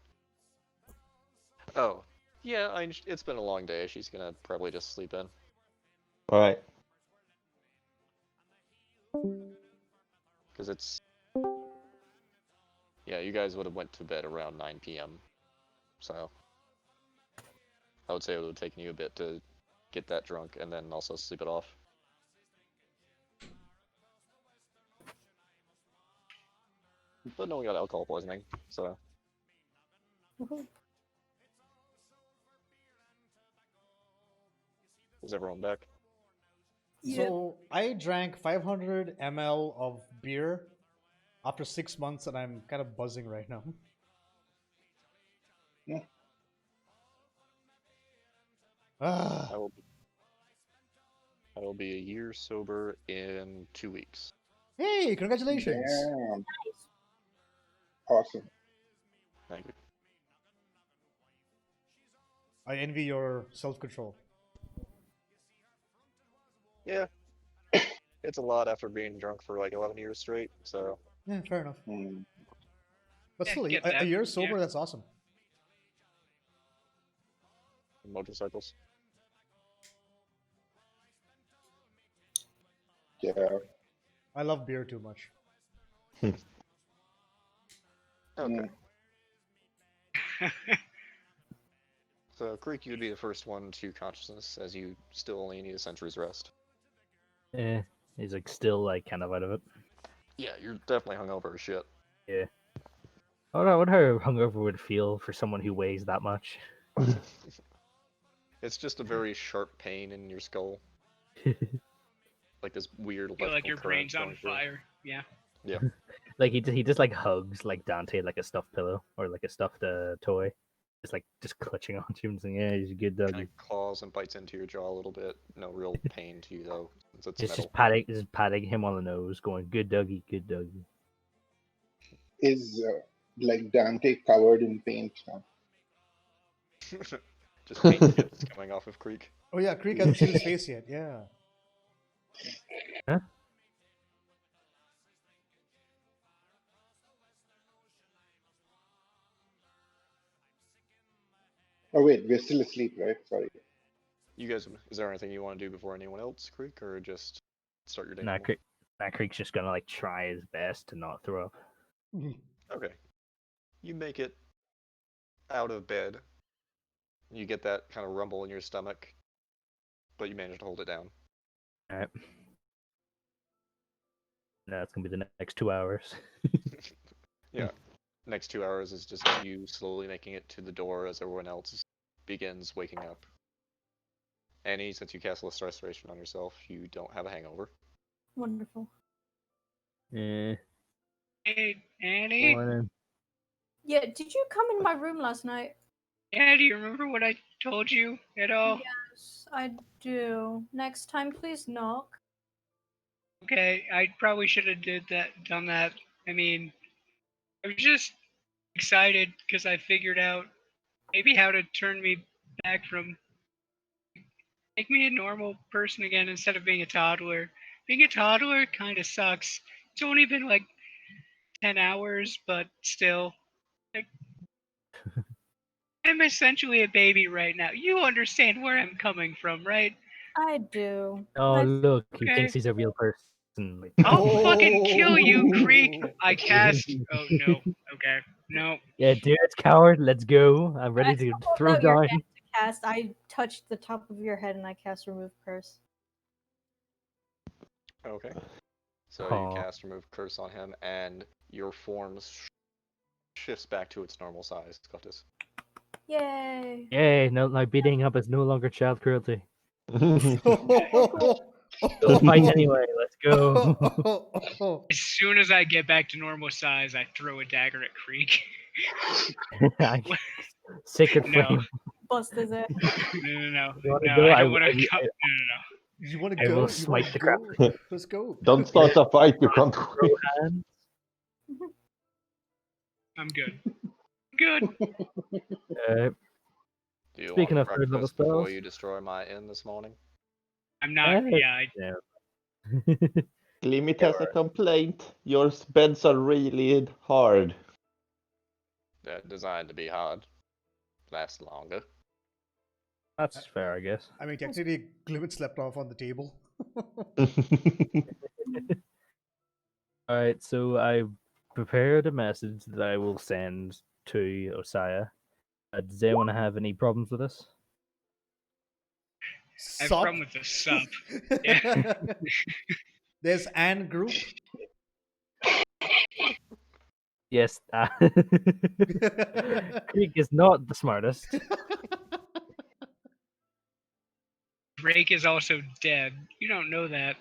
Oh. Yeah, it's been a long day. She's gonna probably just sleep in. Alright. Because it's... Yeah, you guys would have went to bed around 9 p.m. So... I would say it would have taken you a bit to get that drunk and then also sleep it off. But no one got alcohol poisoning, so... Woohoo. Is everyone back? So I drank 500 ml of beer after 6 months, and I'm kind of buzzing right now. Yeah. Ah, I will be a year sober in 2 weeks. hey, congratulations! Damn. Awesome. Thank you. I envy your self-control. Yeah. It's a lot after being drunk for like 11 years straight, so... Yeah, fair enough. Hmm. But Yeah, still, get a that. year sober, Yeah. that's awesome. Motorcycles. Yeah. I love beer too much. Okay. So, Creek, you'd be the first one to consciousness, as you still only need a century's rest. He's like still like kind of out of it. Yeah, you're definitely hungover as shit. I wonder how hungover would feel for someone who weighs that much. It's just a very sharp pain in your skull. Like this weird I feel like electrical your current brain's on going through. fire. Yeah. Like he just like hugs like Dante like a stuffed pillow or like a stuffed toy, just clutching onto him and saying, "Yeah, he's a good doggy." Kind of claws and bites into your jaw a little bit. No real pain to you though, since it's It's metal. just patting him on the nose, going, "Good doggy, good doggy." Is like Dante covered in paint now? Just paint chips coming off of Creek. Oh yeah, Creek hasn't seen his face yet. Yeah. Oh wait, we're still asleep, right? Sorry. You guys, is there anything you want to do before anyone else, Creek, or just start your day? Nah, normal? Creek's just gonna like try his best to not throw up. Okay. You make it out of bed. You get that kind of rumble in your stomach, but you manage to hold it down. Alright. Now it's gonna be the next 2 hours. Yeah. Next 2 hours is just you slowly making it to the door as everyone else begins waking up. Annie, since you cast List Restoration on yourself, you don't have a hangover. Wonderful. Eh, Hey, Annie. morning. Yeah, did you come in my room last night? Yeah, do you remember what I told you at all? Yes, I do. Next time, please knock. Okay, I probably should have done that. I mean, I was just excited because I figured out maybe how to turn me back from make me a normal person again instead of being a toddler. being a toddler kind of sucks. It's only been like 10 hours, but still, like, I'm essentially a baby right now. You understand where I'm coming from, right? I do. Oh, I- look, he Okay. thinks he's a real person. Like, I'll fucking kill you, Creek. Oh. I cast. Oh no. Okay. No. yeah, dude, it's coward. Let's go. I'm ready to hold throw out your down. hand to cast. I touched the top of your head and I cast remove curse. Okay. So Aw. you cast remove curse on him, and your form shifts back to its normal size. Scottus. Yay! Yay, no, now beating up is no longer child cruelty. We'll Oh. fight anyway. Let's go. As soon as I get back to normal size, I throw a dagger at Creek. Sacred No. flame. Bust his ass. No. You wanna No, go? I I don't w- want to I- go. I- No. You want to I go? will You smite wanna the crap go? Let's go. Don't start a fight, you can't Throw win. hands. I'm good. Good. Do you Speaking want of third level breakfast before spells. you destroy my inn this morning? I'm not. Yeah. Yeah. Limit has a complaint. Your beds are really hard. They're designed to be hard. Last longer. That's fair, I guess. I mean, technically, Glimmet slept off on the table. Alright, so I prepared a message that I will send to Osiah. Does anyone have any problems with this? I have a Sup? problem with the sup. Yeah. There's an group. Yes. Creek is not the smartest. Drake is also dead. You don't know that.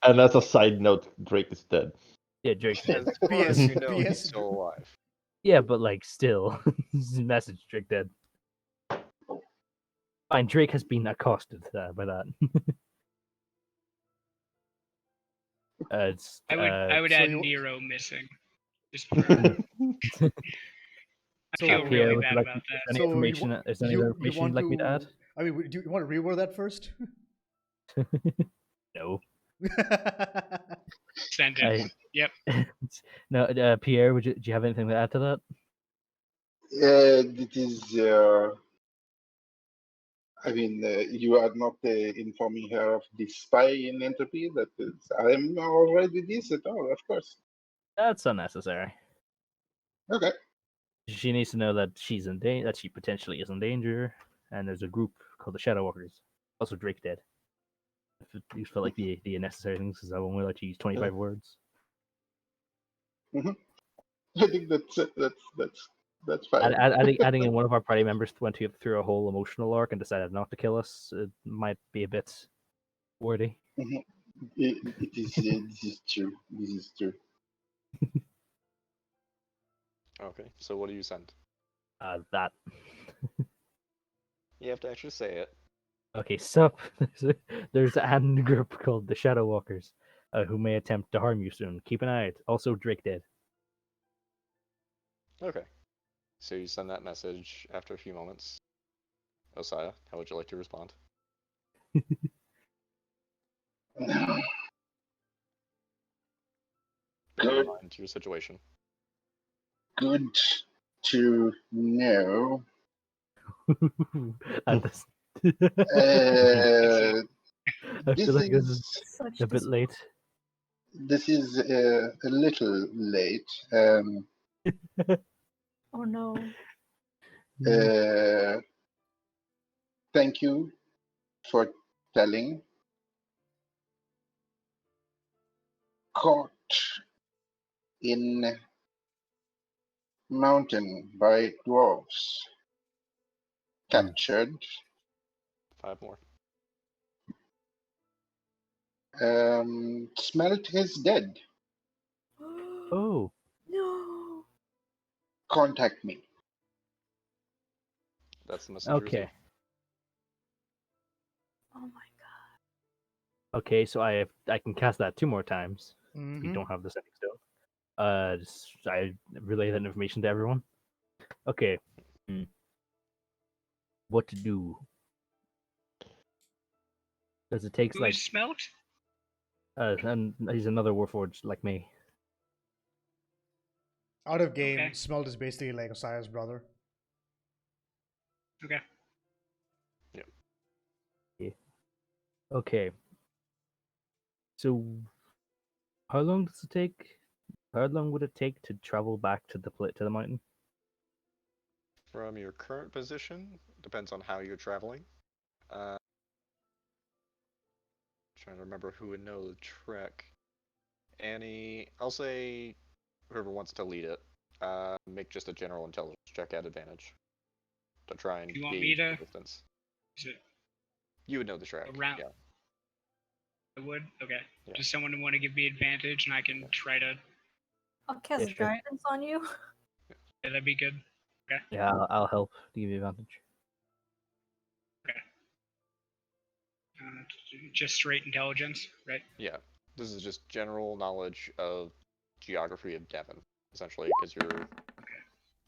And as a side note, Drake is dead. Yeah, Drake's dead. As far as you know, PS. he's still alive. Yeah, but like still, message Drake dead. Fine, Drake has been accosted by that. It's, I would so add you- Nero missing. Just for, I So, feel Pierre, really would bad you like about to- that. Any So information? Is there any other information you'd like me to add? I mean, do you want to reword that first? No. Send it. Yep. No, Pierre, do you have anything to add to that? It is. I mean, you are not informing her of the spy in entropy. That is, I am already this at all, of course. That's unnecessary. Okay. She needs to know that she's in danger, that she potentially is in danger, and there's a group called the Shadow Walkers. Also, Drake dead. These felt like the unnecessary things because I only like to use 25 words. I think that's fine. Adding in one of our party members went through a whole emotional arc and decided not to kill us. It might be a bit wordy. It is. This is true. This is true. Okay, so what do you send? That. You have to actually say it. Okay, sup. There's an group called the Shadow Walkers who may attempt to harm you soon. Keep an eye out. Also, Drake dead. Okay. So you send that message after a few moments. Osiah, how would you like to respond? Bear in mind your situation. Good to know. At this... I This feel like this is is Such a bit late. this is a little late. Oh no. Thank you for telling. Caught in mountain by dwarves. Captured. 5 more. Smelt his dead. Oh, No. Contact me. That's the message you okay. received. Oh my Okay, so I can cast that 2 more times. We Mhm. don't have the setting still. I relay that information to everyone. Okay. What to do? Because it takes Who is Smelt? and he's another Warforged like me. Out of game, Okay. Smelt is basically like Osiris' brother. Okay. Okay. So, how long does it take? How long would it take to travel back to the mountain? From your current position, depends on how you're traveling. Trying to remember who would know the trek. Annie, I'll say whoever wants to lead it. Make just a general intelligence check at advantage to try and You want me gauge to? the distance. Is it You would know the track. around? Yeah. I would. Okay. Yeah. Does someone want to give me advantage, and I can try to? I'll cast Yeah, sure. guidance on you. Yeah, that'd be good. Yeah, I'll help to give you advantage. Just straight intelligence, right? Yeah. This is just general knowledge of geography of Devon, essentially, because you're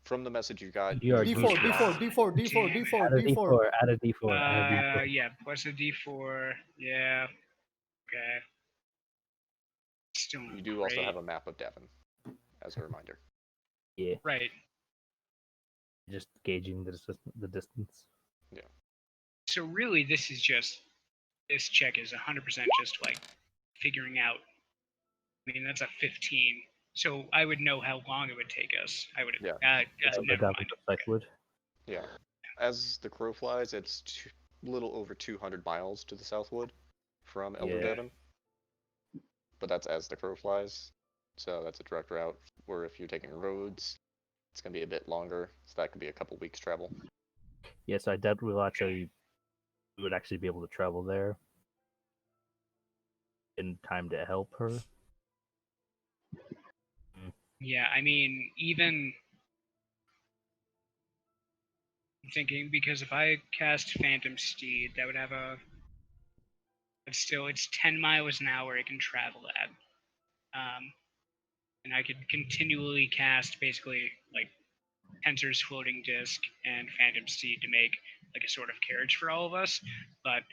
from the message you got. You are D4, used to D4, D4, D4, D4, Add a D4. D4. Add a D4. Add a D4. Yeah, plus a D4. Yeah. Okay. Still not You do also great. have a map of Devon, as a reminder. Yeah, Right. just gauging the distance. So really, this check is 100% just like figuring out. I mean, that's a 15. So I would know how long it would take us. I would. Yeah. Never mind. Wood. Yeah. As the crow flies, it's little over 200 miles to the southwood from Elder Yeah. Devon. But that's as the crow flies. So that's a direct route, where if you're taking roads, it's going to be a bit longer. So that could be a couple weeks travel. Yes, I doubt we would actually be able to travel there in time to help her. Yeah, I mean, even I'm thinking, because if I cast Phantom Steed, that would have but still, it's 10 miles an hour it can travel at. And I could continually cast basically like Tensor's Floating Disc and Phantom Steed to make like a sort of carriage for all of us. But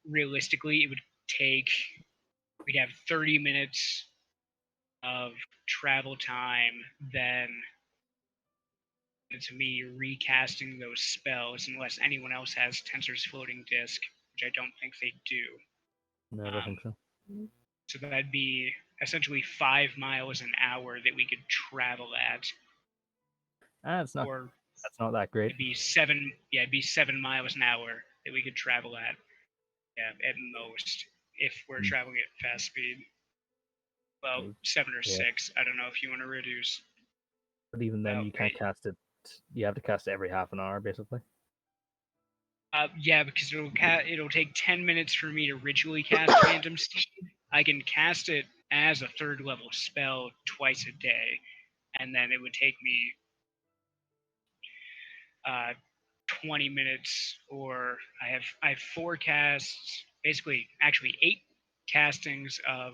realistically, it would we'd have 30 minutes of travel time, then to me recasting those spells, unless anyone else has Tensor's Floating Disc, which I don't think they do. No, I don't think so. So that'd be essentially 5 miles an hour that we could travel at. It's not. Or That's not that great. it'd be 7 miles an hour that we could travel at. Yeah, at most, if we're traveling at fast speed. Well, 7 or 6. I don't know if you want to reduce. But even then, you can't cast it. You have to cast it every half an hour, basically. Yeah, because it'll take 10 minutes for me to ritually cast Phantom Steed. I can cast it as a 3rd level spell twice a day, and then it would take me 20 minutes, or I have 4 casts, actually 8 castings of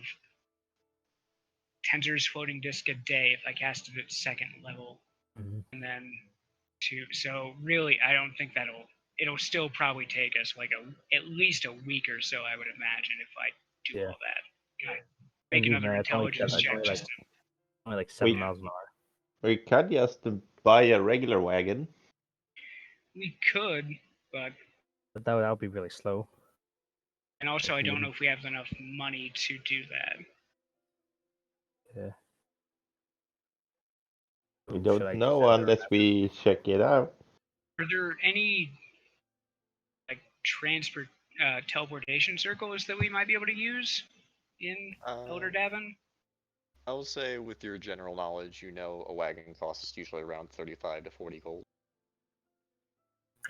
Tensor's Floating Disc a day if I casted it 2nd level, and then 2. So really, I don't think it'll still probably take us like at least a week or so, I would imagine, if I do all that. Make And another it's only intelligence check. only like 7 miles an hour. We could just buy a regular wagon. We could, but that would be really slow. And also, I don't know if we have enough money to do that. Yeah. We don't know unless we check it out. Are there any like teleportation circles that we might be able to use in Elder Devon? I will say, with your general knowledge, you know a wagon costs usually around 35 to 40 gold.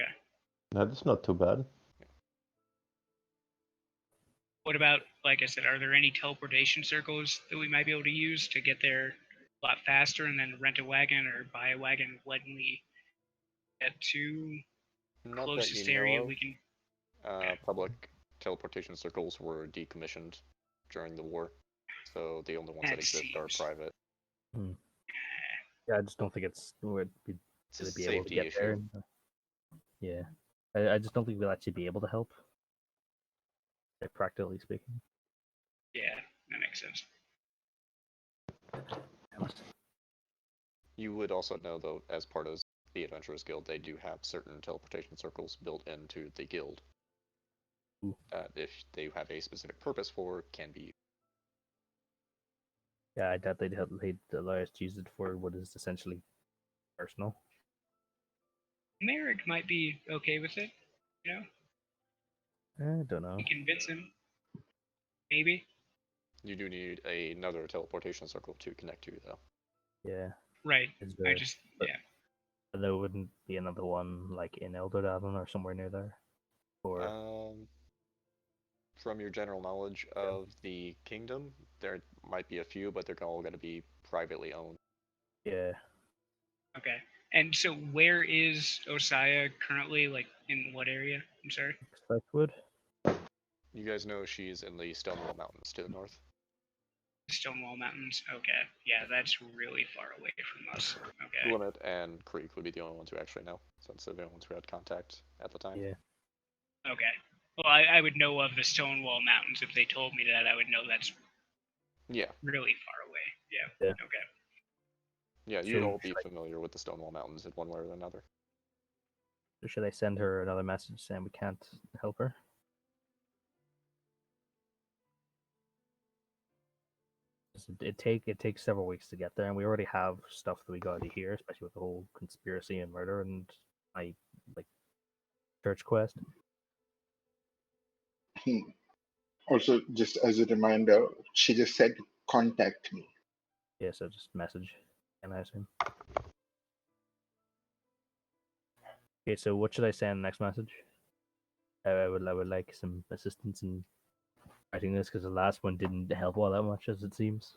Okay. That's not too bad. What about, like I said, are there any teleportation circles that we might be able to use to get there a lot faster, and then rent a wagon or buy a wagon when we get to Not closest that you area know of. we can? Public teleportation circles were decommissioned during the war, so the only ones that exist are private. Yeah, I just don't think we'd be able to get there. Yeah, I just don't think we'll actually be able to help. like, practically speaking. Yeah, that makes sense. You would also know, though, as part of the Adventurers Guild, they do have certain teleportation circles built into the guild. Ooh. That, if they have a specific purpose for, can be. Yeah, I doubt they'd allow us to use it for what is essentially personal. Merrick might be okay with it, you know? I don't know. You convince him. Maybe. You do need another teleportation circle to connect to, though. Yeah. Right. Is I there, just, but- yeah. but there wouldn't be another one like in Eldorado or somewhere near there. Or From your general knowledge of the kingdom, there might be a few, but they're all going to be privately owned. yeah. Okay. And so where is Osaya currently? Like, in what area? I'm sorry? Spikewood? You guys know she's in the Stonewall Mountains to the north. Stonewall Mountains? Okay. Yeah, that's really far away from us. Okay. Limit and Creek would be the only ones who actually know, since they're the only ones who had contact at the time. Yeah. Okay. Well, I would know of the Stonewall Mountains. If they told me that, I would know that's Yeah. really far away. Yeah. Yeah. Okay. Yeah, you'd So all be should I- familiar with the Stonewall Mountains in one way or another. So should I send her another message saying we can't help her? It takes several weeks to get there, and we already have stuff that we got to hear, especially with the whole conspiracy and murder and my like church quest. Also, just as a reminder, she just said contact me. Yeah, so just message, and I assume. Okay, so what should I send next message? I would like some assistance in writing this because the last one didn't help all that much, as it seems.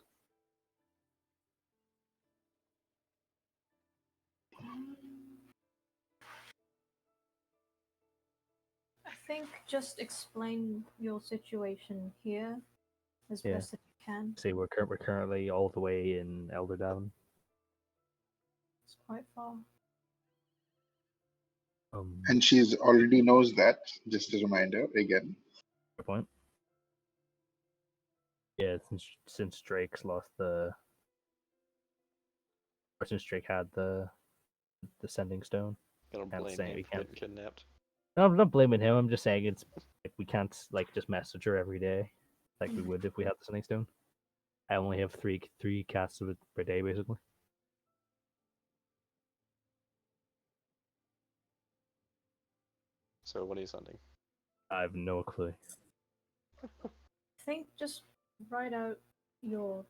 I think just explain your situation here as Yeah. best as you can. Say we're currently all the way in Elderdown. It's quite far. And she's already knows that, just a reminder again. Good point. Yeah, since Drake's lost or since Drake had the sending stone. Gonna Can't blame say him we for can't. getting kidnapped. No, I'm not blaming him. I'm just saying it's like we can't like just message her every day like we would if we had the sending stone. I only have three casts of it per day, basically. So what are you sending? I have no clue. I think just write out your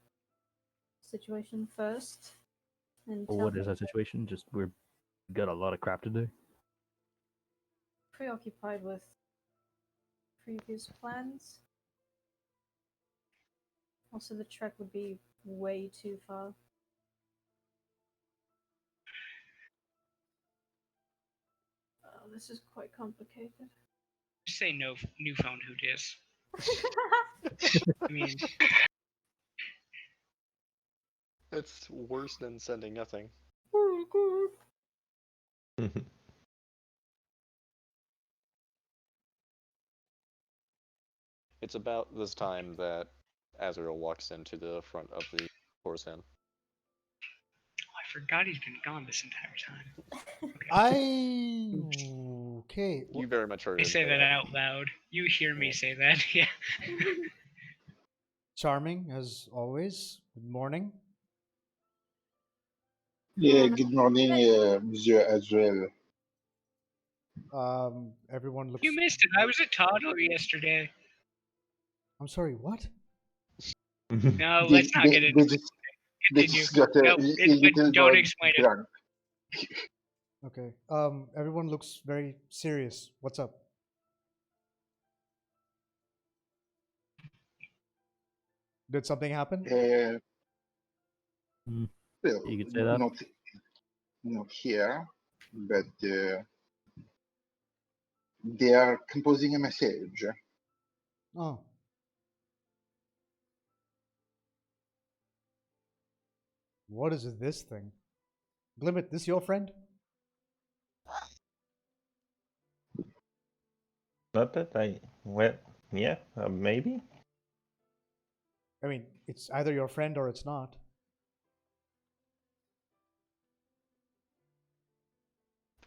situation first. And Well, tell what is her our situation? Just we're got a lot of crap to do. preoccupied with previous plans. Also, the trek would be way too far. Oh, this is quite complicated. Just say no, new phone who dis. I mean, It's worse than sending nothing. It's about this time that Azrael walks into the front of the horse inn. I forgot he's been gone this entire time. Okay. You very much heard I him say that out loud. You hear me Yeah. say that, yeah. Charming as always. Good morning. Yeah, good morning, Monsieur Azrael. Everyone looks. You missed it. I was at Toddler yesterday. I'm sorry. What? No, They, let's not they, get they into it. just, they Continue. just got a No, little don't bit explain it. drunk. Okay. Everyone looks very serious. What's up? Did something happen? Well, You could say that. not here, but they are composing a message. Oh. What is this thing? Glimmet, this your friend? Not that I. Well, Yeah, maybe. I mean, it's either your friend or it's not.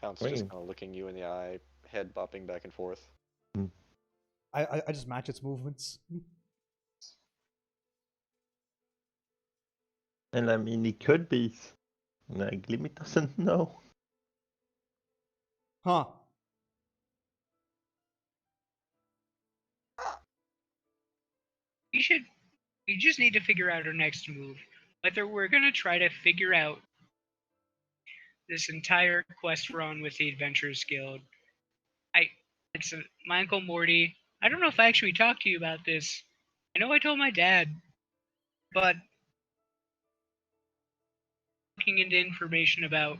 Pounce Green. just kind of looking you in the eye, head bopping back and forth. I just match its movements. And I mean, it could be. Glimmy doesn't know. Huh. We just need to figure out our next move. Whether we're gonna try to figure out this entire quest we're on with the Adventurers Guild. My Uncle Morty. I don't know if I actually talked to you about this. I know I told my dad, but looking into information about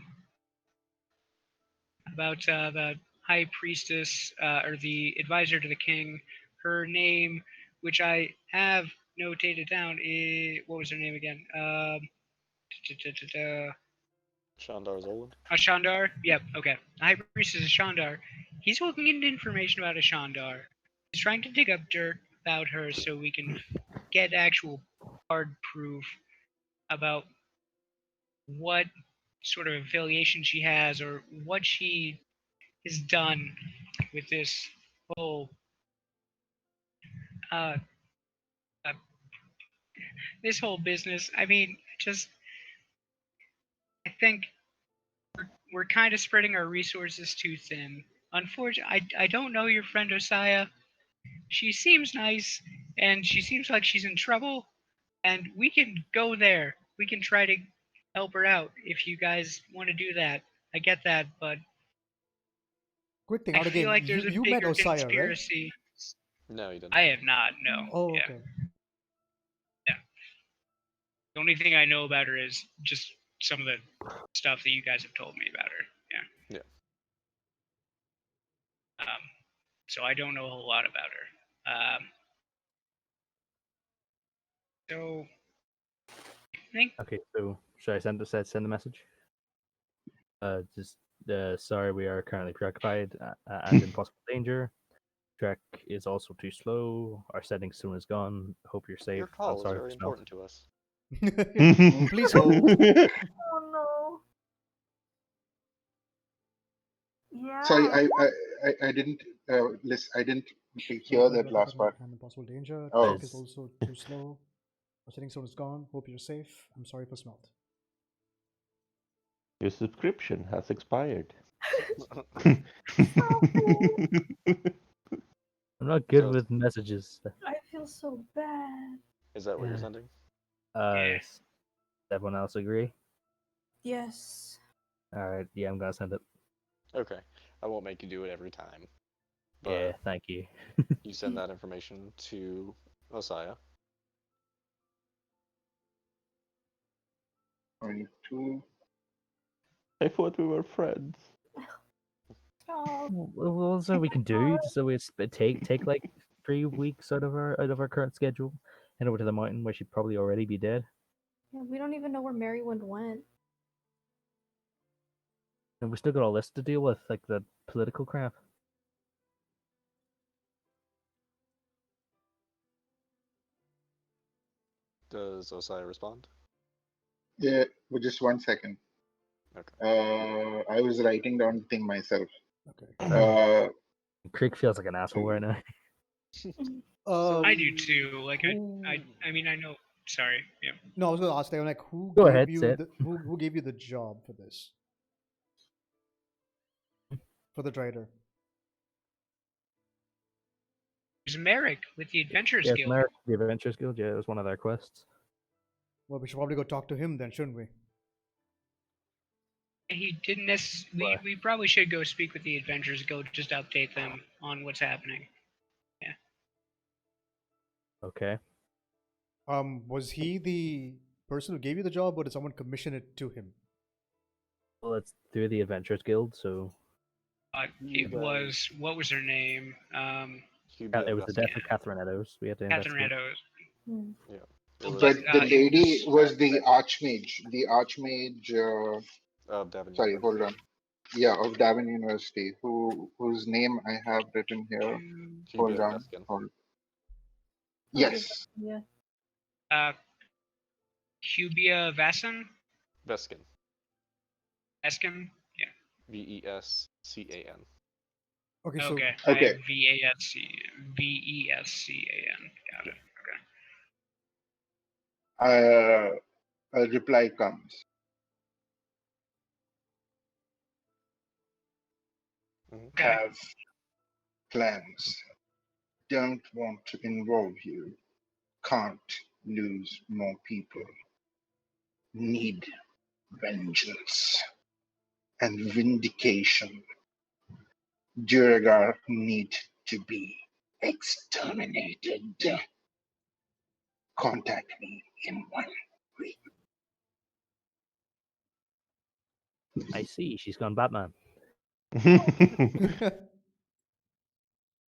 the High Priestess or the advisor to the king. Her name, which I have notated down, is what was her name again? Shandar Zolan. Ashandar? Yep, okay. The High Priestess Ashandar. He's looking into information about Ashandar. He's trying to dig up dirt about her so we can get actual hard proof about what sort of affiliation she has or what she has done with this whole uh, this whole business. I mean, I think we're kind of spreading our resources too thin. Unfortunately, I don't know your friend Osiah. She seems nice, and she seems like she's in trouble, and we can go there. We can try to help her out if you guys want to do that. I get that, but Quick thing I out of feel game. like there's a You met bigger Osiah, right? conspiracy. No, you didn't. I have not, no. Oh, Yeah. okay. The only thing I know about her is just some of the stuff that you guys have told me about her. Yeah. Yeah. So I don't know a whole lot about her. So I think Okay, so should I send the message? Just sorry, we are currently preoccupied and in possible danger. Track is also too slow. Our setting soon is gone. Hope you're safe. Your I'm call is sorry very for smell. important to us. Please hold. Oh no. Yeah. Sorry, I didn't listen. I didn't hear that last part. I'm in possible danger. Oh. Track is also too slow. Our setting zone is gone. Hope you're safe. I'm sorry for smelt. Your subscription has expired. I'm not good So- with messages. I feel so bad. Is that what you're Yeah. sending? Yeah. Does everyone else agree? Yes. All right, yeah, I'm gonna send it. Okay. I won't make you do it every time. But Yeah, thank you. you send that information to Osiah. 22. I thought we were friends. Oh. Well, so we can do so it's take like 3 weeks out of our current schedule, head over to the mountain where she'd probably already be dead. Yeah, we don't even know where Marywind went. And we still got all this to deal with, like the political crap. Does Osiah respond? Yeah, but just 1 second. Okay. I was writing down the thing myself. Okay. Creek feels like an asshole right now. I do too. Like I mean I know. Sorry. Yeah. No, I was going to ask them like who Go gave ahead, you say it. the who gave you the job for this? For the trader. There's Merrick with the Adventurers Yes, Guild. Merrick, the Adventurers Guild. Yeah, it was one of their quests. Well, we should probably go talk to him then, shouldn't we? He didn't necessarily. We probably should go speak with the Adventurers Guild just to update them on what's happening. Okay. Was he the person who gave you the job, or did someone commission it to him? Well, it's through the Adventurers Guild, so It was what was her name? it was the death of Catherine Eddowes. We had to Catherine investigate. Eddowes. Hmm. Yeah. But the it lady was the Archmage. The Archmage. Of Devon Sorry, University. hold on. Yeah, of Davin University. Whose name I have written here. Can you Hold do that on. best again? Hold. Yes. Yeah. Cubia Vassan? Vescan. Eskin? Yeah. Vescan. Okay, so Okay. Okay. I have Vescan. Got it. Okay. A reply comes. Okay. Have plans. Don't want to involve you. Can't lose more people. Need vengeance and vindication. Duragar need to be exterminated. Contact me in 1 week. I see. She's gone Batman.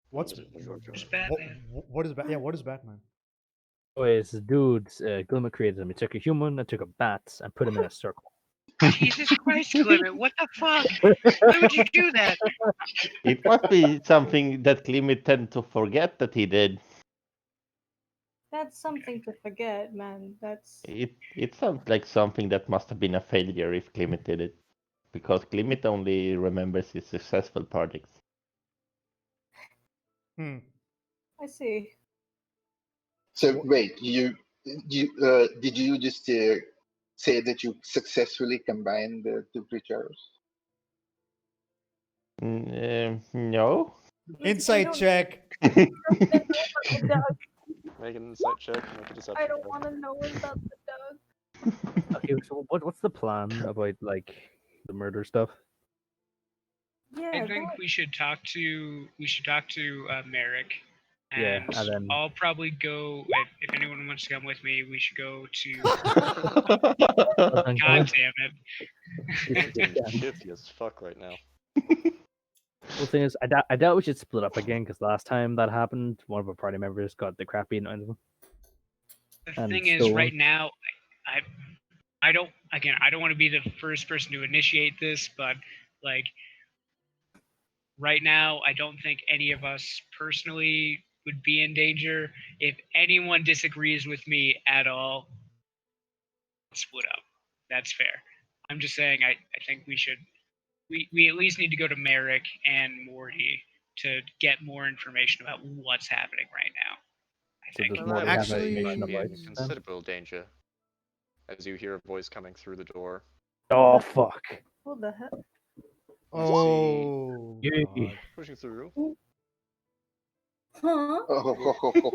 what's Just Batman. what is what is Batman? Oh, it's dudes. Glimmer created him. He took a human and took a bat and put him in a circle. Jesus Christ, Clement, what the fuck? Why would you do that? It must be something that Klimit tend to forget that he did. That's something to forget, man. That's It sounds like something that must have been a failure if Klimit did it, because Klimit only remembers his successful projects. Hmm. I see. So wait, you did you just say that you successfully combined the two creatures? No. Insight check. Make an insight check. Make a deception I don't check. want to know about the dog. Okay, so what's the plan about like the murder stuff? Yeah, I think we should talk to Merrick, Yeah, and and then- I'll probably go. If anyone wants to come with me, we should go to. Well done, God Clement. damn it! It's getting shitty as fuck right now. Well, thing is, I doubt we should split up again because last time that happened, one of our party members got the crap beaten out of him. The And thing is, so- right now, I don't. Again, I don't want to be the first person to initiate this, but like, right now, I don't think any of us personally would be in danger. If anyone disagrees with me at all, split up. That's fair. I'm just saying I think we should we at least need to go to Merrick and Morty to get more information about what's happening right now. I So think. does Well, Morty I would have say you information might be about in them? considerable danger as you hear a voice coming through the door. Oh fuck! What the heck? Oh. Yay. God. Pushing through. Huh?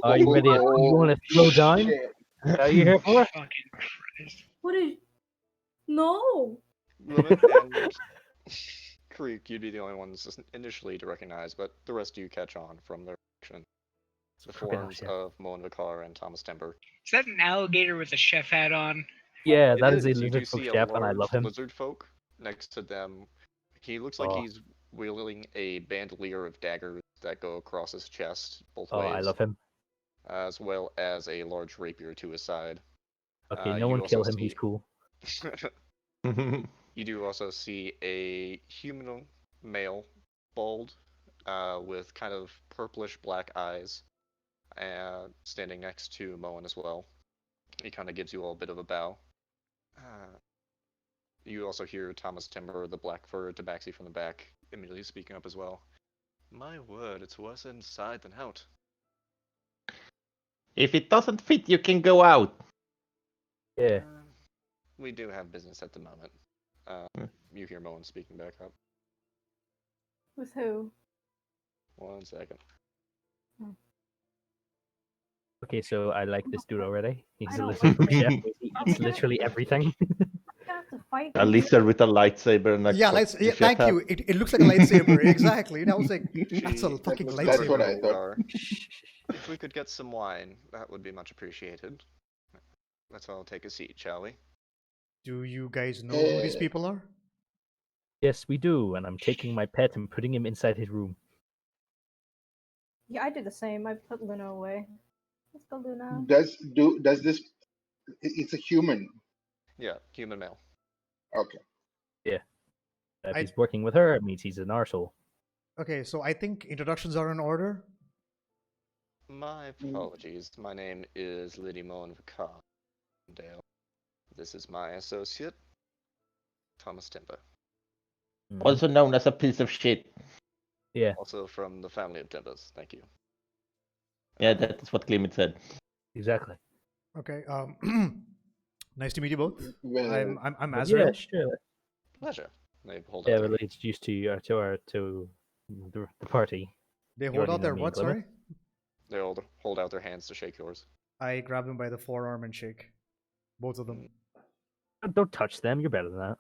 Are you ready? You want to throw down? Shit. Are you here for? Fucking Christ. What is? No. Limit and Creek, you'd be the only ones initially to recognize, but the rest of you catch on from their reaction. The Fucking hell, forms shit. of Moen Vakar and Thomas Timber. Is that an alligator with a chef hat on? Yeah, It that is a You do lizard folk see a chef, and I love large him. lizard folk next to them. He looks like Oh. he's wielding a bandolier of daggers that go across his chest both Oh, ways, I love him. as well as a large rapier to his side. Okay, you no one also kill him. He's see- cool. You do also see a human male, bald, with kind of purplish black eyes, standing next to Moen as well. He kind of gives you all a bit of a bow. You also hear Thomas Timber, the black fur tabaxi from the back, immediately speaking up as well. My word, it's worse inside than out. If it doesn't fit, you can go out. Yeah. We do have business at the moment. You hear Moen speaking back up. With who? 1 second. Okay, so I like this dude already. He's I a don't lizard folk like chef. him. He eats literally everything. I have to fight. A lizard with a lightsaber and a Yeah, yeah, chef thank hat. you. It looks like a lightsaber. Exactly. And I was like, that's a She- fucking That's what I lightsaber. thought. If we could get some wine, that would be much appreciated. Let's all take a seat, shall we? Do you guys know who these people are? Yes, we do, and I'm taking my pet and putting him inside his room. Yeah, I did the same. I put Luna away. Let's go, Luna. Does this? It's a human. Yeah, human male. Okay. If I- he's working with her, it means he's an arsehole. Okay, so I think introductions are in order. My apologies. My name is Liddy Moen Dale. This is my associate, Thomas Timber, Mhm. Also known as a piece of shit. Yeah, also from the family of Timbers. Thank you. Yeah, that is what Clement said. exactly. Okay. Nice to meet you both. Well, I'm Yeah, Azrael. sure. Pleasure. They hold Yeah, out well, their introduced to the party. They You hold already out know their me, what? Glimmer. Sorry. they hold out their hands to shake yours. I grab them by the forearm and shake. Both of them. Don't touch them. You're better than that.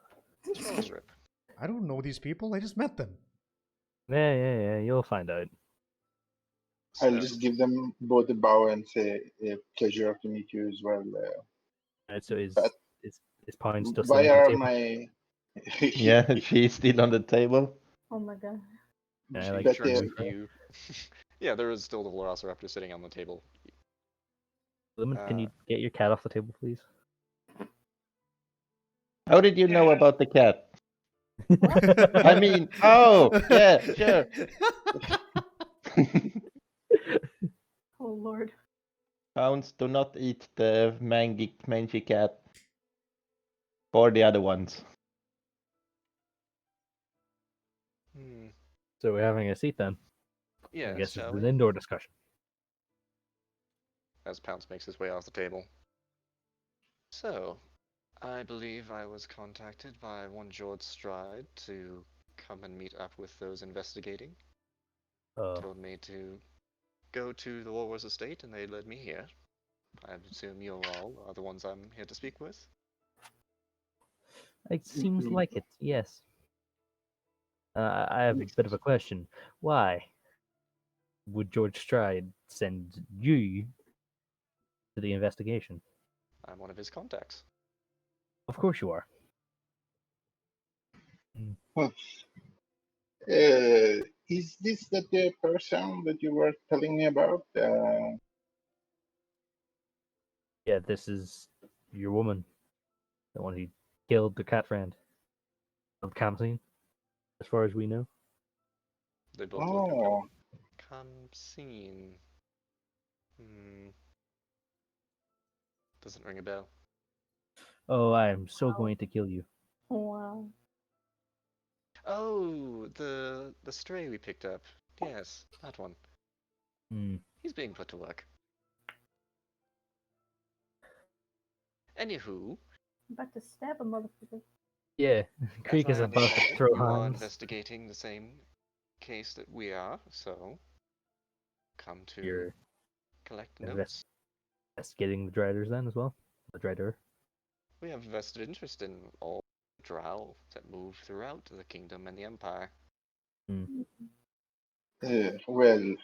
Straws rip. I don't know these people. I just met them. Yeah. You'll find out. I'll So, just give them both a bow and say, pleasure to meet you as well. Right, so But- is Pine still Why sitting on the are table? my... Yeah, she's still on the table. Oh my god. Yeah, like But, turns with you. Yeah, there is still the Velociraptor sitting on the table. Lemon, can you get your cat off the table, please? How did you know about the cat? I mean, oh, yeah, sure. Oh lord. Hounds do not eat the mangy cat. Or the other ones. Hmm. So we're having a seat then. Yeah, I guess shall it's we? an indoor discussion. As Pounce makes his way off the table. So, I believe I was contacted by one George Stride to come and meet up with those investigating. Told me to go to the Warwar's estate, and they led me here. I assume you all are the ones I'm here to speak with. It seems like it, yes. I have a Makes bit of a question. Why would George Stride send you to the investigation? I'm one of his contacts. Of course you are. is this the person that you were telling me about? Yeah, this is your woman. The one who killed the cat friend of Kamsin, as far as we know. They both look at Oh, Kamsin. Doesn't ring a bell. Oh, I am so going to kill you. Wow. Oh, the stray we picked up. Yes, that one. Hmm. He's being put to work. Anywho, I'm about to stab a motherfucker. Yeah, as Creek is I about to understand it, throw you are hands. investigating the same case that we are, so come to You're collect invest- notes. investigating the Driders then as well. The Drider. We have vested interest in all drow that move throughout the kingdom and the empire. well,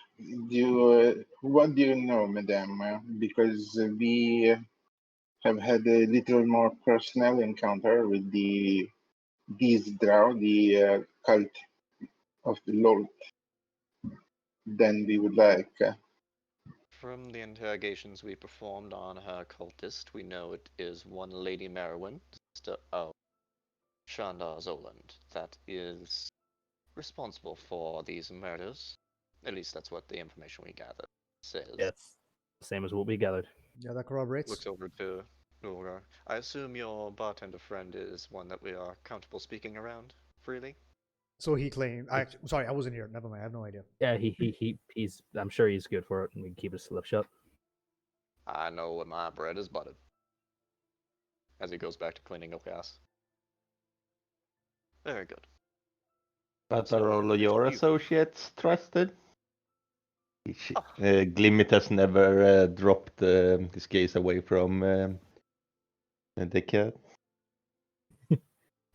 what do you know, madam? Because we have had a little more personal encounter with these drow, the cult of the Lord, than we would like. From the interrogations we performed on her cultist, we know it is one Lady Merowyn, sister of Shandar Zoland, that is responsible for these murders. At least that's what the information we gathered says. Yeah, it's the same as what we gathered. Yeah, that corroborates. Looks over to Nulgar. I assume your bartender friend is one that we are comfortable speaking around freely? So he claimed. Sorry, I wasn't here. Never mind. I have no idea. Yeah, he's. I'm sure he's good for it, and we can keep his lip shut. I know what my bread is buttered. As he goes back to cleaning up gas. Very good. But So, are all of your you- associates trusted? Glimmet has never dropped his gaze away from the cat.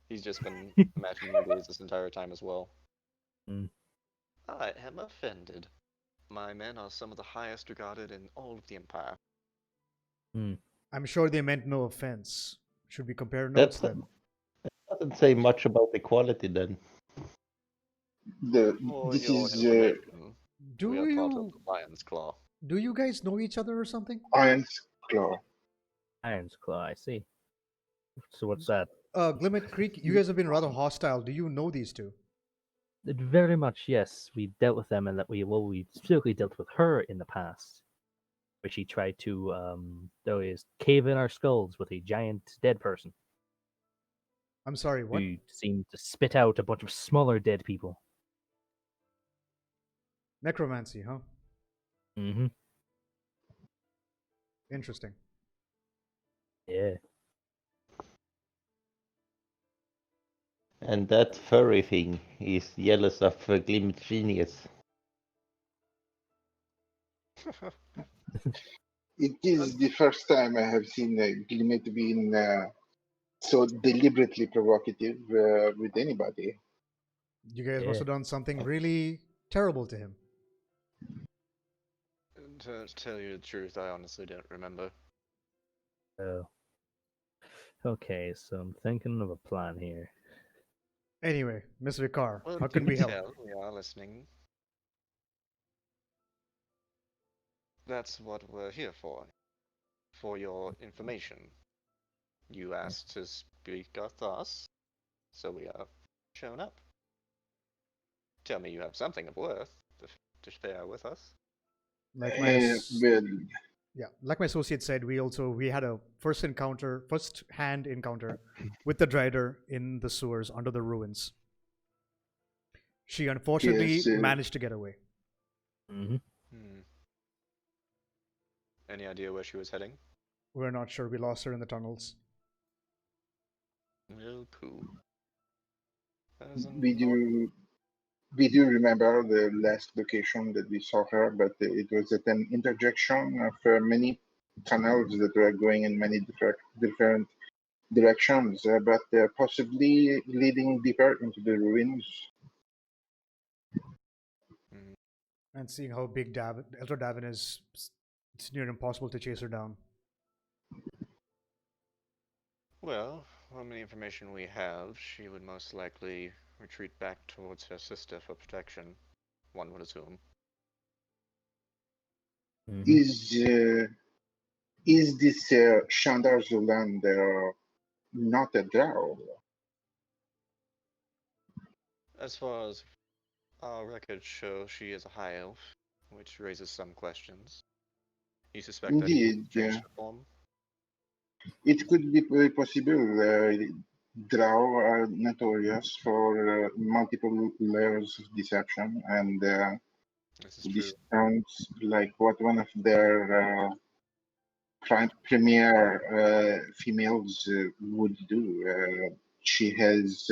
He's just been imagining the gaze this entire time as well. Mm. I am offended. My men are some of the highest regarded in all of the Empire. I'm sure they meant no offense. Should we compare That notes then? doesn't say much about equality then. For This your is information, Do we are part you of the Lion's Claw. do you guys know each other or something? Iron's Claw. Iron's Claw, I see. So what's that? Glimmet Creek, you guys have been rather hostile. Do you know these two? Very much, yes. We dealt with them, and that we specifically dealt with her in the past, where she tried to always cave in our skulls with a giant dead person I'm sorry, what? who seemed to spit out a bunch of smaller dead people. Necromancy, huh? Mm-hmm. Interesting. Yeah. And that furry thing is jealous of Glim Genius. It is the first time I have seen Glimmet being so deliberately provocative with anybody. You guys must Yeah. have done something really terrible to him. To tell you the truth, I honestly don't remember. Oh. Okay, so I'm thinking of a plan here. Anyway, Miss Vicar, Well, how do can we help? tell, we are listening. That's what we're here for your information. You asked to speak with us, so we have shown up. Tell me you have something of worth to share with us. Like Well, like my associate said, we had a first hand encounter with the Drider in the sewers under the ruins. She unfortunately yes, managed to get away. Mm-hmm. Hmm. Any idea where she was heading? We're not sure. We lost her in the tunnels. Well, cool. As in we do remember the last location that we saw her, but it was at an interjection of many tunnels that were going in many different directions, but possibly leading deeper into the ruins. hmm. And seeing how big Elder Davin is, it's near impossible to chase her down. Well, from the information we have, she would most likely retreat back towards her sister for protection, one would assume. Mm-hmm. Is this Shandar Zuland not a drow? As far as our records show, she is a high elf, which raises some questions. You suspect that he Indeed, changed her form? it could be very possible. Drow are notorious for multiple layers of deception, and This is this true. sounds like what one of their premier females would do. She has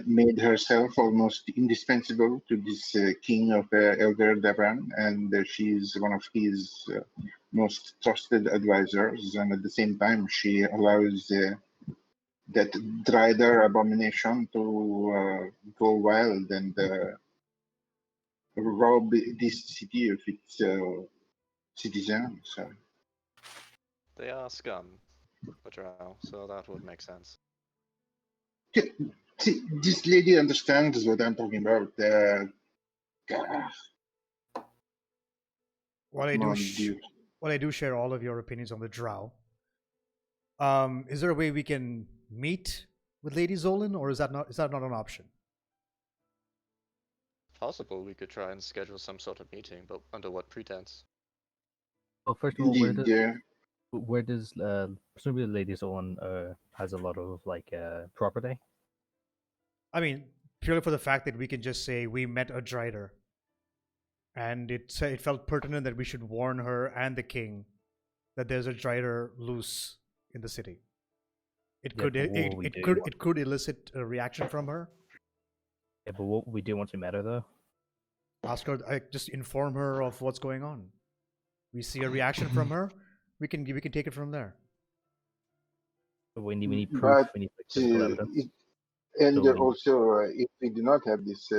made herself almost indispensable to this king of Elder Davan, and she's one of his most trusted advisors. And at the same time, she allows that Drider abomination to go wild and rob this city of its citizens. They are scum, but drow, so that would make sense. See, this lady understands what I'm talking about. While Come on, dude. I do share all of your opinions on the Drow, is there a way we can meet with Lady Zolan, or is that not an option? Possible we could try and schedule some sort of meeting, but under what pretense? Well, first of all, Indeed, where does presumably the Ladies Owen has a lot of property? I mean, purely for the fact that we can just say we met a Drider, and it felt pertinent that we should warn her and the king that there's a Drider loose in the city. It Yeah, could but what will we do? it could elicit a reaction from her. Yeah, but what would we do once we met her, though? Ask her, just inform her of what's going on. We see a reaction from her, we can take it from there. We need proof. but We need physical evidence. and So we- also if we do not have this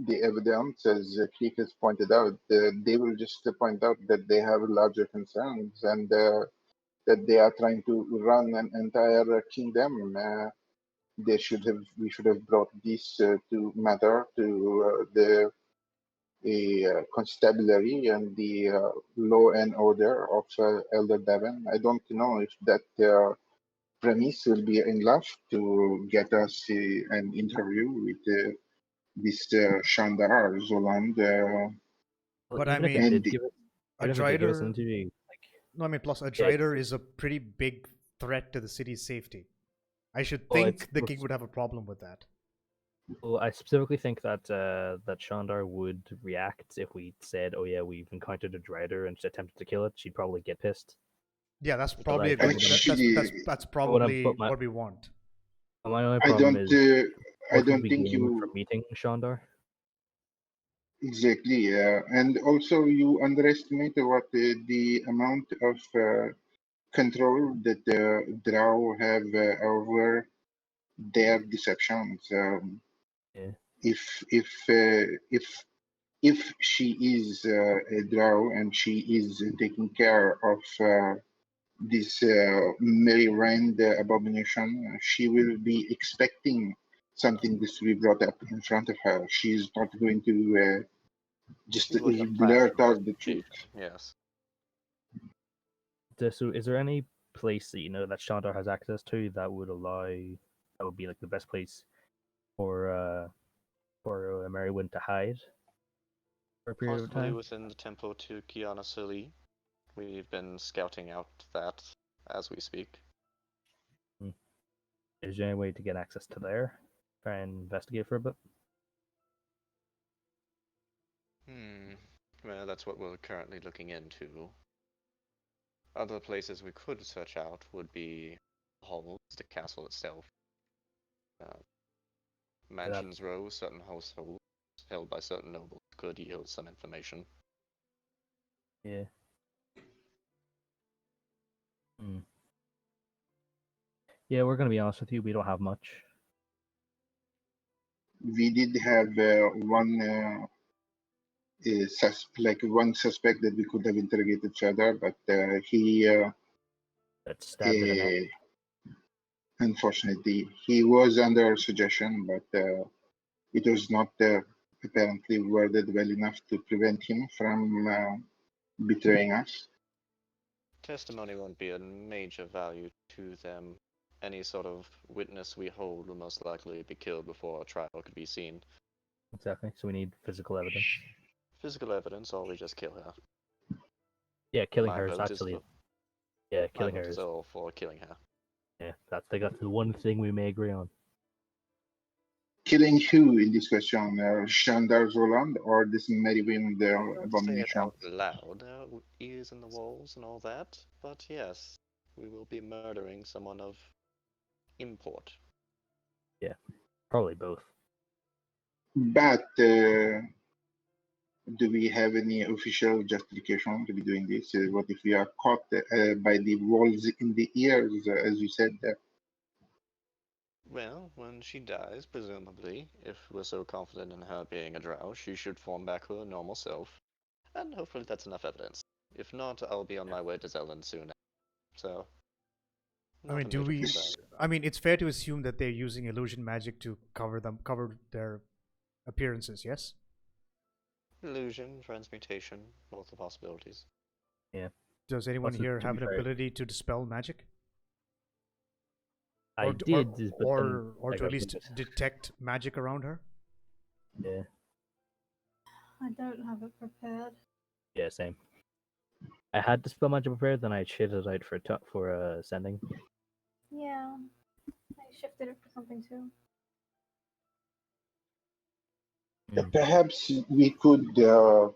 the evidence, as Krieg has pointed out, they will just point out that they have larger concerns and that they are trying to run an entire kingdom. We should have brought this to matter to the constabulary and the law and order of Elder Devon. I don't know if that premise will be enough to get us an interview with this Shandar Zoland. Well, But I even if they and mean, did give it, a even if they did give us an Drider. interview, like No, I mean, plus a yeah, Drider is a pretty big threat to the city's safety. I should well, it's think the king would have a problem with that. well, I specifically think that that Shandar would react if we said, "Oh yeah, we've encountered a Drider and attempted to kill it." She'd probably get pissed. Yeah, that's But probably a like, good. actually, That's but what probably but what we want. my only I problem don't. is I what would don't we think gain from you meeting Shandar? exactly. And also, you underestimate what the amount of control that the Drow have over their deceptions. Yeah, If she is a Drow and she is taking care of this Merry-Rand abomination, she will be expecting something this to be brought up in front of her. She's not going to just Seems like a plan blurt out the chief. truth. Yes. So is there any place that you know that Shandar has access to that would be like the best place for Merrywin to hide for a period of Possibly time? within the temple to Kiana Sili. We've been scouting out that as we speak. Is there any way to get access to there? Try and investigate for a bit. Well, that's what we're currently looking into. Other places we could search out would be halls, the castle itself, mansions row, certain households held by certain nobles could yield some information. Yeah. Yeah, we're gonna be honest with you. We don't have much. We did have one suspect that we could have interrogated further, but he That's stabbed in the neck. unfortunately he was under suggestion, but it was not apparently worded well enough to prevent him from betraying us. Testimony won't be a major value to them. Any sort of witness we hold will most likely be killed before a trial could be seen. Exactly. So we need physical evidence. Physical evidence, or we just kill her. Yeah, killing My her is vote actually. for, Yeah, my killing vote her is is. all for killing her. Yeah, that's the one thing we may agree on. Killing who in this question? Shandar Zoland or this Merrywind Don't say it abomination? out loud, ears in the walls and all that, but yes, we will be murdering someone of import. Yeah, probably both. But do we have any official justification to be doing this? What if we are caught by the walls in the ears, as you said? Well, when she dies, presumably, if we're so confident in her being a drow, she should form back her normal self, and hopefully that's enough evidence. If not, I'll be on my way to Zelland soon. So, I not mean, a do major we? concern. I mean, it's fair to assume that they're using illusion magic to cover their appearances. Yes. Illusion, transmutation, both the possibilities. Yeah. Does anyone Also, here to have be an fair, ability to dispel magic, I to- did, but then or I to at got least wounded. detect magic around her? Yeah. I don't have it prepared. Yeah, same. I had to spell magic prepared, then I shit it out for sending. Yeah, I shifted it for something too. Perhaps we could lure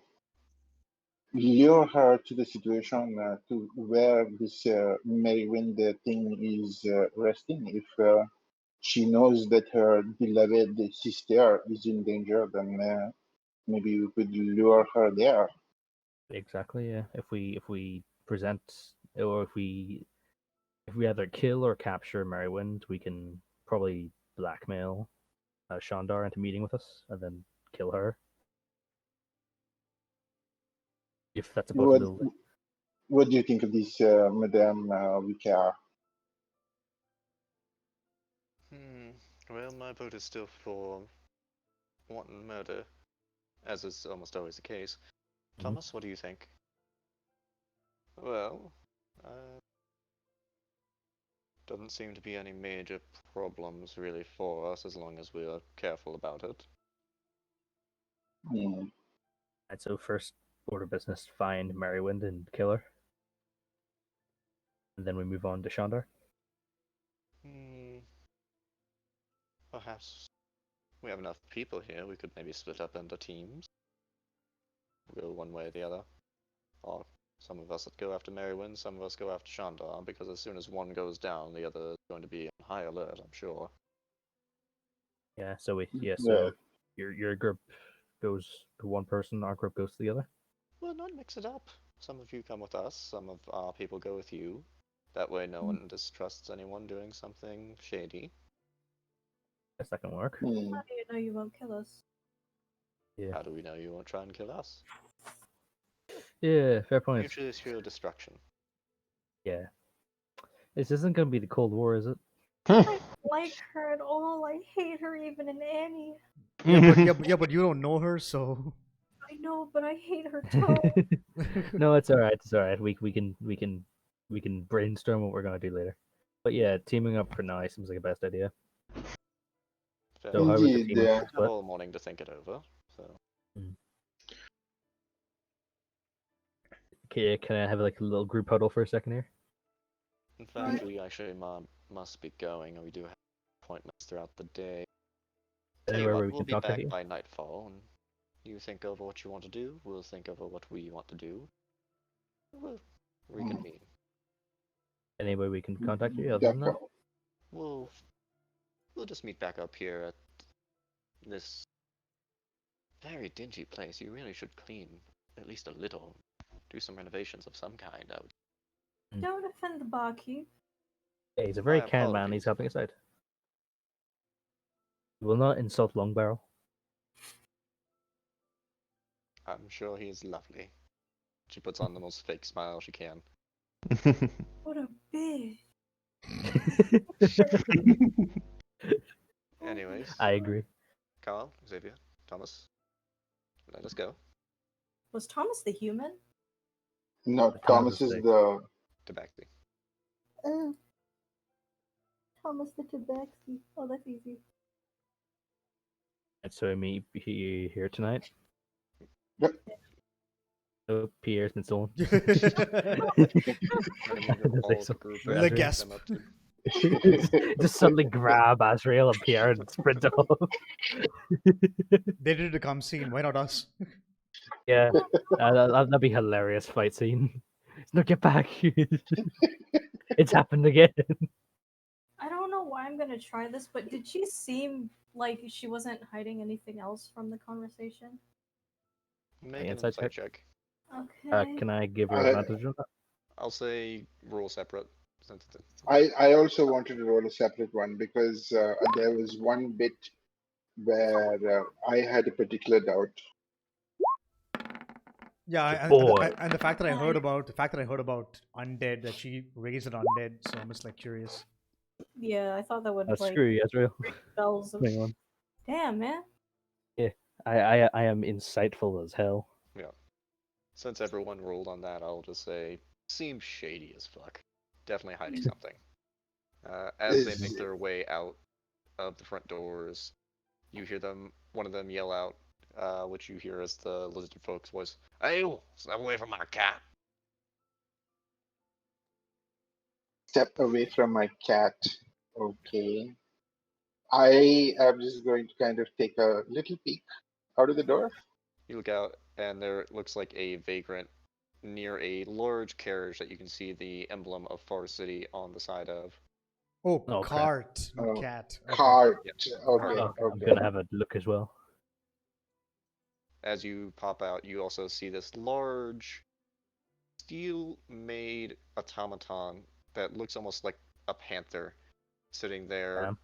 her to the situation to where this Merrywind thing is resting. If she knows that her beloved sister is in danger, then maybe we could lure her there. Exactly. Yeah. If we present or if we either kill or capture Merrywind, we can probably blackmail Shandar into meeting with us and then kill her. If that's a What possibility. What do you think of this, Madame Vicar? Well, my vote is still for wanton murder, as is almost always the case. Thomas, what do you think? Well, Doesn't seem to be any major problems really for us as long as we are careful about it. Hmm. And so first order of business, find Merrywind and kill her. And then we move on to Shandar. Perhaps we have enough people here. We could maybe split up into teams. Go one way or the other. Or some of us go after Merrywind, some of us go after Shandar, because as soon as one goes down, the other is going to be on high alert, I'm sure. Yeah, so Yeah. your group goes to one person, our group goes to the other. Well, not mix it up. Some of you come with us, some of our people go with you. That way no one distrusts anyone doing something shady. Guess that can work. Hmm. How do you know you won't kill us? Yeah. How do we know you won't try and kill us? Yeah, fair point. Mutually assured destruction. Yeah. This isn't gonna be the Cold War, is it? I like her at all. I hate her even in Annie. But you don't know her, so I know, but I hate her tone. No, it's alright, it's alright. We can brainstorm what we're gonna do later. But yeah, teaming up for now seems like a best idea. Fair So how enough. would the Indeed, team yeah. Have split? all morning to think it over. So Okay, can I have like a little group huddle for a second here? in fact, we actually must be going, and we do have appointments throughout the day. Tell you Anywhere where what, we we'll can be contact back you? by nightfall, and you think over what you want to do. We'll think over what we want to do. We'll reconvene. Any way we can contact you other than that? Definitely. We'll just meet back up here at this very dingy place. You really should clean at least a little. Do some renovations of some kind. I would. Don't offend the barkeep. Yeah, he's a very My kind man. He's apologies. helping us out. We will not insult Long Barrel. I'm sure he's lovely. She puts on the most fake smile she can. What a bitch. Anyways, I agree. Carl, Xavier, Thomas, let us go. Was Thomas the human? No, Thomas Thomas is is sick. the. Tabaxi. Thomas the Tabaxi. Oh, that's easy. And so we meet here tonight. Yep. Oh, Pierre's been stolen. Trying to meet her That's all like the group so- and Le Azrael. gasp. them up to. Just suddenly grab Azrael and Pierre and sprint off. they did a come scene. Why not us? Yeah, that'd be a hilarious fight scene. No, get back! It's happened again. I don't know why I'm gonna try this, but did she seem like she wasn't hiding anything else from the conversation? Make an Insight insight check. check. Okay. Can I give her I- advantage on that? I'll say rule separate. Since it's I also wanted to roll a separate one because there was one bit where I had a particular doubt. Yeah, Boy. and the fact that I heard about undead, that she raised an undead, so I'm just like curious. Yeah, I thought that would like Screw you, Azrael. bells of. Hang on. Damn, man. I am insightful as hell. Since everyone rolled on that, I'll just say seems shady as fuck. Definitely hiding something. As they make their way out of the front doors, you hear one of them yell out, which you hear as the lizard folk's voice. Hey, step away from our cat. Step away from my cat. Okay. I am just going to kind of take a little peek out of the door. You look out, and there looks like a vagrant near a large carriage that you can see the emblem of Far City on the side of. Oh, Oh, crap. cart, not Oh, cat. Okay. Cart. Yep. Okay. Okay, I'm Okay. gonna have a look as well. As you pop out, you also see this large steel-made automaton that looks almost like a panther sitting there, Damn.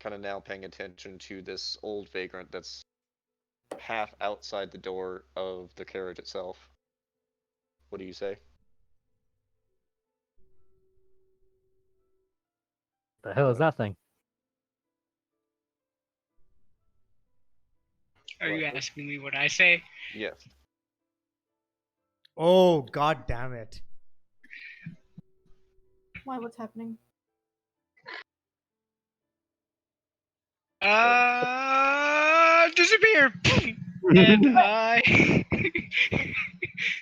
kind of now paying attention to this old vagrant that's half outside the door of the carriage itself. What do you say? The hell is that thing? Are you asking me what I say? Yes. Oh, god damn it. Why? What's happening? Disappear! And I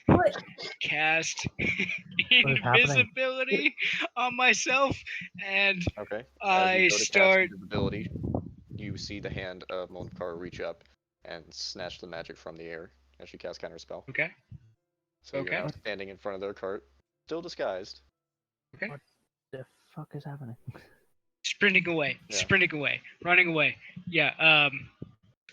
What? cast What is happening? invisibility on myself, and Okay. As I you go to cast start. invisibility, you see the hand of Molnkar reach up and snatch the magic from the air as she casts counterspell. Okay. So you're Okay. now standing in front of their cart, still disguised. Okay. What the fuck is happening? Sprinting away. Yeah. Sprinting away. Running away. Yeah.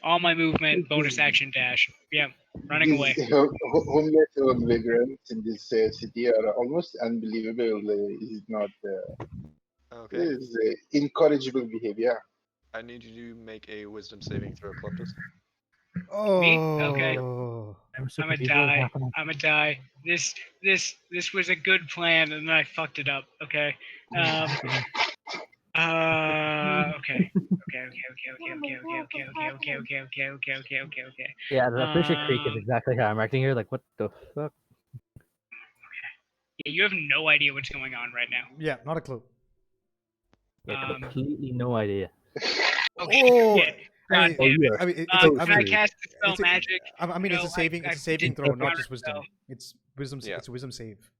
All my movement, bonus action dash. Yeah. Running away. These homeless migrants in this city are almost unbelievable. Is not Okay. is incorrigible behavior. I need you to make a wisdom saving throw, Kleptus. Okay. Oh. I'm so I'm a confused. What is die. happening? I'm a die. This was a good plan, and then I fucked it up. Okay. Okay. Okay. Yeah, I'm pretty sure Creek is exactly how I'm acting here. Like, what the fuck? Yeah, you have no idea what's going on right now. Yeah, not a clue. Yeah, Um, completely no idea. Okay. Oh, Yeah. I God mean, damn. I mean, it's so a, I Can I mean, cast the spell it's a- magic? I mean, it's No, a saving, I it's a saving did throw, not counter just wisdom. spell. It's wisdom. Yeah. It's a wisdom save.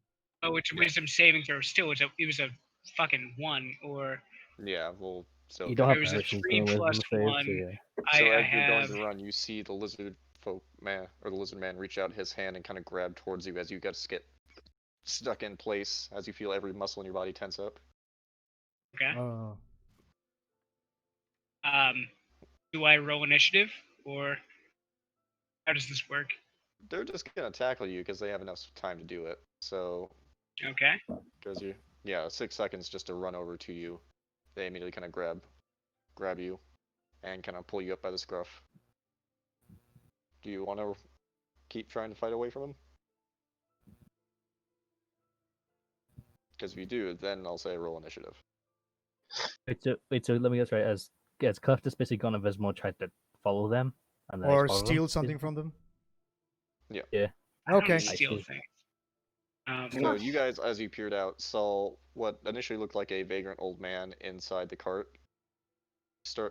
Oh, it's a wisdom saving throw. Still, it was a fucking 1, or Yeah, well, so You don't have There was a permission 3 to wisdom plus save, so 1. yeah. So I as you're going have. to run, you see the lizard folk man or the lizard man reach out his hand and kind of grab towards you as you guys get stuck in place as you feel every muscle in your body tense up. Okay. Oh. Do I roll initiative, or how does this work? They're just gonna tackle you because they have enough time to do it. So Okay. because you 6 seconds just to run over to you, they immediately kind of grab you and kind of pull you up by the scruff. Do you want to keep trying to fight away from them? Because if you do, then I'll say roll initiative. Wait, so let me guess right. As Cleftus basically gone invisible, tried to follow them, and then I Or followed steal them. something from them. Yeah. Yeah. I don't Okay. steal see. things. So you guys, as you peered out, saw what initially looked like a vagrant old man inside the cart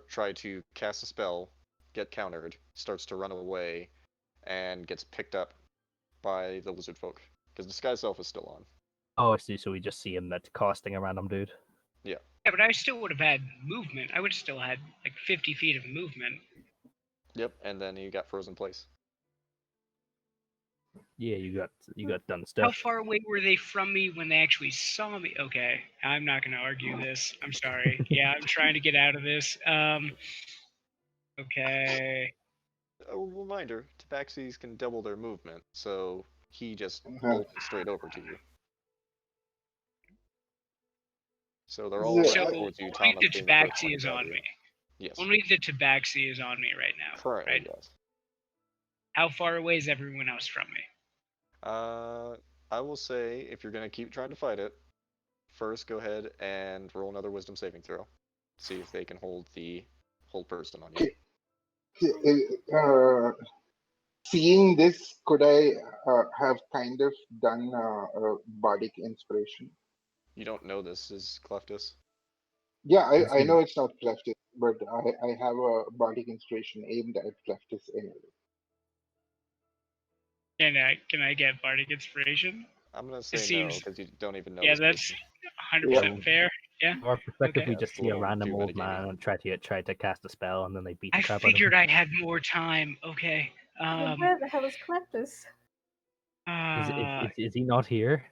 try to cast a spell, get countered, starts to run away, and gets picked up by the lizard folk because disguise self is still on. Oh, I see. So we just see him that's costing a random dude. Yeah, but I still would have had movement. I would have still had like 50 feet of movement. Yep, and then he got frozen in place. Yeah, you got done How stuff. far away were they from me when they actually saw me? Okay, I'm not gonna argue this. I'm sorry. Yeah, I'm trying to get out of this. Okay. A reminder: tabaxis can double their movement, so he just Uh-huh. bolted straight over to you. So they're all So, running So towards you. only Thomas the being the first tabaxi one to is grab on you. me. Yes. Only the tabaxi is on me right now. Currently, Right? yes. How far away is everyone else from me? I will say if you're gonna keep trying to fight it, first go ahead and roll another wisdom saving throw. See if they can hold the whole person on you. Seeing this, could I have kind of done a bardic inspiration? You don't know this is Cleftus. Yeah, I know it's not Cleftis, but I have a bardic inspiration aimed at Cleftis anyway. Can I get bardic inspiration? I'm gonna say seems- no because you don't even know. Yeah, this that's person. 100% fair. Yeah. From our perspective, Okay. we Yeah, just it's a see a little random too old metagamey. man and try to cast a spell, and then they beat the I crap out of him. figured I had more time. Okay. But where the hell is Cleptus? Is he not here?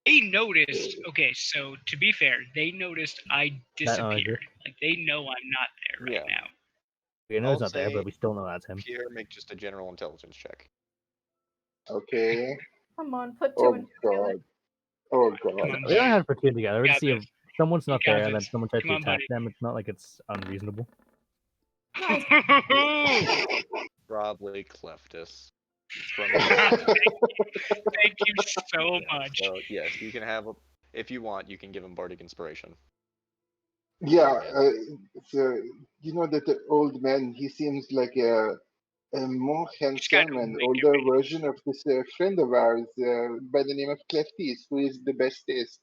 They noticed. Okay, so to be fair, they noticed I disappeared. Like they know I'm not there right Yeah. now. We know I'll he's not there, say but we still know that's him. Pierre, make just a general intelligence check. Okay. Come on, put two Oh and two together. god. Oh Come god. on, We don't buddy. have to put two together. We You just got see this. if someone's not You got there, and then this. someone tries Come to on, attack buddy. them. It's not like it's unreasonable. Nice. Probably Cleftus. Thank you so much. So yes, you can have if you want, you can give him bardic inspiration. Yeah, so you know that the old man, he seems like a more handsome and wicked. older version of this friend of ours by the name of Cleftis, who is the bestest.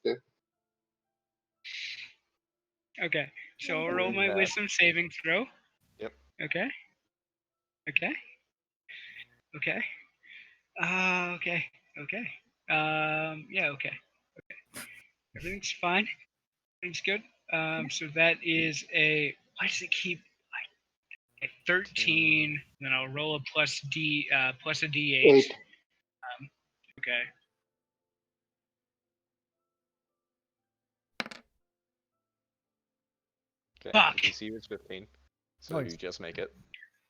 Okay, so I'll roll my Yeah. wisdom saving throw. Okay. Okay. Okay. Okay. Okay. Yeah. Okay. Okay. Everything's fine. Everything's good. So that is a. Why does it keep? A 13. Then I'll roll a plus a d8. 8. Okay. Okay. Fuck. The DC was 15, so Nice. you just make it.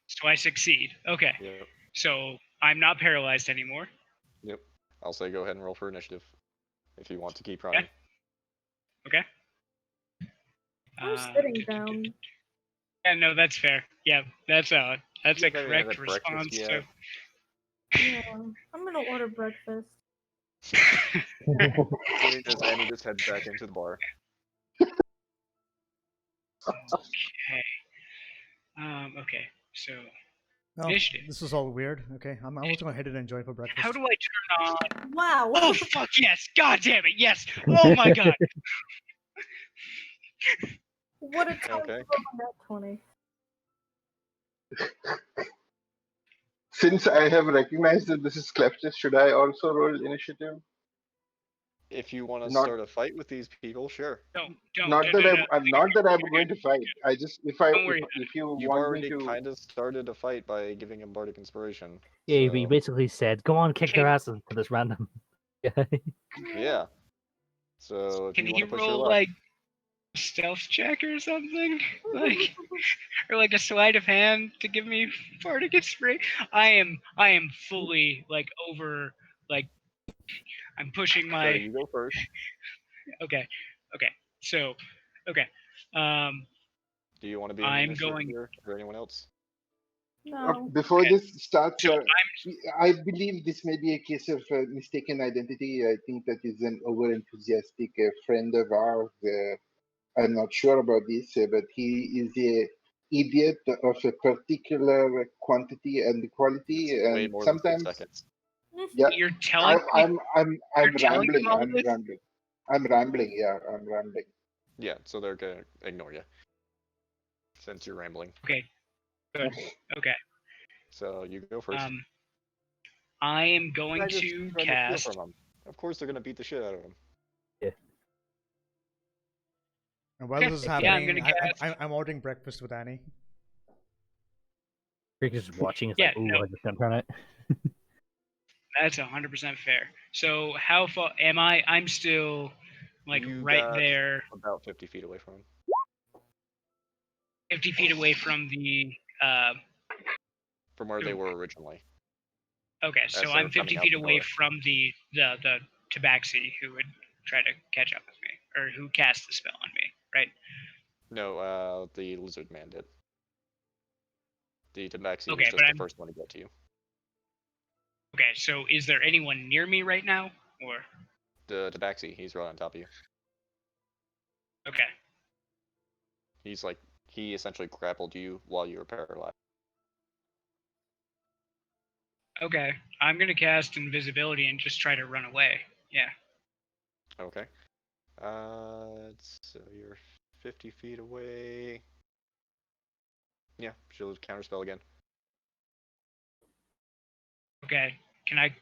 So I succeed. Okay. Yep. So I'm not paralyzed anymore. Yep. I'll say go ahead and roll for initiative if you want to keep running. Okay. I'm sitting down. Yeah, no, that's fair. Yeah, that's a You have any correct other breakfast response. yet? Yeah, I'm gonna order breakfast. Doing this, and he just heads back into the bar. Okay. Okay. So Oh, initiative. this is all weird. Okay, I'm also gonna head and enjoy for breakfast. How do I turn on? Wow. Oh fuck yes! God damn it! Yes! Oh my god! What a time Okay. to roll on that 20. Since I have recognized that this is Cleptus, should I also roll initiative? If you want to Not- start a fight with these people, sure. Don't. Not that I'm going to fight. I just if Don't worry. if you You've want me already to. kind of started a fight by giving him bardic inspiration. Yeah, but you so- basically said, "Go on, kick their Can- asses" to this random guy. Yeah. So if Can you he want to push your roll luck, like a stealth check or something? Like, or like a sleight of hand to give me bardic inspiration? I am fully like over like. I'm pushing so my. you go first. Okay. Okay. So. Okay. Do you want to be in the I'm initiative going. here, or anyone else? No. Before Okay. this starts, So I believe this may be a case of mistaken identity. I think that is an over-enthusiastic friend of ours. I'm not sure about this, but he is a idiot of a particular quantity and quality, Way and more than 6 sometimes, seconds. yeah, You're telling me. I'm You're telling rambling. them all I'm this? rambling. I'm rambling. Yeah, I'm rambling. Yeah, so they're gonna ignore you since you're rambling. Okay. Good. Okay. So you go first. I am going I just to tried steal cast. from them. Of course, they're gonna beat the shit out of him. And while Okay, this is yeah, I'm happening, gonna cast- I'm ordering breakfast with Annie. Rick is just watching. It's Yeah, like, "Ooh, no. I just gonna turn it." That's 100% fair. So how far am I? I'm still like You right got there, About 50 feet away from him. 50 feet away from the. From where they were originally. Okay, As so they're I'm coming 50 out feet the away door. from the tabaxi who would try to catch up with me, or who cast the spell on me, right? No, the lizard man did. The tabaxi Okay, was but just the I'm- first one to get to you. Okay, so is there anyone near me right now, or? The tabaxi, he's right on top of you. Okay. He's like, he essentially grappled you while you were paralyzed. Okay, I'm gonna cast invisibility and just try to run away. Yeah. Okay. So you're 50 feet away. Yeah, she'll counterspell again. Okay. Can I?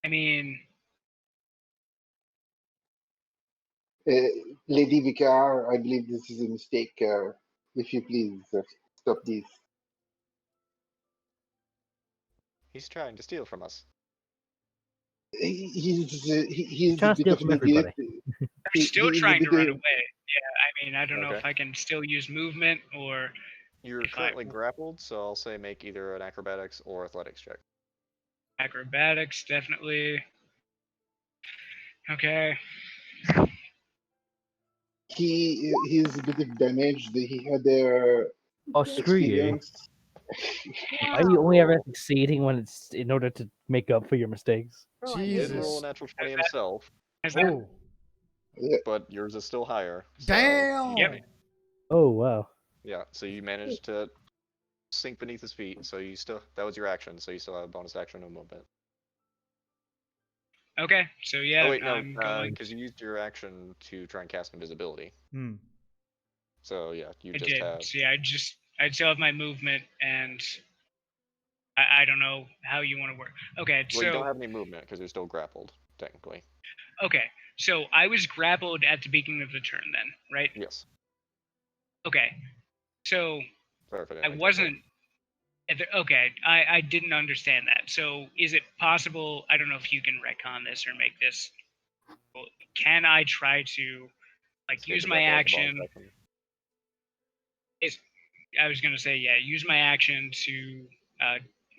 I mean, Lady Vicar, I believe this is a mistake. If you please stop this. He's trying to steal from us. He's a trying to bit steal of from an idiot. everybody. I'm still He's a trying to bit run of- away. Yeah, I mean, I don't know if Okay. I can still use movement or. You're If I- currently grappled, so I'll say make either an acrobatics or athletics check. Acrobatics, definitely. Okay. He's a bit of damaged. He had a Oh, screw you! experience. Why are you only ever succeeding when it's in order to make up for your mistakes? Bro, I He hate did Jesus. roll a you. natural 20 himself, Is that- Oh, but yours is still higher. So, damn! Yep. Oh wow! Yeah, so you managed to sink beneath his feet, so you still, that was your action, so you still have a bonus action no movement. Okay, so yeah, Oh wait, no, I'm going. because you used your action to try and cast invisibility. Hmm. So yeah, you I just did. have. So yeah, I just I'd still have my movement, and I don't know how you want to work. Okay, Well, you don't so have any movement because you're still grappled, technically. okay, so I was grappled at the beginning of the turn, then, right? Yes. Okay, so Sorry if I didn't I make that wasn't. Okay, I didn't understand that. So is it possible? I don't know if you can retcon this or make this. Can I try to like Escape use the my grapple as a bonus action? action. I was gonna say yeah, use my action to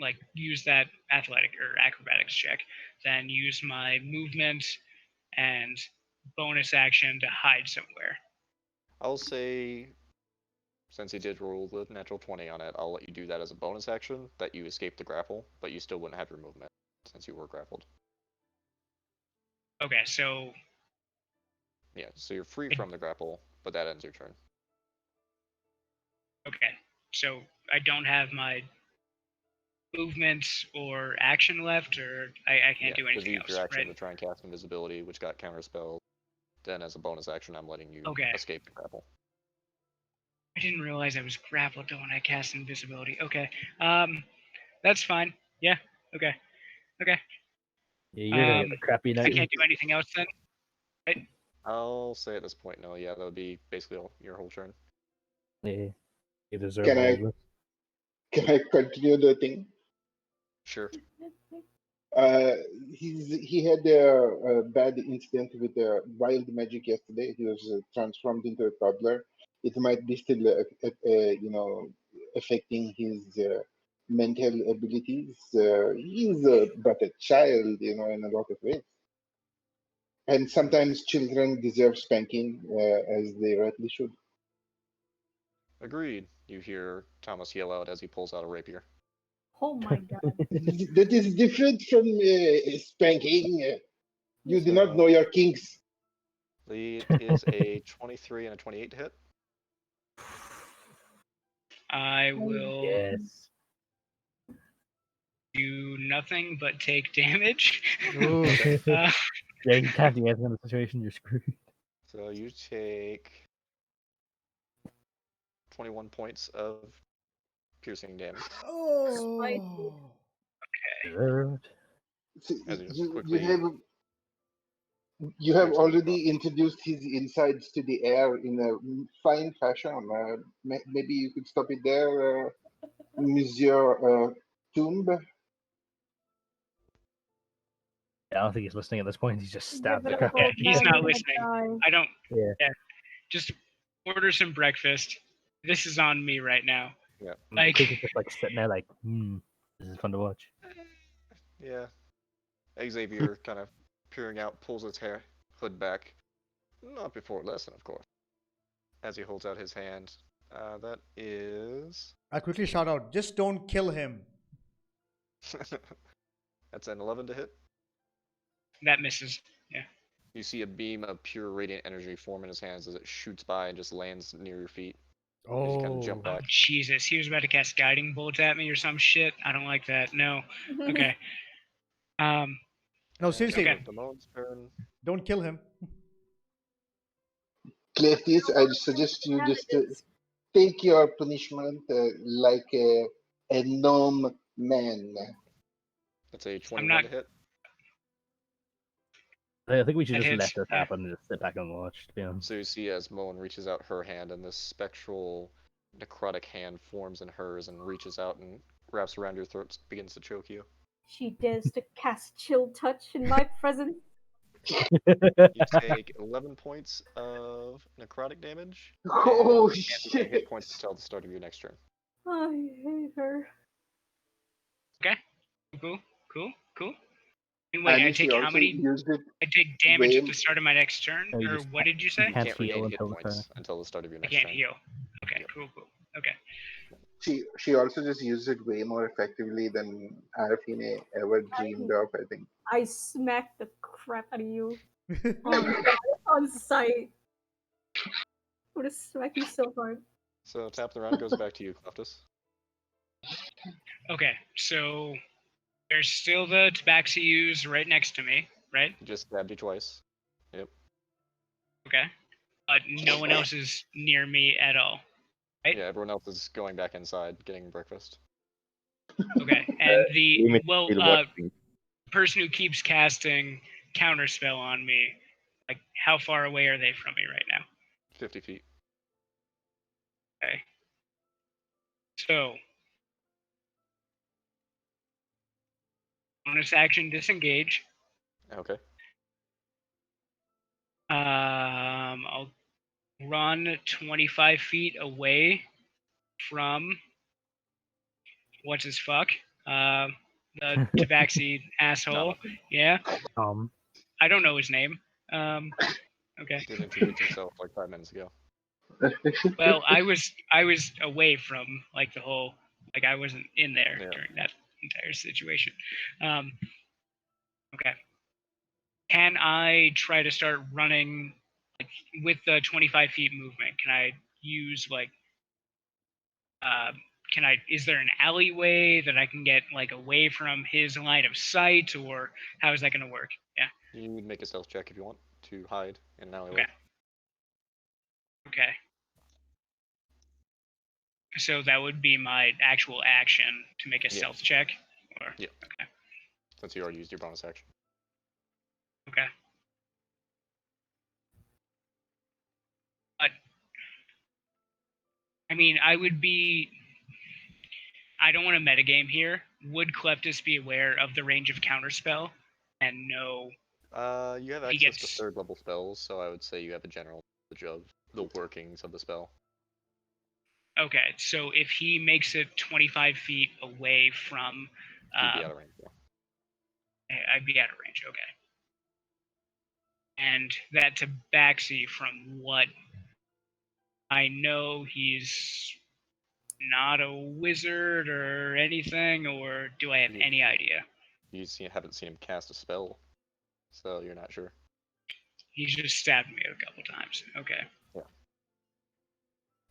like use that athletic or acrobatics check, then use my movement and bonus action to hide somewhere. I'll say, since he did roll the natural 20 on it, I'll let you do that as a bonus action, that you escape the grapple, but you still wouldn't have your movement, since you were grappled. Okay, so Yeah, so you're free from the grapple, but that ends your turn. okay, so I don't have my movement or action left, or I can't do anything use else, your action right? to try and cast invisibility, which got counterspelled. Then as a bonus action, I'm letting you Okay. escape the grapple. I didn't realize I was grappled when I cast invisibility. Okay, that's fine. Yeah. Okay. Okay. Yeah, you're gonna get a crappy I night. can't do anything else then. Right? I'll say at this point, no. Yeah, that would be basically your whole turn. Yeah, you deserve Can all I of this. can I continue the thing? Sure. Uh, he had a bad incident with wild magic yesterday. He was transformed into a toddler. It might be still, affecting his mental abilities. He's but a child, in a lot of ways. And sometimes children deserve spanking, as they rightly should. Agreed. You hear Thomas yell out as he pulls out a rapier. Oh my god. That is different from spanking. You do not know your kinks. It is a 23 and a 28 to hit. I will Yes. do nothing but take damage. Ooh. Uh, Yeah, you can't do anything in the situation. You're screwed. So you take 21 points of piercing damage Oh. Deserved. So as he just you quickly have pierces his already body. introduced his insides to the air in a fine fashion. Maybe you could stop it there, Monsieur Tomb. Yeah, I don't think he's listening at this point. He's just stabbed Give the it crap. up, yeah, old he's man, not you're gonna listening. die. I don't. Yeah. Just order some breakfast. This is on me right now. Like, Quick is just like sitting there, like, this is fun to watch. Yeah. Xavier kind of peering out, pulls his hood back. Not before lesson, of course. As he holds out his hand. That is. I quickly shout out, just don't kill him. That's an 11 to hit. that misses. Yeah. You see a beam of pure radiant energy form in his hands as it shoots by and just lands near your feet. As you kind of jump Oh. Oh back. Jesus! He was about to cast guiding bolts at me or some shit. I don't like that. No. Okay. No, seriously, Okay. Damon's turn. don't kill him. Cletus, I suggest you just take your punishment like a gnome man. That's a 21 not- to hit. I think we should That just let hits, this yeah. happen and just sit back and watch, to be honest. So you see as Moen reaches out her hand, and this spectral necrotic hand forms in hers and reaches out and wraps around your throat, begins to choke you. She dares to cast chill touch in my presence. You take 11 points of necrotic damage. Oh, and you can't take any shit. hit points until the start of your next turn. I hate her. Okay. Cool. Cool. Cool. And wait, And I she take how also many? used it. I take damage way- at the start of my next turn, No, you or just what did you say? You Can't can't heal regain hit until the points turn. until the start of your I next can't turn. heal. Okay. Yep. Cool. Cool. Okay. She also just used it way more effectively than Arafine ever dreamed of, I think. I smacked the crap out of you on sight. Would have smacked you so hard. So top of the round goes back to you, Cleftus. Okay. So there's still the Tabaxi right next to me, right? He just stabbed you twice. Yep. Okay. But no one else is near me at all. Right? Yeah, everyone else is going back inside, getting breakfast. Okay. And the Limit well, still watching. person who keeps casting counterspell on me, like how far away are they from me right now? 50 feet. Okay. So bonus action disengage. Okay. I'll run 25 feet away from what's his fuck? The Tabaxi asshole. Yeah. I don't know his name. Okay. Did introduce himself like 5 minutes ago. Well, I was away from like the whole, like I wasn't in there Yeah. during that entire situation. Okay. Can I try to start running like with the 25 feet movement? Can I use like is there an alleyway that I can get like away from his line of sight, or how is that going to work? Yeah. You would make a stealth check if you want to hide in an alleyway. Okay. Okay. So that would be my actual action to make a Yeah. stealth check? Or Yeah. Okay. Since you already used your bonus action. Okay. I mean, I don't want to metagame here. Would Kleptus be aware of the range of counterspell and know? You have He access to gets- 3rd level spells, so I would say you have a general knowledge of the workings of the spell. Okay, so if he makes it 25 feet away from, You'd be out of range. Yeah. I'd be out of range. Okay. And that Tabaxi, from what I know, he's not a wizard or anything, or do I have Yeah. any idea? Haven't seen him cast a spell, so you're not sure. He's just stabbed me a couple times. Okay. Yeah.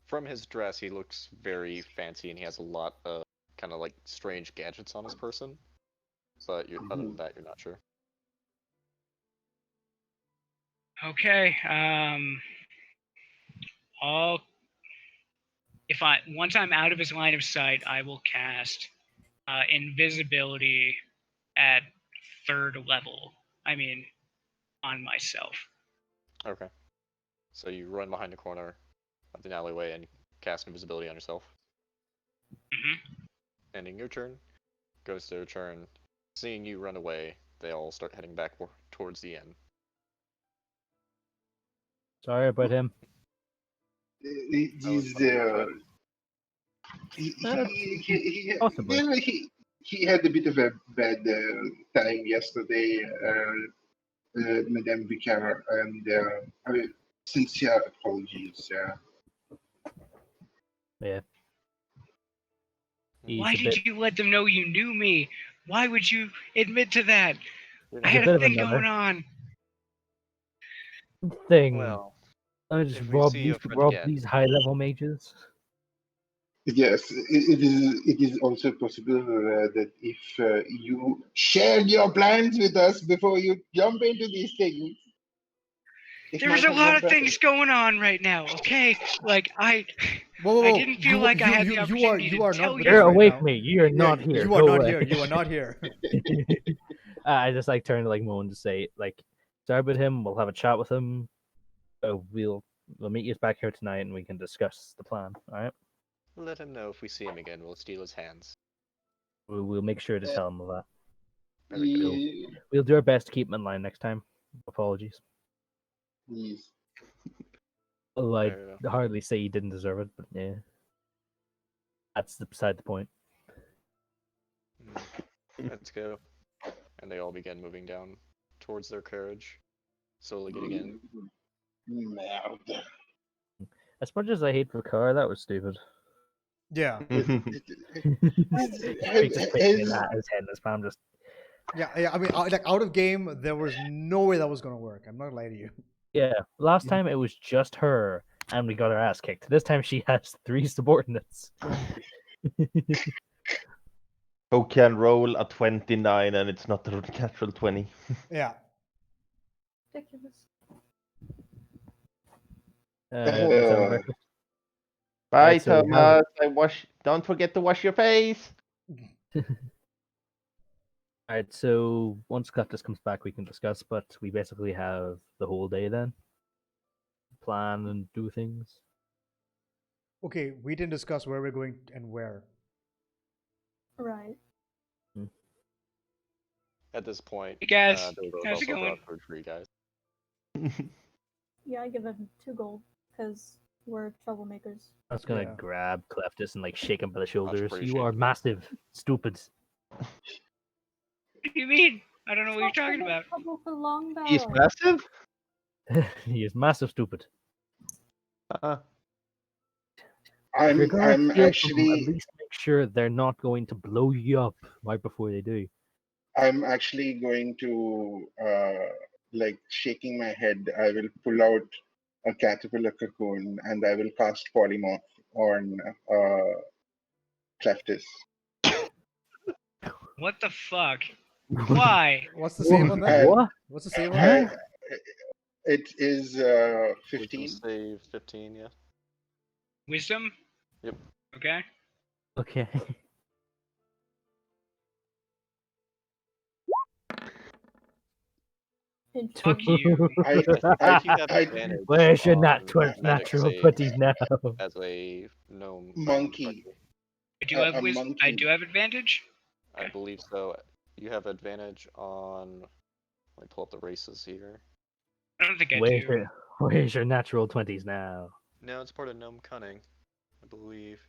From his dress, he looks very fancy, and he has a lot of kind of like strange gadgets on his person. But other than that, you're not sure. Okay. Once I'm out of his line of sight, I will cast invisibility at 3rd level. I mean, on myself. Okay. So you run behind the corner of the alleyway and cast invisibility on yourself. Mm-hmm. Ending your turn, goes their turn. Seeing you run away, they all start heading back towards the end. Sorry about him. He's Possibly. well, he had a bit of a bad time yesterday, Madame Vicar, and sincere apologies. Yeah. He's Why a did bit, you let them know you knew me? Why would you admit to that? I he's a had bit a of a thing nutter. going on. Thing. Well, I just if we rob see these a friend rob again- these high level mages. Yes, it is also possible that if you shared your plans with us before you jump into these things, it There's might a have lot gone of better. things going on right now, okay? Like I Whoa. didn't feel like I had the opportunity you are to not tell with you. us You're right away now. from me. You're not here. You are Go not away. here. You are not here. I just like turn to like Moan to say like, sorry about him. We'll have a chat with him. We'll meet you back here tonight and we can discuss the plan. All right. Let him know if we see him again, we'll steal his hands. We'll make sure to tell him of that. Very good. Ye- We'll do our best to keep him in line next time. Apologies. Yes. Although I Fair enough. hardly say he didn't deserve it, but yeah, that's beside the point. Let's go. And they all begin moving down towards their carriage, slowly getting in. Merde. As much as I hate Ricard, that was stupid. Yeah. He's just picking that his head in his palm, just Yeah. I mean, like out of game, there was no way that was gonna work. I'm not gonna lie to you. yeah. Last time it was just her, and we got her ass kicked. This time she has 3 subordinates. Who can roll a 29 and it's not a natural 20? Yeah. Ridiculous. Is that Uh, breakfast? Bye, Alright, so we have- Thomas. Don't forget to wash your face. Alright, so once Cactus comes back, we can discuss, but we basically have the whole day then. Plan and do things. Okay, we didn't discuss where we're going and where. Right. At this point, Hey guys, there was how's it also going? Broadford for you guys. Yeah, I give him 2 gold because we're troublemakers. I was gonna Yeah. grab Cleftus and like shake him by the shoulders. You appreciated. are massive, stupid. What do you mean? I don't know what you're talking about. Trouble for long He's barrel. massive. He is massive, stupid. Uh, If you're gonna I'm steal from them, actually at least make sure they're not going to blow you up right before they do. going to like shaking my head. I will pull out a caterpillar cocoon and I will cast polymorph on Cleftus. What the fuck? Why? What's the save on that? And What? What's the save on I, that? it is Wisdom 15. save 15, yeah. Wisdom? Yep. Okay. Okay. Fuck you. I, I think you have I- advantage Where's your on natural magic saves 20s now? as a gnome. Monkey. I do have a wisdom. I monkey. do have advantage. I believe so. You have advantage on. Let me pull up the races here. I don't think I Where's do. your natural 20s now? No, it's part of gnome cunning, I believe.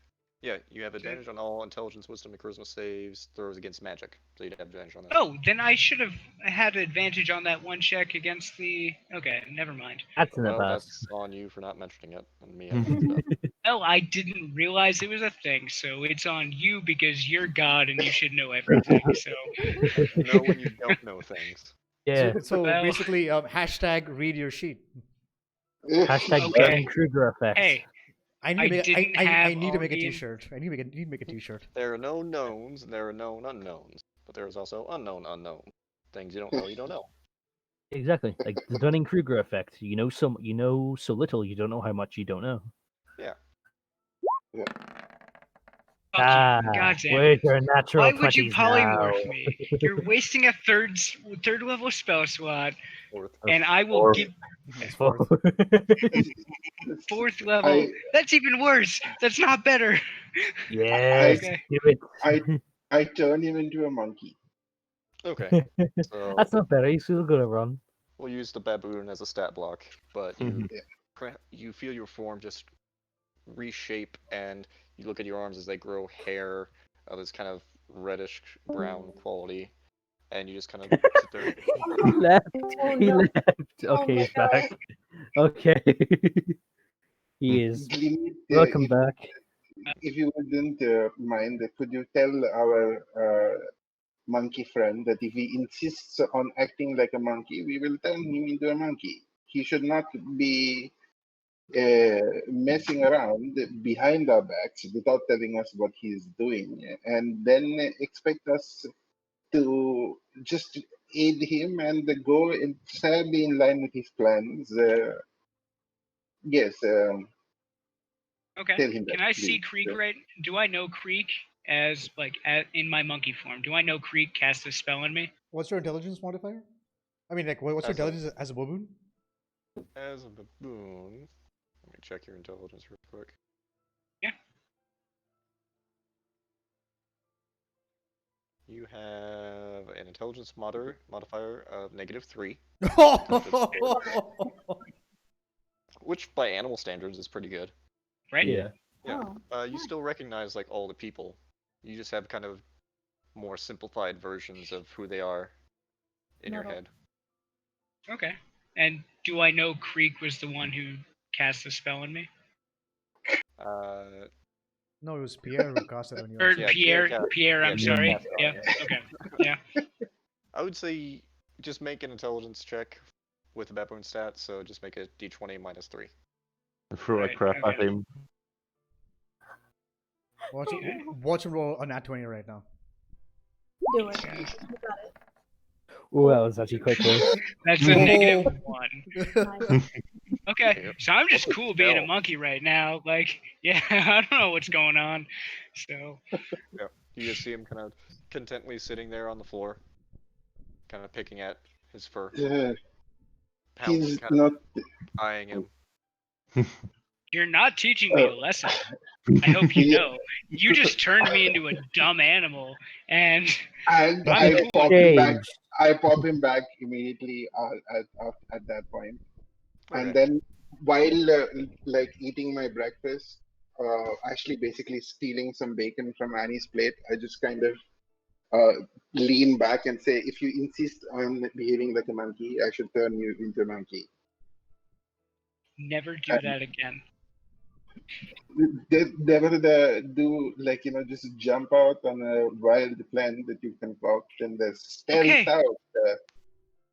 Yeah, you have advantage on all intelligence, wisdom, and charisma saves, throws against magic. So you'd have advantage on that. Oh, then I should have had advantage on that one check against the. Okay, never mind. That's in the Well, past. that's on you for not mentioning it, and me having looked it up. Oh, I didn't realize it was a thing, so it's on you because you're God and you should know everything. So Know when you don't know things. Yeah. So Well- basically, hashtag read your sheet. Hashtag Okay. Dunning-Kruger effect. hey, I need I to make, didn't I have need to make a already- T-shirt. I need to make a T-shirt. There are no knowns, and there are known unknowns. But there is also unknown unknowns. Things you don't know, you don't know. Exactly. Like the Dunning-Kruger effect. You know so little, you don't know how much you don't know. fuck Ah, you. God damn where's it. your natural Why would you 20s polymorph now? me? You're wasting a third level spell slot, Fourth. and I will Fourth. give It's fourth. fourth level. I- That's even worse. That's not better. Yes, Okay. do it. I turn him into a monkey. Okay, so That's not better. He's still gonna run. we'll use the baboon as a stat block, but you Yeah. you feel your form just reshape, and you look at your arms as they grow hair of this kind of reddish brown quality, and you just kind of sit there. He left. Oh, He no. left. Oh Okay, my he's back. Okay. He is. Glimit, Welcome back. if you wouldn't mind, could you tell our monkey friend that if he insists on acting like a monkey, we will turn him into a monkey. He should not be messing around behind our backs without telling us what he's doing, and then expect us to just aid him and go entirely in line with his plans. Yes, Okay. tell him that. Can I see please. Creek right? Do I know Creek as like in my monkey form? Do I know Creek cast a spell on me? What's your intelligence modifier? I mean, like, what's your As a- intelligence as a baboon? As a baboon, let me check your intelligence real quick. Yeah. You have an intelligence modifier of -3, which by animal standards is pretty good. Right? Yeah. Yeah. Oh. You still recognize like all the people. You just have kind of more simplified versions of who they are in your Metal. head. Okay. And do I know Creek was the one who cast the spell on me? No, it was Pierre who cast it on you. Or actually. Yeah, Pierre Pierre? cast- Pierre, yeah, I'm Pierre sorry. cast it on Yeah. you. Okay. Yeah. I would say just make an intelligence check with the baboon stat, so just make a d20 -3. Throw a Right, crap at okay. him. Watch him roll a nat 20 right now. Do it. You got it. Oh, that was actually quite close. That's a Oh. -1. Nice. Okay, Yep. so I'm just cool being a Hell. monkey right now. Like, yeah, I don't know what's going on. So, Yeah. You just see him kind of contently sitting there on the floor, kind of picking at his fur. Pound He's kind not. of eyeing him. you're not teaching me a lesson. I hope you Yeah, know. You just turned me into a dumb animal, and and I'm I cool. pop him back. Change. I pop him back immediately at that point. And Okay. then while like eating my breakfast, actually basically stealing some bacon from Annie's plate, I just kind of lean back and say, if you insist on behaving like a monkey, I should turn you into a monkey. Never do And that again. they were do like, just jump out on a wild plan that you concoct and stealth Okay. out.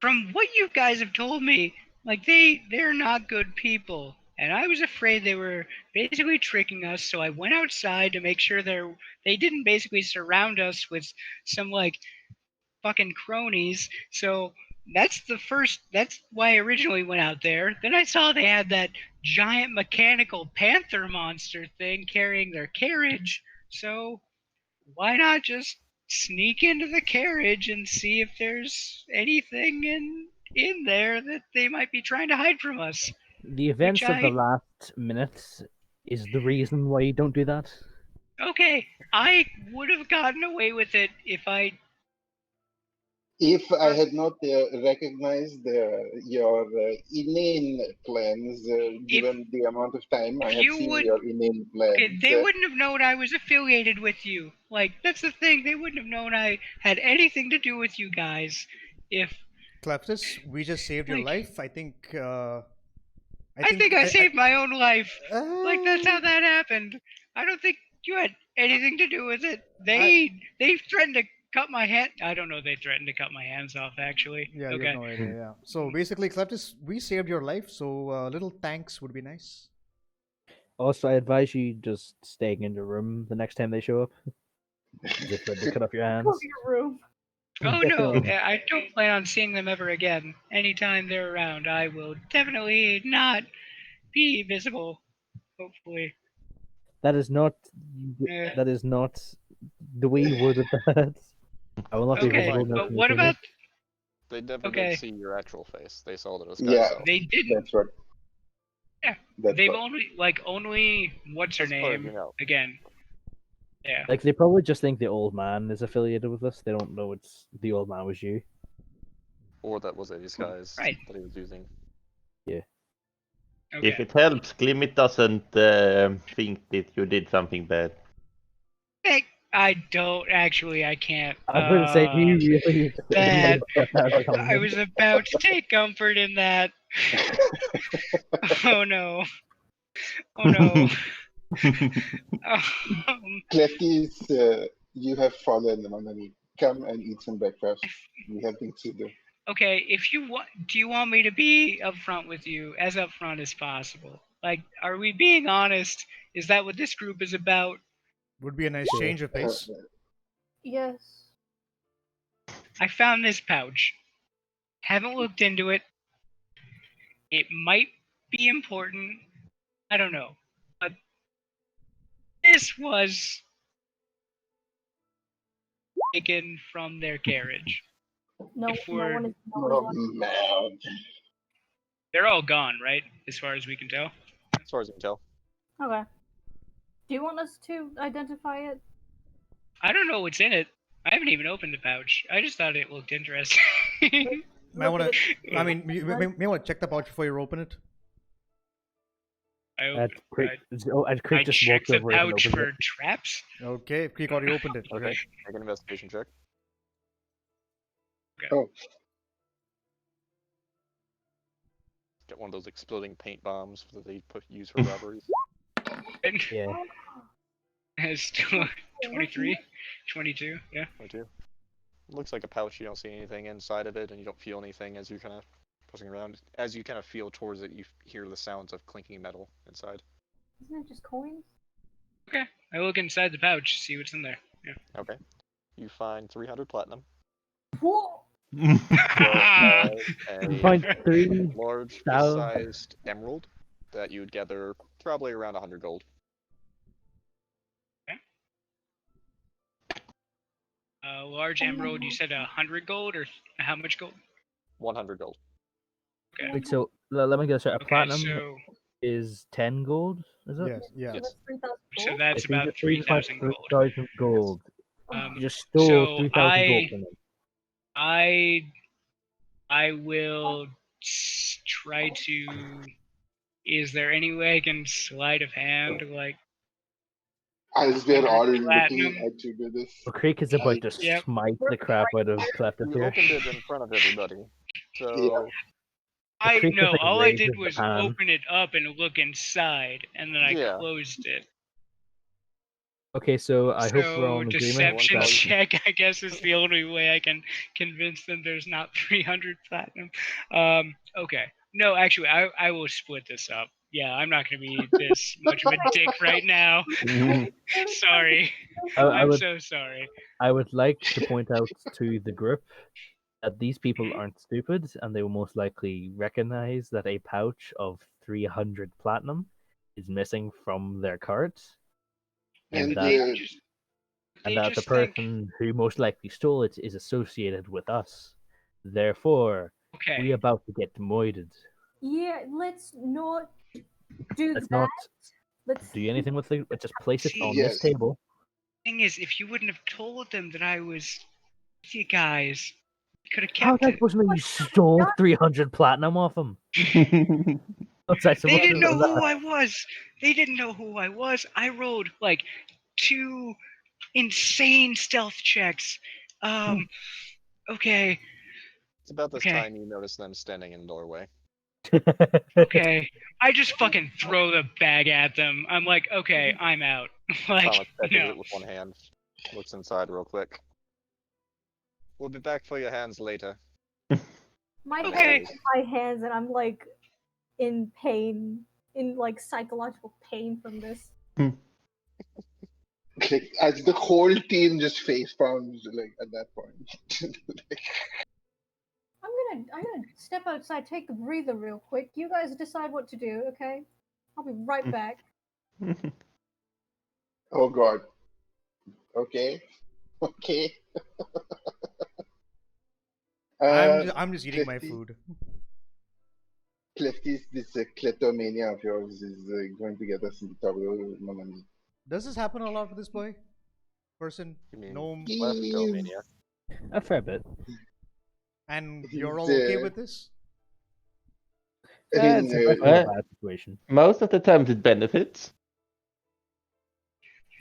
From what you guys have told me, like they're not good people, and I was afraid they were basically tricking us. So I went outside to make sure they didn't basically surround us with some like fucking cronies. So that's why I originally went out there. Then I saw they had that giant mechanical panther monster thing carrying their carriage. So why not just sneak into the carriage and see if there's anything in there that they might be trying to hide from us? The events of the I last minutes is the reason why you don't do that. okay, I would have gotten away with it If I had not recognized your inane plans, if given the amount of time I if have you seen would. your inane Okay, plans, they wouldn't have known I was affiliated with you. Like, that's the thing. They wouldn't have known I had anything to do with you guys. If, Cleftus, we just saved your like, life. I think. I think I saved my own life. Like, that's how uh, that happened. I don't think you had anything to do with it. I, They threatened to cut my hand. I don't know. They threatened to cut my hands off. Actually. yeah, you have Okay. no idea. Yeah. So basically, Cleftus, we saved your life. So little thanks would be nice. Also, I advise you just staying in your room the next time they show up. Just ready to cut off your Go hands. to your room. Oh no, Definitely. I don't plan on seeing them ever again. Anytime they're around, I will definitely not be visible. Hopefully. That is not. Eh. That is not the way you worded that. I will not be Okay, visible. No but what communicating. about They never okay? did see your actual face. They saw the disguise yeah, self. They didn't. that's what. Yeah, That's they've what. only what's her As far as you name know. again? Yeah. Like they probably just think the old man is affiliated with us. They don't know it's the old man was you. Or that was a disguise Right. that he was using. If Okay. it helps, Glimmet doesn't think that you did something bad. Hey, I don't actually. I can't. I was going to say, do you really? That as a I compliment? was about to take comfort in that. Oh no. Oh no. Clefties, you have fallen, Manani. Come and eat some breakfast. We have things to do. Okay, if you want, do you want me to be upfront with you, as upfront as possible? Like, are we being honest? Is that what this group is about? Would be a nice Sure. change of Uh, pace. Yes. I found this pouch. Haven't looked into it. It might be important. I don't know. But this was taken from their carriage. No, If no we're- one is. No oh, one man. They're all gone, right? As far as we can tell. As far as you can tell. Okay. Do you want us to identify it? I don't know what's in it. I haven't even opened the pouch. I just thought it looked interesting. May I want Look to? I mean, you may want to check the pouch before you open it. I And Creek just checked walked the over it and pouch opened for it. traps. Okay, Creek already opened it. Okay. Make an investigation check. Oh, Get one of those exploding paint bombs that they use for robberies. And Yeah. it's 23, 22, yeah. 22. Looks like a pouch. You don't see anything inside of it, and you don't feel anything as you kind of pushing around. As you kind of feel towards it, you hear the sounds of clinking metal inside. Isn't it just coins? Okay. I look inside the pouch, see what's in there. Yeah. Okay. You find 300 platinum, Whoa! You find a 3,000. large-sized emerald that you'd gather probably around 100 gold. Large emerald, you said 100 gold, or how much gold? 100 gold. Okay. Wait, so let me get this right. A Okay, platinum so is 10 gold, is it? Yes, yes. So that's 3,000 so gold? that's So you about just need to find 3,000 gold. 3,000 gold. Um, You just stole so 3,000 gold from them. I will try to. Is there any way I can sleight of hand, like As we're all 100 looking platinum? at you do this, Well, Creek is about to Yep. smite the crap out of Cleptus You here. opened it in front of everybody. So Yeah. Creek just, like, All I raises did the was pan. open it up and look inside, and then I Yeah. closed it. Okay, so I hope we're all So in agreement. deception that- check, I guess, is the only way I can convince them there's not 300 platinum. Okay. No, actually, I will split this up. Yeah, I'm not gonna be this much of a dick right now. Sorry. I I'm would so sorry. I would like to point out to the group that these people Mhm. aren't stupid, and they will most likely recognize that a pouch of 300 platinum is missing from their cart, and And that They just and they that the just think, person who most likely stole it is associated with us. Therefore, okay, we about to get demoided. Yeah, let's not do Let's that. not Let's do anything with it. Let's just place it See, on yes, this table. thing is, if you wouldn't have told them that I was with you guys, you could have How was kept I it. supposed to know you stole 300 platinum off him? What's I They supposed to didn't know know who that? I was. They didn't know who I was. I rolled like 2 insane stealth checks. Okay, it's about this Okay. time you notice them standing in the doorway. okay. I just fucking throw the bag at them. I'm like, okay, I'm out. Like, Thomas catches no. it with one hand. Looks inside real quick. We'll be back for your hands later. my Okay. hands in my hands, and I'm like in pain, in like psychological pain from this. like, as the whole team just face palms like at that point. I'm gonna step outside, take a breather real quick. You guys decide what to do, okay? I'll be right back. Oh God. Okay. Okay. I'm just eating my Clifty- food. Clifty, this kleptomania of yours is going to get us into trouble, Mamani. Does this happen a lot with this boy? Person? You mean Gnome? Kleptomania? A fair bit. And He's, you're all okay with this? in, It's a uh, bad situation. Most of the times it benefits.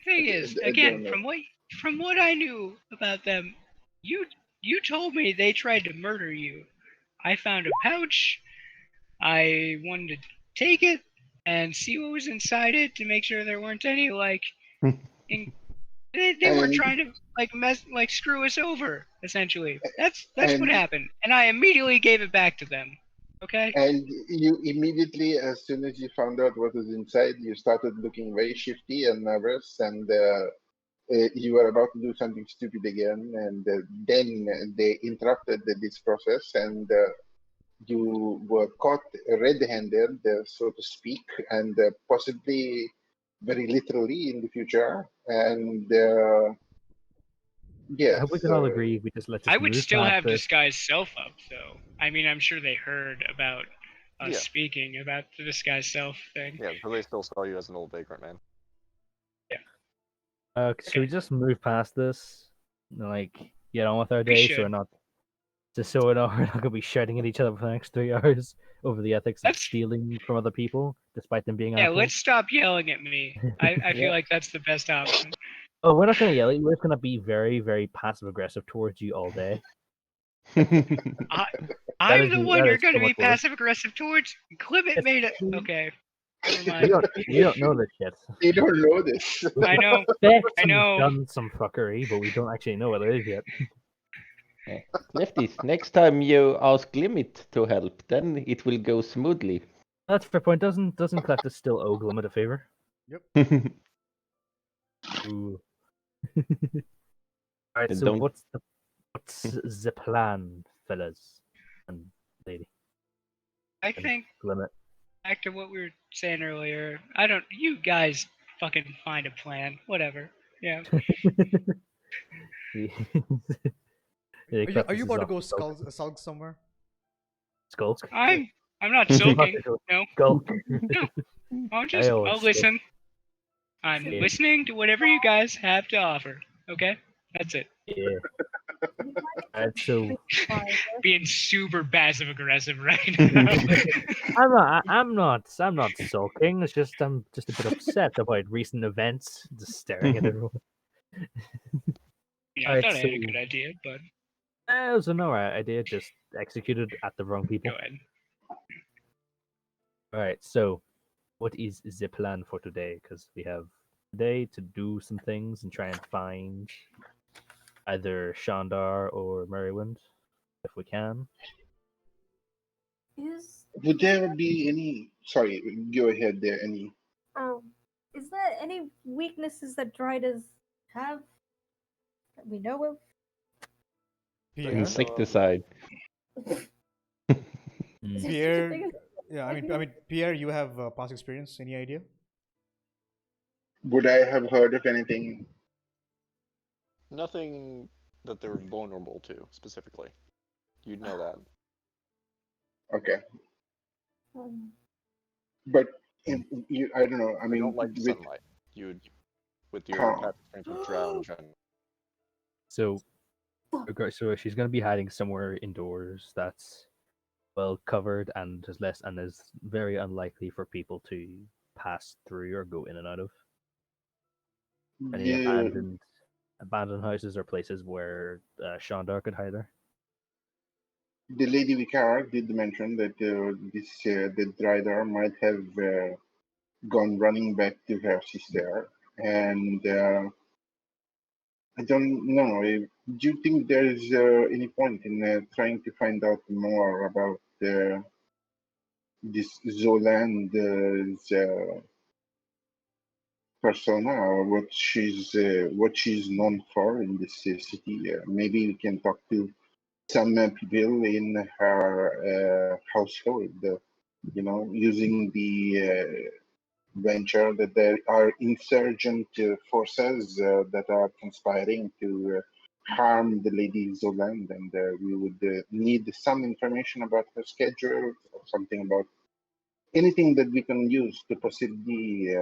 Thing is, I again, don't know. from what I knew about them, you told me they tried to murder you. I found a pouch. I wanted to take it and see what was inside it to make sure there weren't any like they were And- trying to like screw us over, essentially. That's what and- happened. And I immediately gave it back to them. Okay? And you immediately, as soon as you found out what was inside, you started looking very shifty and nervous, and you were about to do something stupid again. And then they interrupted this process, and you were caught red-handed, so to speak, and possibly very literally in the future. And I yes, hope we can all agree we just let I this would move still past have this. disguise self up though. I mean, I'm sure they heard about us Yeah. speaking about the disguise self thing. Yeah, but they still saw you as an old vagrant man. Should we just move past this? And, like, get on with our We day should. so we're not we're not gonna be shouting at each other for the next 3 hours over the ethics of That's- stealing from other people, despite them being Yeah, assholes. let's stop yelling at me. I Yeah. feel like that's the best option. Oh, we're not gonna yell at you. We're just gonna be very, very passive aggressive towards you all day. I'm the one that you're is going to so be much worse. passive aggressive towards. Clement Yes. made it. Okay. Never You mind. don't know this shit. you don't know this. I know. Bex I know. done some fuckery, but we don't actually know what it is yet. Lefties, next time you ask Limit to help, then it will go smoothly. That's a fair point. Doesn't Cleptus still owe Glimmet a favor? Ooh. Alright, Then so don't- what's the plan? fellas and lady. I And think limit. back to what we were saying earlier. I don't. You guys fucking find a plan. Whatever. Yeah. Are you about to go sulk somewhere? Skulk? I'm not About sulking. to go No. Skulk. No. I'll always skulk. listen. I'm Yeah. listening to whatever you guys have to offer. Okay? That's it. Yeah. Alright, so Being super passive aggressive right now. I'm not sulking. It's just I'm just a bit upset about recent events. Just staring at everyone. Yeah, I Alright, thought I had a so- good idea, but It was an alright idea, just executed at the wrong people. go ahead. Alright, so what is the plan for today? Because we have today to do some things and try and find either Shandar or Merrywind, if we can. Would there be any? Sorry, go ahead. There any? Is there any weaknesses that Drydas have that we know of? Pierre? Insecticide. Is it such a Pierre, thing? yeah, I mean, Pierre, you have past experience. Any idea? Would I have heard of anything? Nothing that they're vulnerable to specifically. You'd know that. Okay, Um, but I don't know. I They mean, don't like with sunlight. You'd, with your Huh. past experience with Drow in general. So, so she's going to be hiding somewhere indoors that's well covered and is very unlikely for people to pass through or go in and out of. Any the abandoned houses or places where Shandar could hide her. the lady Vicar did mention that the Dryder might have gone running back to her sister, and I don't know. Do you think there's any point in trying to find out more about this Zoland's persona, or what she's known for in this city? Maybe we can talk to some people in her household. Using the venture that there are insurgent forces that are conspiring to harm the lady Zoland, and we would need some information about her schedule or something about anything that we can use to possibly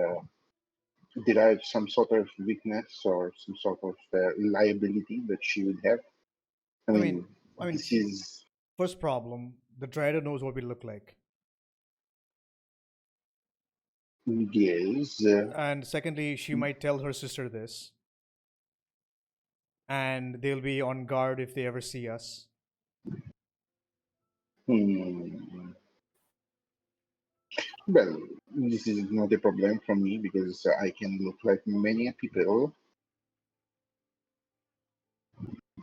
derive some sort of weakness or some sort of liability that she would have. I mean, this is First problem: the Drider knows what we look like, yes. and secondly, she might tell her sister this, and they'll be on guard if they ever see us. Well, this is not a problem for me because I can look like many people,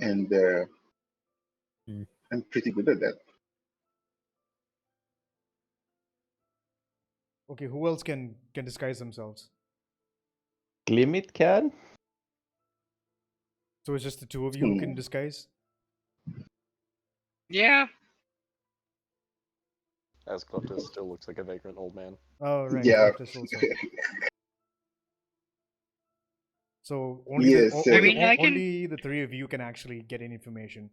and I'm pretty good at that. Okay, who else can disguise themselves? Glimmet can? So it's just the two of you who can disguise? Yeah. As Cleptus still looks like a vagrant old man. Oh, right. Yeah. Cleptus also. So only Yes, only the three of you can actually get any information.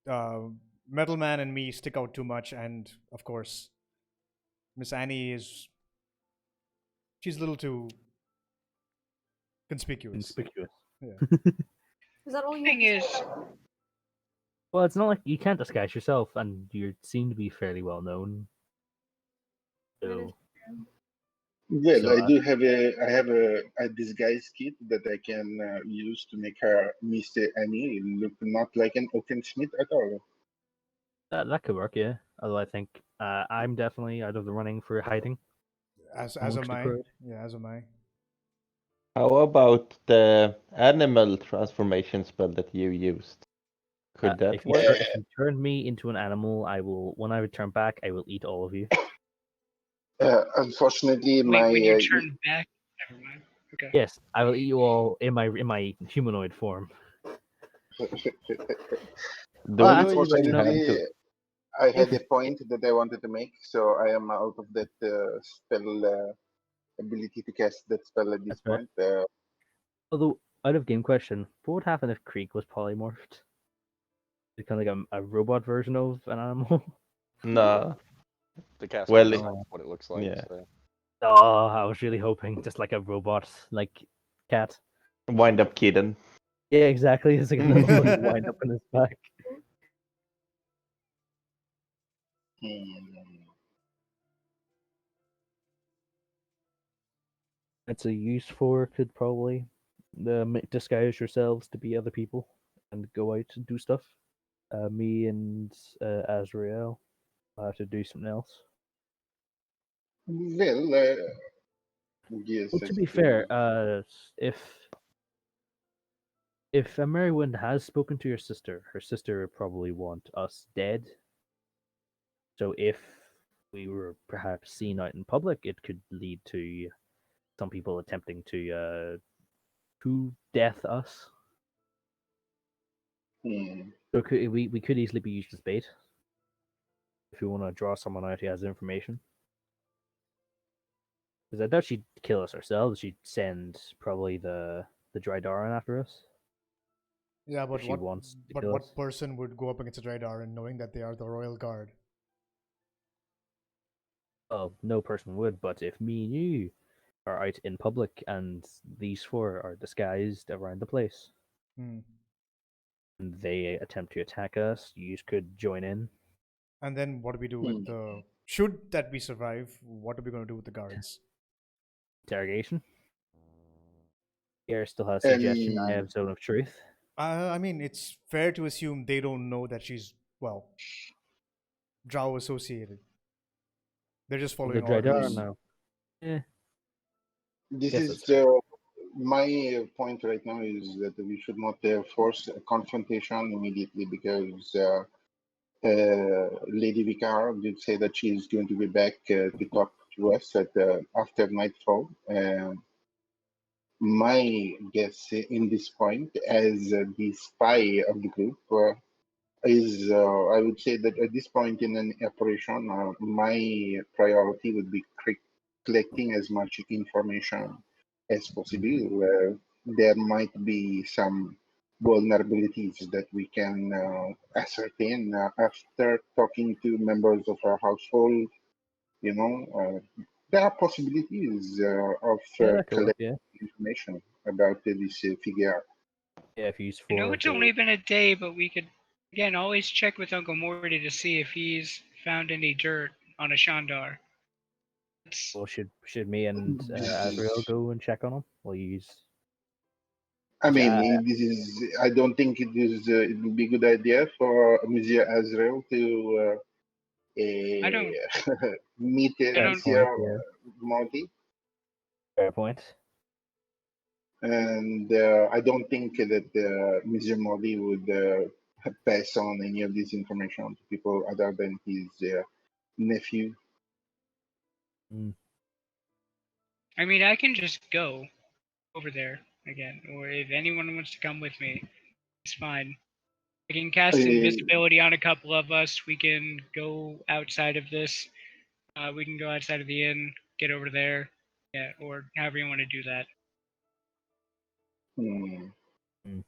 Metal Man and me stick out too much, and of course, Miss Annie she's a little too conspicuous. Yeah. Is that all you Thing have is, to say? Well, it's not like you can't disguise yourself, and you seem to be fairly well known. So, well, So, I do have a disguise kit that I can use to make her Miss Annie look not like an Oakensmith at all. that could work, yeah. Although I think I'm definitely out of the running for hiding. As amongst am the I. crowd. Yeah, as am I. How about the animal transformation spell that you used? Could that if you, work? if you turn me into an animal, I will. When I return back, I will eat all of you. Unfortunately, wait, when you turn back, never mind. Okay. Yes, I will eat you all in my humanoid form. The only way you actually, have Unfortunately, to I had If a point that I wanted to make, so I am out of that spell ability to cast that spell at this that's right. point. Although, out of game question, what would happen if Creek was polymorphed? It's kind of like a robot version of an animal. no. The cast Well, is it- Oh. what it looks like. yeah. So. Oh, I was really hoping just like a robot, like cat. Wind up kitten. Yeah, exactly. It's like a little like, wind up in his back. Hmm. It's a use for could probably disguise yourselves to be other people and go out and do stuff. Me and Azrael have to do something else. Well, yes, Well, I to be suppose. fair, if Marywind has spoken to your sister, her sister would probably want us dead. So if we were perhaps seen out in public, it could lead to some people attempting to death us. Hmm. So we could easily be used as bait if you want to draw someone out who has information. Because I doubt she'd kill us ourselves. She'd send probably the Drydaran after us Yeah, if but she wants to kill us. what person would go up against a Drydaran knowing that they are the royal guard? Well, no person would, but if me and you are out in public and these four are disguised around the place Hmm. and they attempt to attack us, you could join in. And then what do we do with Hmm. the? Should that we survive? What are we going to do with the guards? Interrogation. Pierre still has suggestion. I Um, have zone of truth. I mean, it's fair to assume they don't know that she's well, Drow associated. They're just The following Drydaran orders. now. Eh, this guess that's is fair. my point right now is that we should not force a confrontation immediately because Lady Vicar did say that she is going to be back to talk to us at after nightfall. My guess in this point, as the spy of the group, is I would say that at this point in an operation, my priority would be collecting as much information as possible. There might be some vulnerabilities that we can ascertain after talking to members of our household. You know, there are possibilities of Yeah, that could work. collecting Yeah, information about this figure. yeah. If you use I know four it's to only been a day, but we could again always check with Uncle Morty to see if he's found any dirt on a Shandar. It's, well, should me and Azrael go and check on him? We'll use. I mean, Uh, this is. I don't think it is. It would be a good idea for Monsieur Azrael to I don't. meet I fair don't. Monsieur point. Yeah, Monty, fair point. and I don't think that Monsieur Monty would pass on any of this information to people other than his nephew. Mm. I mean, I can just go over there again, or if anyone wants to come with me, it's fine. I can cast Uh, invisibility on a couple of us. We can go outside of this. We can go outside of the inn, get over there, yeah, or however you want to do that. hmm. Mm.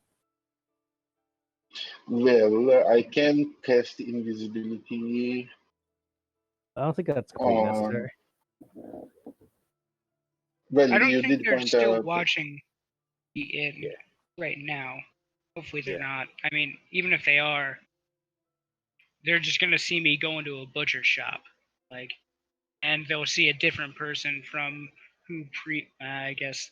Well, I can cast invisibility I don't think that's completely on. necessary. Well, I don't you think did they're point still out. watching the inn Yeah, right now. Hopefully they're yeah. not. I mean, even if they are, they're just gonna see me go into a butcher shop, like, and they'll see a different person from who I guess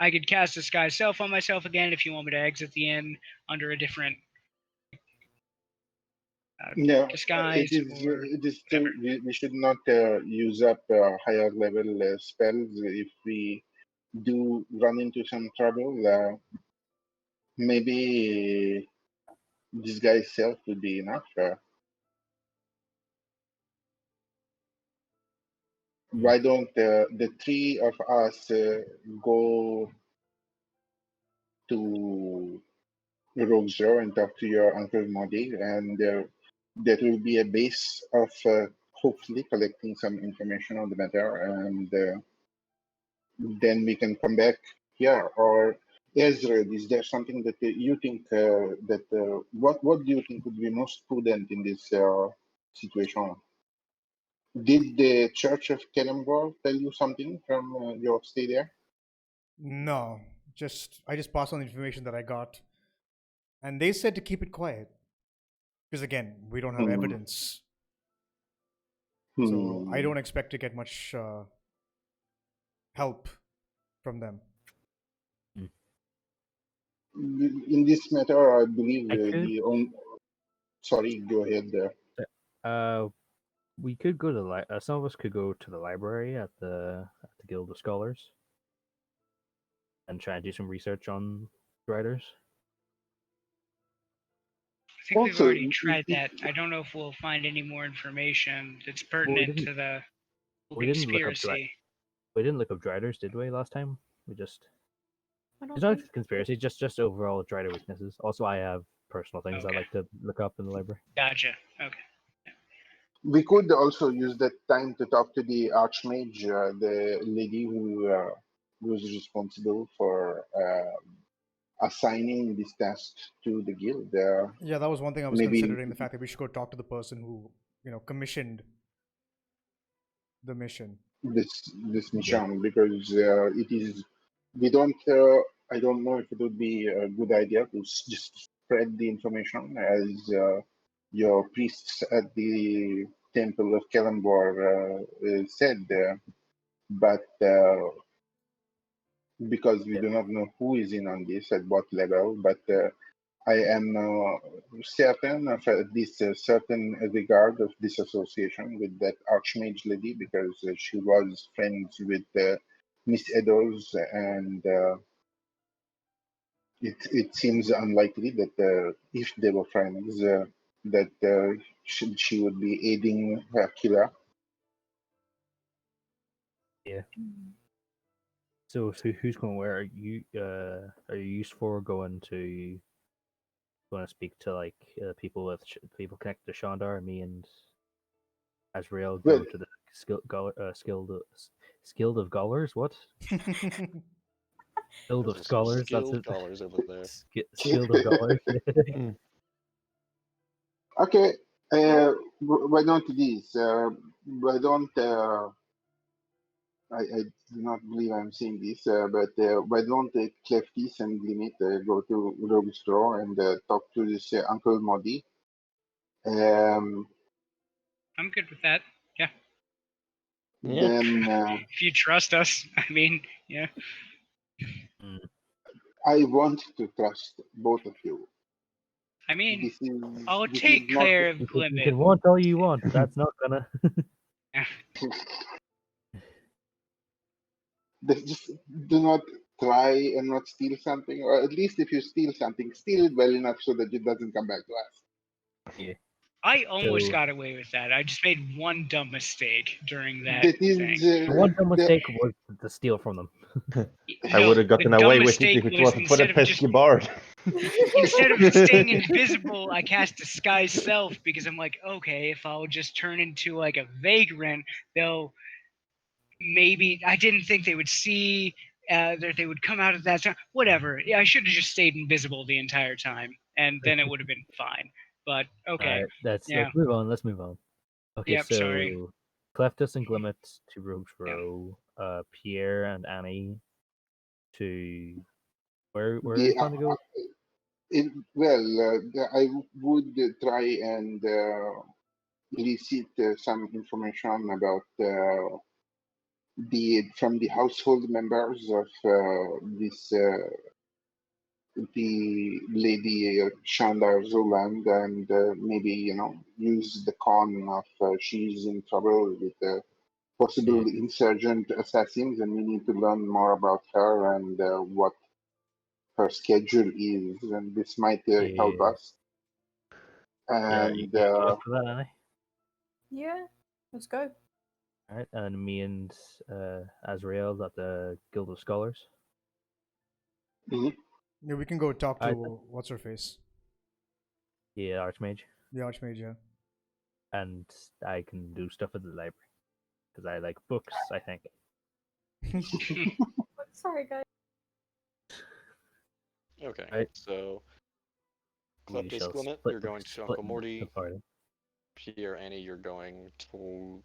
I could cast disguise self on myself again if you want me to exit the inn under a different No, disguise or it is whatever. true. We should not use up higher level spells if we do run into some trouble. Maybe disguise self would be enough. Mm. Why don't the three of us go to Rogues Row and talk to your Uncle Modi, and that will be a base of hopefully collecting some information on the matter, and then we can come back here. Or Ezra, is there something that you think what do you think would be most prudent in this situation? Did the Church of Kellenborg tell you something from your stay there? No, I just passed on the information that I got, and they said to keep it quiet because again, we don't have Hmm. evidence, so I Hmm. don't expect to get much help from them. In this matter, I believe I could. the only. Sorry, go ahead there. We could go to the some of us could go to the library at the Guild of Scholars and try and do some research on writers. I think we've Also, already tried that. I don't know if we'll find any more information that's pertinent to the whole we didn't look up conspiracy. we didn't look up Driders, did we? Last time we just I don't it's not think so. conspiracy, just overall Drider weaknesses. Also, I have personal things I Okay. like to look up in the library. Gotcha. Okay. we could also use that time to talk to the Archmage, the lady who was responsible for assigning this task to the guild. Yeah, that was one thing I was Maybe considering, the fact that we should go talk to the person who, commissioned the mission. this Yeah. mission, because it is we don't I don't know if it would be a good idea to just spread the information as your priests at the temple of Kellenborg said, but because we Yeah. do not know who is in on this at what level, but I am certain of this certain regard of this association with that Archmage lady, because she was friends with Miss Eddowes, and it seems unlikely that if they were friends, that she would be aiding her killer. Yeah. So who's going where? Are you used for going to speak to like people connected to Shandar? Me and Azrael Well, go to the skilled of Gallers. What? Guild Those of are some Scholars. That's skilled it. dollars over there. Skilled of Gallers. okay, Yeah. why don't this? Why don't I do not believe I'm saying this, but why don't Cleftis and Glimit go to Rogue Straw and talk to this Uncle Modi? Um, I'm good with that. Yeah. Yeah. then If you trust us, I mean, yeah. Mm. I want to trust both of you. I mean, This is I'll this take is not. care of You Glimmet. can want all you want. That's not gonna. Just do not try and not steal something, or at least if you steal something, steal it well enough so that it doesn't come back to us. Yeah. I almost So- got away with that. I just made one dumb mistake during that That is thing. The one dumb the- mistake was to steal from them. I No, would have the gotten dumb away with it mistake if it was wasn't for the pesky bard. instead of staying invisible, I cast disguise self because I'm like, okay, if I'll just turn into like a vagrant, they'll maybe. I didn't think they would see that they would come out at that time. Whatever. Yeah, I should have just stayed invisible the entire time, and then it would have been fine. But okay, Alright, let's yeah, move on. Let's move on. Okay, Yep, so sorry. Cleftus and Glimmet to Rogues Yeah. Row, Pierre and Annie to where are the you trying to go? I would try and elicit some information about the from the household members of this the lady Shandar Zoland, and maybe use the con of she's in trouble with possible Yeah. insurgent assassins, and we need to learn more about her and what her schedule is, and this might help Yeah. us. Yeah, And you up for that, Annie? Yeah. Let's go. Alright, and me and Azrael at the Guild of Scholars. mhm. Yeah, we can go talk to I- what's her face, Yeah, Archmage, the Archmage. Yeah. and I can do stuff at the library because I like books. I think. Sorry, guys. Okay, Right. so We Kleptis shall Glimmet, split you're the- going to split Uncle the Morty. party. Pierre, Annie, you're going to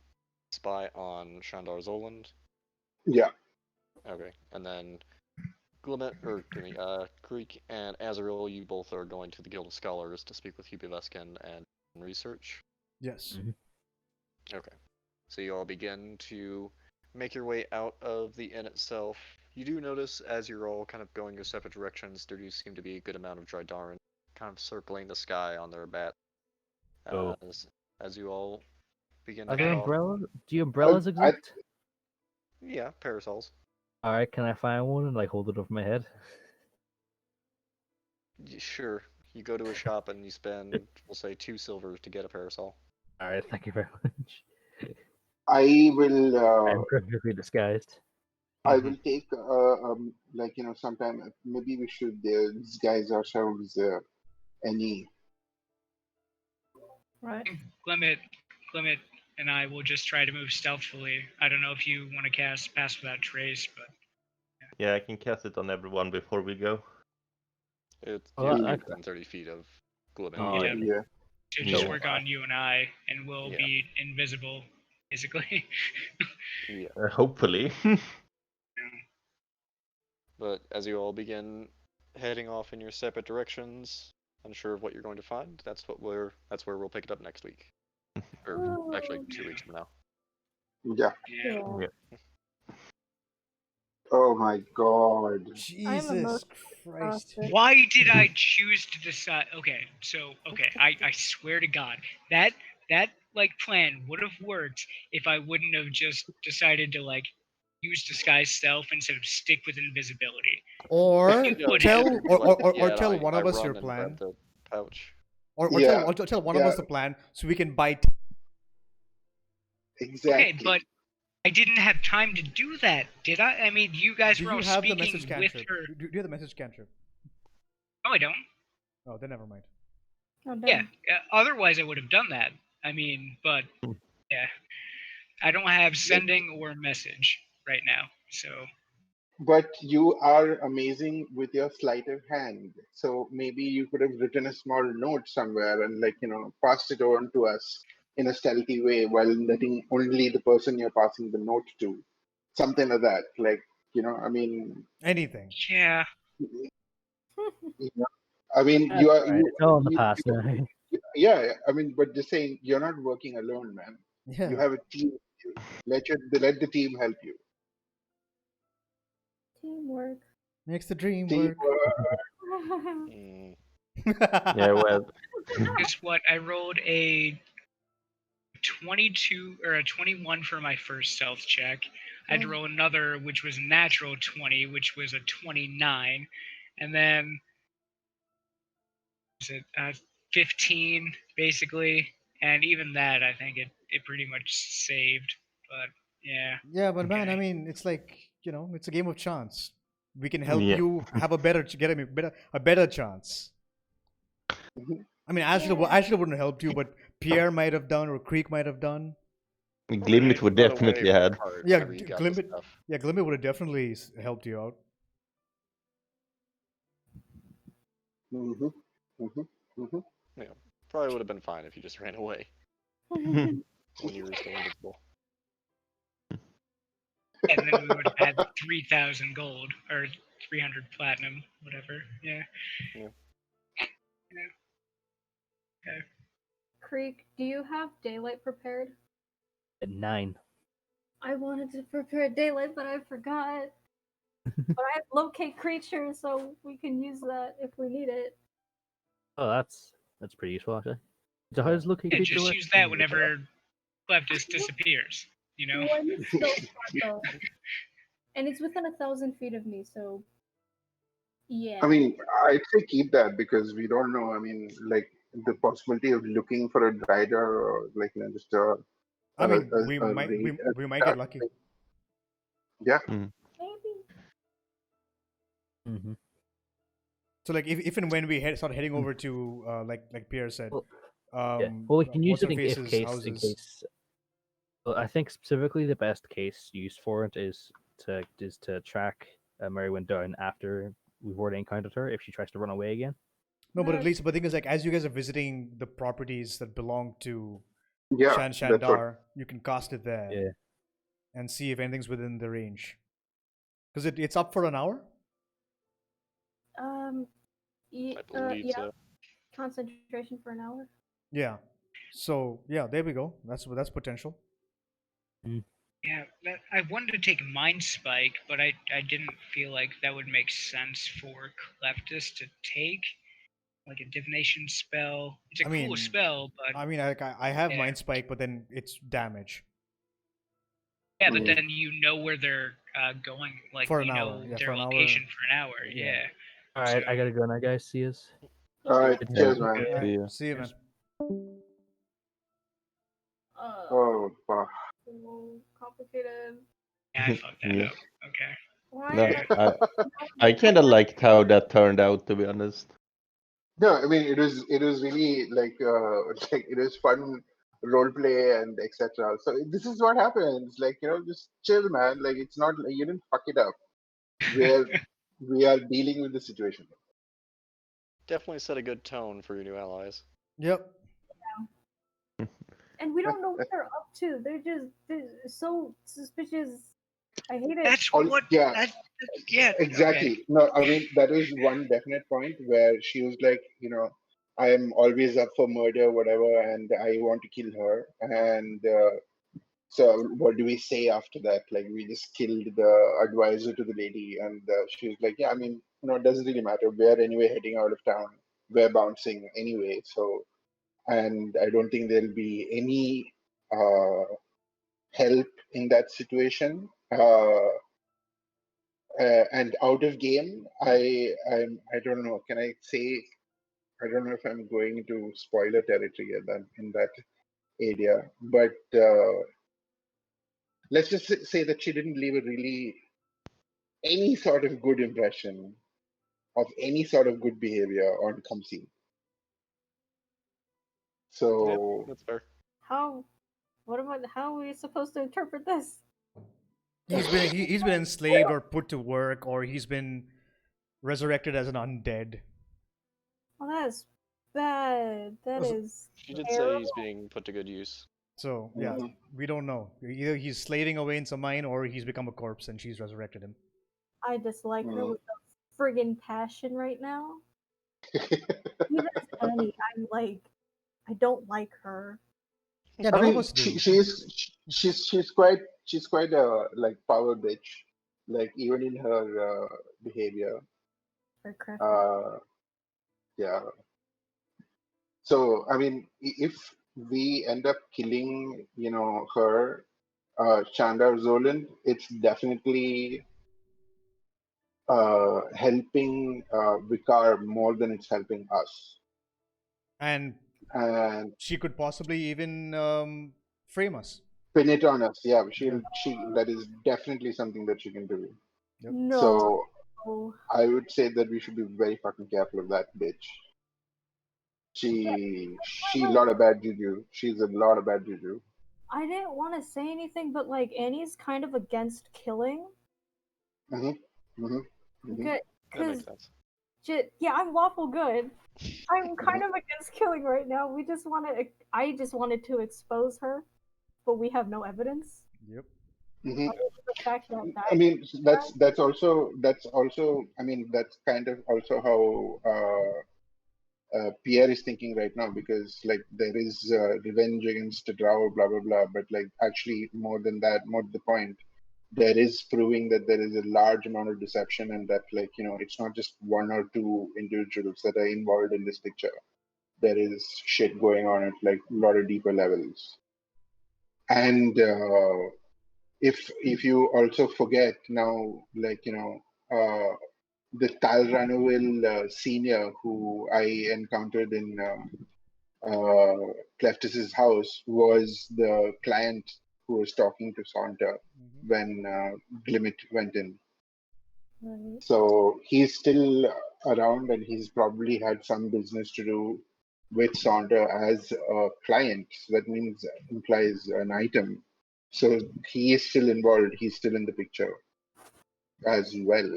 spy on Shandar Zoland. Yeah. Okay, and then Glimmet, or Creek and Azrael, you both are going to the Guild of Scholars to speak with Hubie Leskin and research. Yes. Mhm. Okay, so you all begin to make your way out of the inn itself. You do notice, as you're all kind of going your separate directions, there do seem to be a good amount of Drydaran kind of circling the sky on their bat. Oh. As you all begin to Are there head off. umbrellas? Do umbrellas I- exist? Yeah, parasols. All right, can I find one and like hold it over my head? Sure. You go to a shop and you spend, we'll say, 2 silvers to get a parasol. All right, thank you very much. I will. I'm perfectly disguised. I will take sometime. Maybe we should disguise ourselves. Any. Right. Glimmet and I will just try to move stealthily. I don't know if you want to cast Pass Without Trace, but Yeah, I can cast it on everyone before we go. It's Well, you're I- within 30 feet of Glimmet. Oh, yeah, Yeah. to just No. work on you and I, and we'll Yeah. be invisible, basically. Yeah. Hopefully. But as you all begin heading off in your separate directions, unsure of what you're going to find, that's where we'll pick it up next week. Or actually 2 weeks from now. Yeah. Yeah. Yeah. Oh my God. Jesus Christ. Why did I choose to decide? Okay, I swear to God that like plan would have worked if I wouldn't have just decided to like use disguise self instead of stick with invisibility. Or You Yeah, would tell, have. you or and tell one I of us run your and plan, grab the pouch. or Yeah, tell one of yeah. us the plan so we can buy. Exactly. Okay, but I didn't have time to do that, did I? I mean, you guys Do were you all have the speaking message with cantrip? her. Do you have the message cantrip? No, I don't. Oh, then never mind. Oh, damn. Yeah, otherwise I would have done that. I mean, but yeah, I don't have sending or message right now, so But you are amazing with your sleight of hand. So maybe you could have written a small note somewhere and, passed it on to us in a stealthy way while letting only the person you're passing the note to. Something like that. I mean, Anything. yeah. I mean, That's you are right. you, It's all in the you, past now. yeah. I mean, but just saying, you're not working alone, man. Yeah. You have a team. Let the team help you. Teamwork. Makes the dream Teamwork. work. Mm, Yeah, well, Guess what? I rolled a 22 or a 21 for my first stealth check. I had to roll another, which was natural 20, which was a 29, and then was it 15 basically, and even that I think it pretty much saved. But yeah. Yeah, but man, I Okay. mean, it's like it's a game of chance. We can help Yeah. you have a better a better chance. I mean, Ashla wouldn't have helped you, but Pierre might have done, or Creek might have done. Glimmet would run away definitely from the had. cart Yeah, whenever you got the Glimbit. stuff. Yeah, Glimbit would have definitely helped you out. Mm-hmm. Mm-hmm. Mm-hmm. Yeah, probably would have been fine if you just ran away Mm-hmm. when you were still invisible. And then we would have had 3,000 gold or 300 platinum, whatever. Yeah. Yeah. Yeah. Okay. Creek, do you have daylight prepared? At 9. I wanted to prepare daylight, but I forgot. But I have locate creatures, so we can use that if we need it. Oh, that's pretty useful actually. So how does looking Yeah, creature just work? use that whenever Kleptis disappears. You know. One still shot, though. And it's within 1,000 feet of me, so yeah. I mean, I'd say keep that because we don't know. I mean, the possibility of looking for a rider or just I mean, a we raid, we might get lucky. Yeah. Maybe. Mm-hmm. So like if and when we start heading over to like Pierre said, Well, yeah. Well, we can use it in if What's-her-face's case. In houses. case. Well, I think specifically the best case use for it is to track Merrywin down after we've already encountered her if she tries to run away again. No, but at But- least the thing is like as you guys are visiting the properties that belong to Yeah, Shan that's what. Shandar, you can cast it there Yeah. and see if anything's within the range. Because it's up for an hour. I believe Yeah, so. concentration for an hour. Yeah. So yeah, there we go. That's potential. Yeah, I wanted to take Mind Spike, but I didn't feel like that would make sense for Cleftus to take. Like a divination spell. It's a I cool mean, spell, but I mean, I have Yeah. Mind Spike, but then it's damage yeah, but then you know where they're going. Like For an you hour, know yeah, their for an hour. location for an hour. Yeah. Yeah. All right, I So- gotta go now, guys. See yous. All right, Good cheers, day. man. All right, See ya. see you, man. Oh, fuck. So complicated. Yeah, I fucked that Yeah. up. Okay. Why? No, are- I kind of liked how that turned out, to be honest. No, I mean it was really like like it was fun role play and etc. So this is what happens. Like just chill, man. Like it's not like you didn't fuck it up. We are dealing with the situation. Definitely set a good tone for your new allies. Yep. And we don't know what they're up to. They're so suspicious. I hate it. That's All- what. yeah. Yeah. Exactly. Okay. No, I mean that is one definite point where she was like, I am always up for murder, whatever, and I want to kill her. And so, what do we say after that? Like, we just killed the advisor to the lady, and she was like, yeah, I mean, it doesn't really matter. We're anyway heading out of town. We're bouncing anyway. So, and I don't think there'll be any help in that situation. And out of game, I don't know. Can I say? I don't know if I'm going into spoiler territory in that area, but let's just say that she didn't leave a really any sort of good impression of any sort of good behavior on Kamsi. So That's fair. How? How are we supposed to interpret this? He's been enslaved or put to work, or he's been resurrected as an undead. Well, that's bad. That Was- is. She did say terrible. he's being put to good use. So yeah, Mhm. we don't know. Either he's slaving away in some mine, or he's become a corpse and she's resurrected him. I dislike her Mm. with a friggin' passion right now. Even as Annie, I'm like, I don't like her. Yeah, I none mean, of us do. she's quite a like power bitch, like even in her behavior. Her crap. Yeah. So I mean, if we end up killing, her, Chandar Zolan, it's definitely helping Vikar more than it's helping us. And And she could possibly even frame us. pin it on us. Yeah, that is definitely something that she can do. Yep. No. So I would say that we should be very fucking careful of that bitch. She's a lot of bad juju. She's a lot of bad juju. I didn't want to say anything, but like Annie's kind of against killing. Hmm hmm hmm Good, That makes because sense. yeah, I'm lawful good. I'm kind of against killing right now. I just wanted to expose her, but we have no evidence. Yep. hmm Other than the fact that I mean, that's also. I mean, that's kind of also how Pierre is thinking right now, because like there is revenge against the Drow, blah blah blah. But like actually, more than that, more to the point, there is proving that there is a large amount of deception, and that like it's not just one or two individuals that are involved in this picture. There is shit going on at like a lot of deeper levels. And if you also forget now, like the Tal Ranoville senior who I encountered in Cleftus's house was the client who was talking to Saunter when Glimmet went in. Right. So he's still around, and he's probably had some business to do with Saunter as a client. So that means implies an item. So he is still involved. He's still in the picture as well.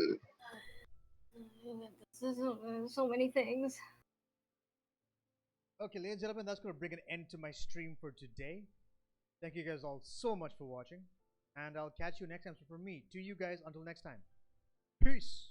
This is so many things. Okay, ladies and gentlemen, that's going to bring an end to my stream for today. Thank you guys all so much for watching, and I'll catch you next time. So from me to you guys, until next time, peace.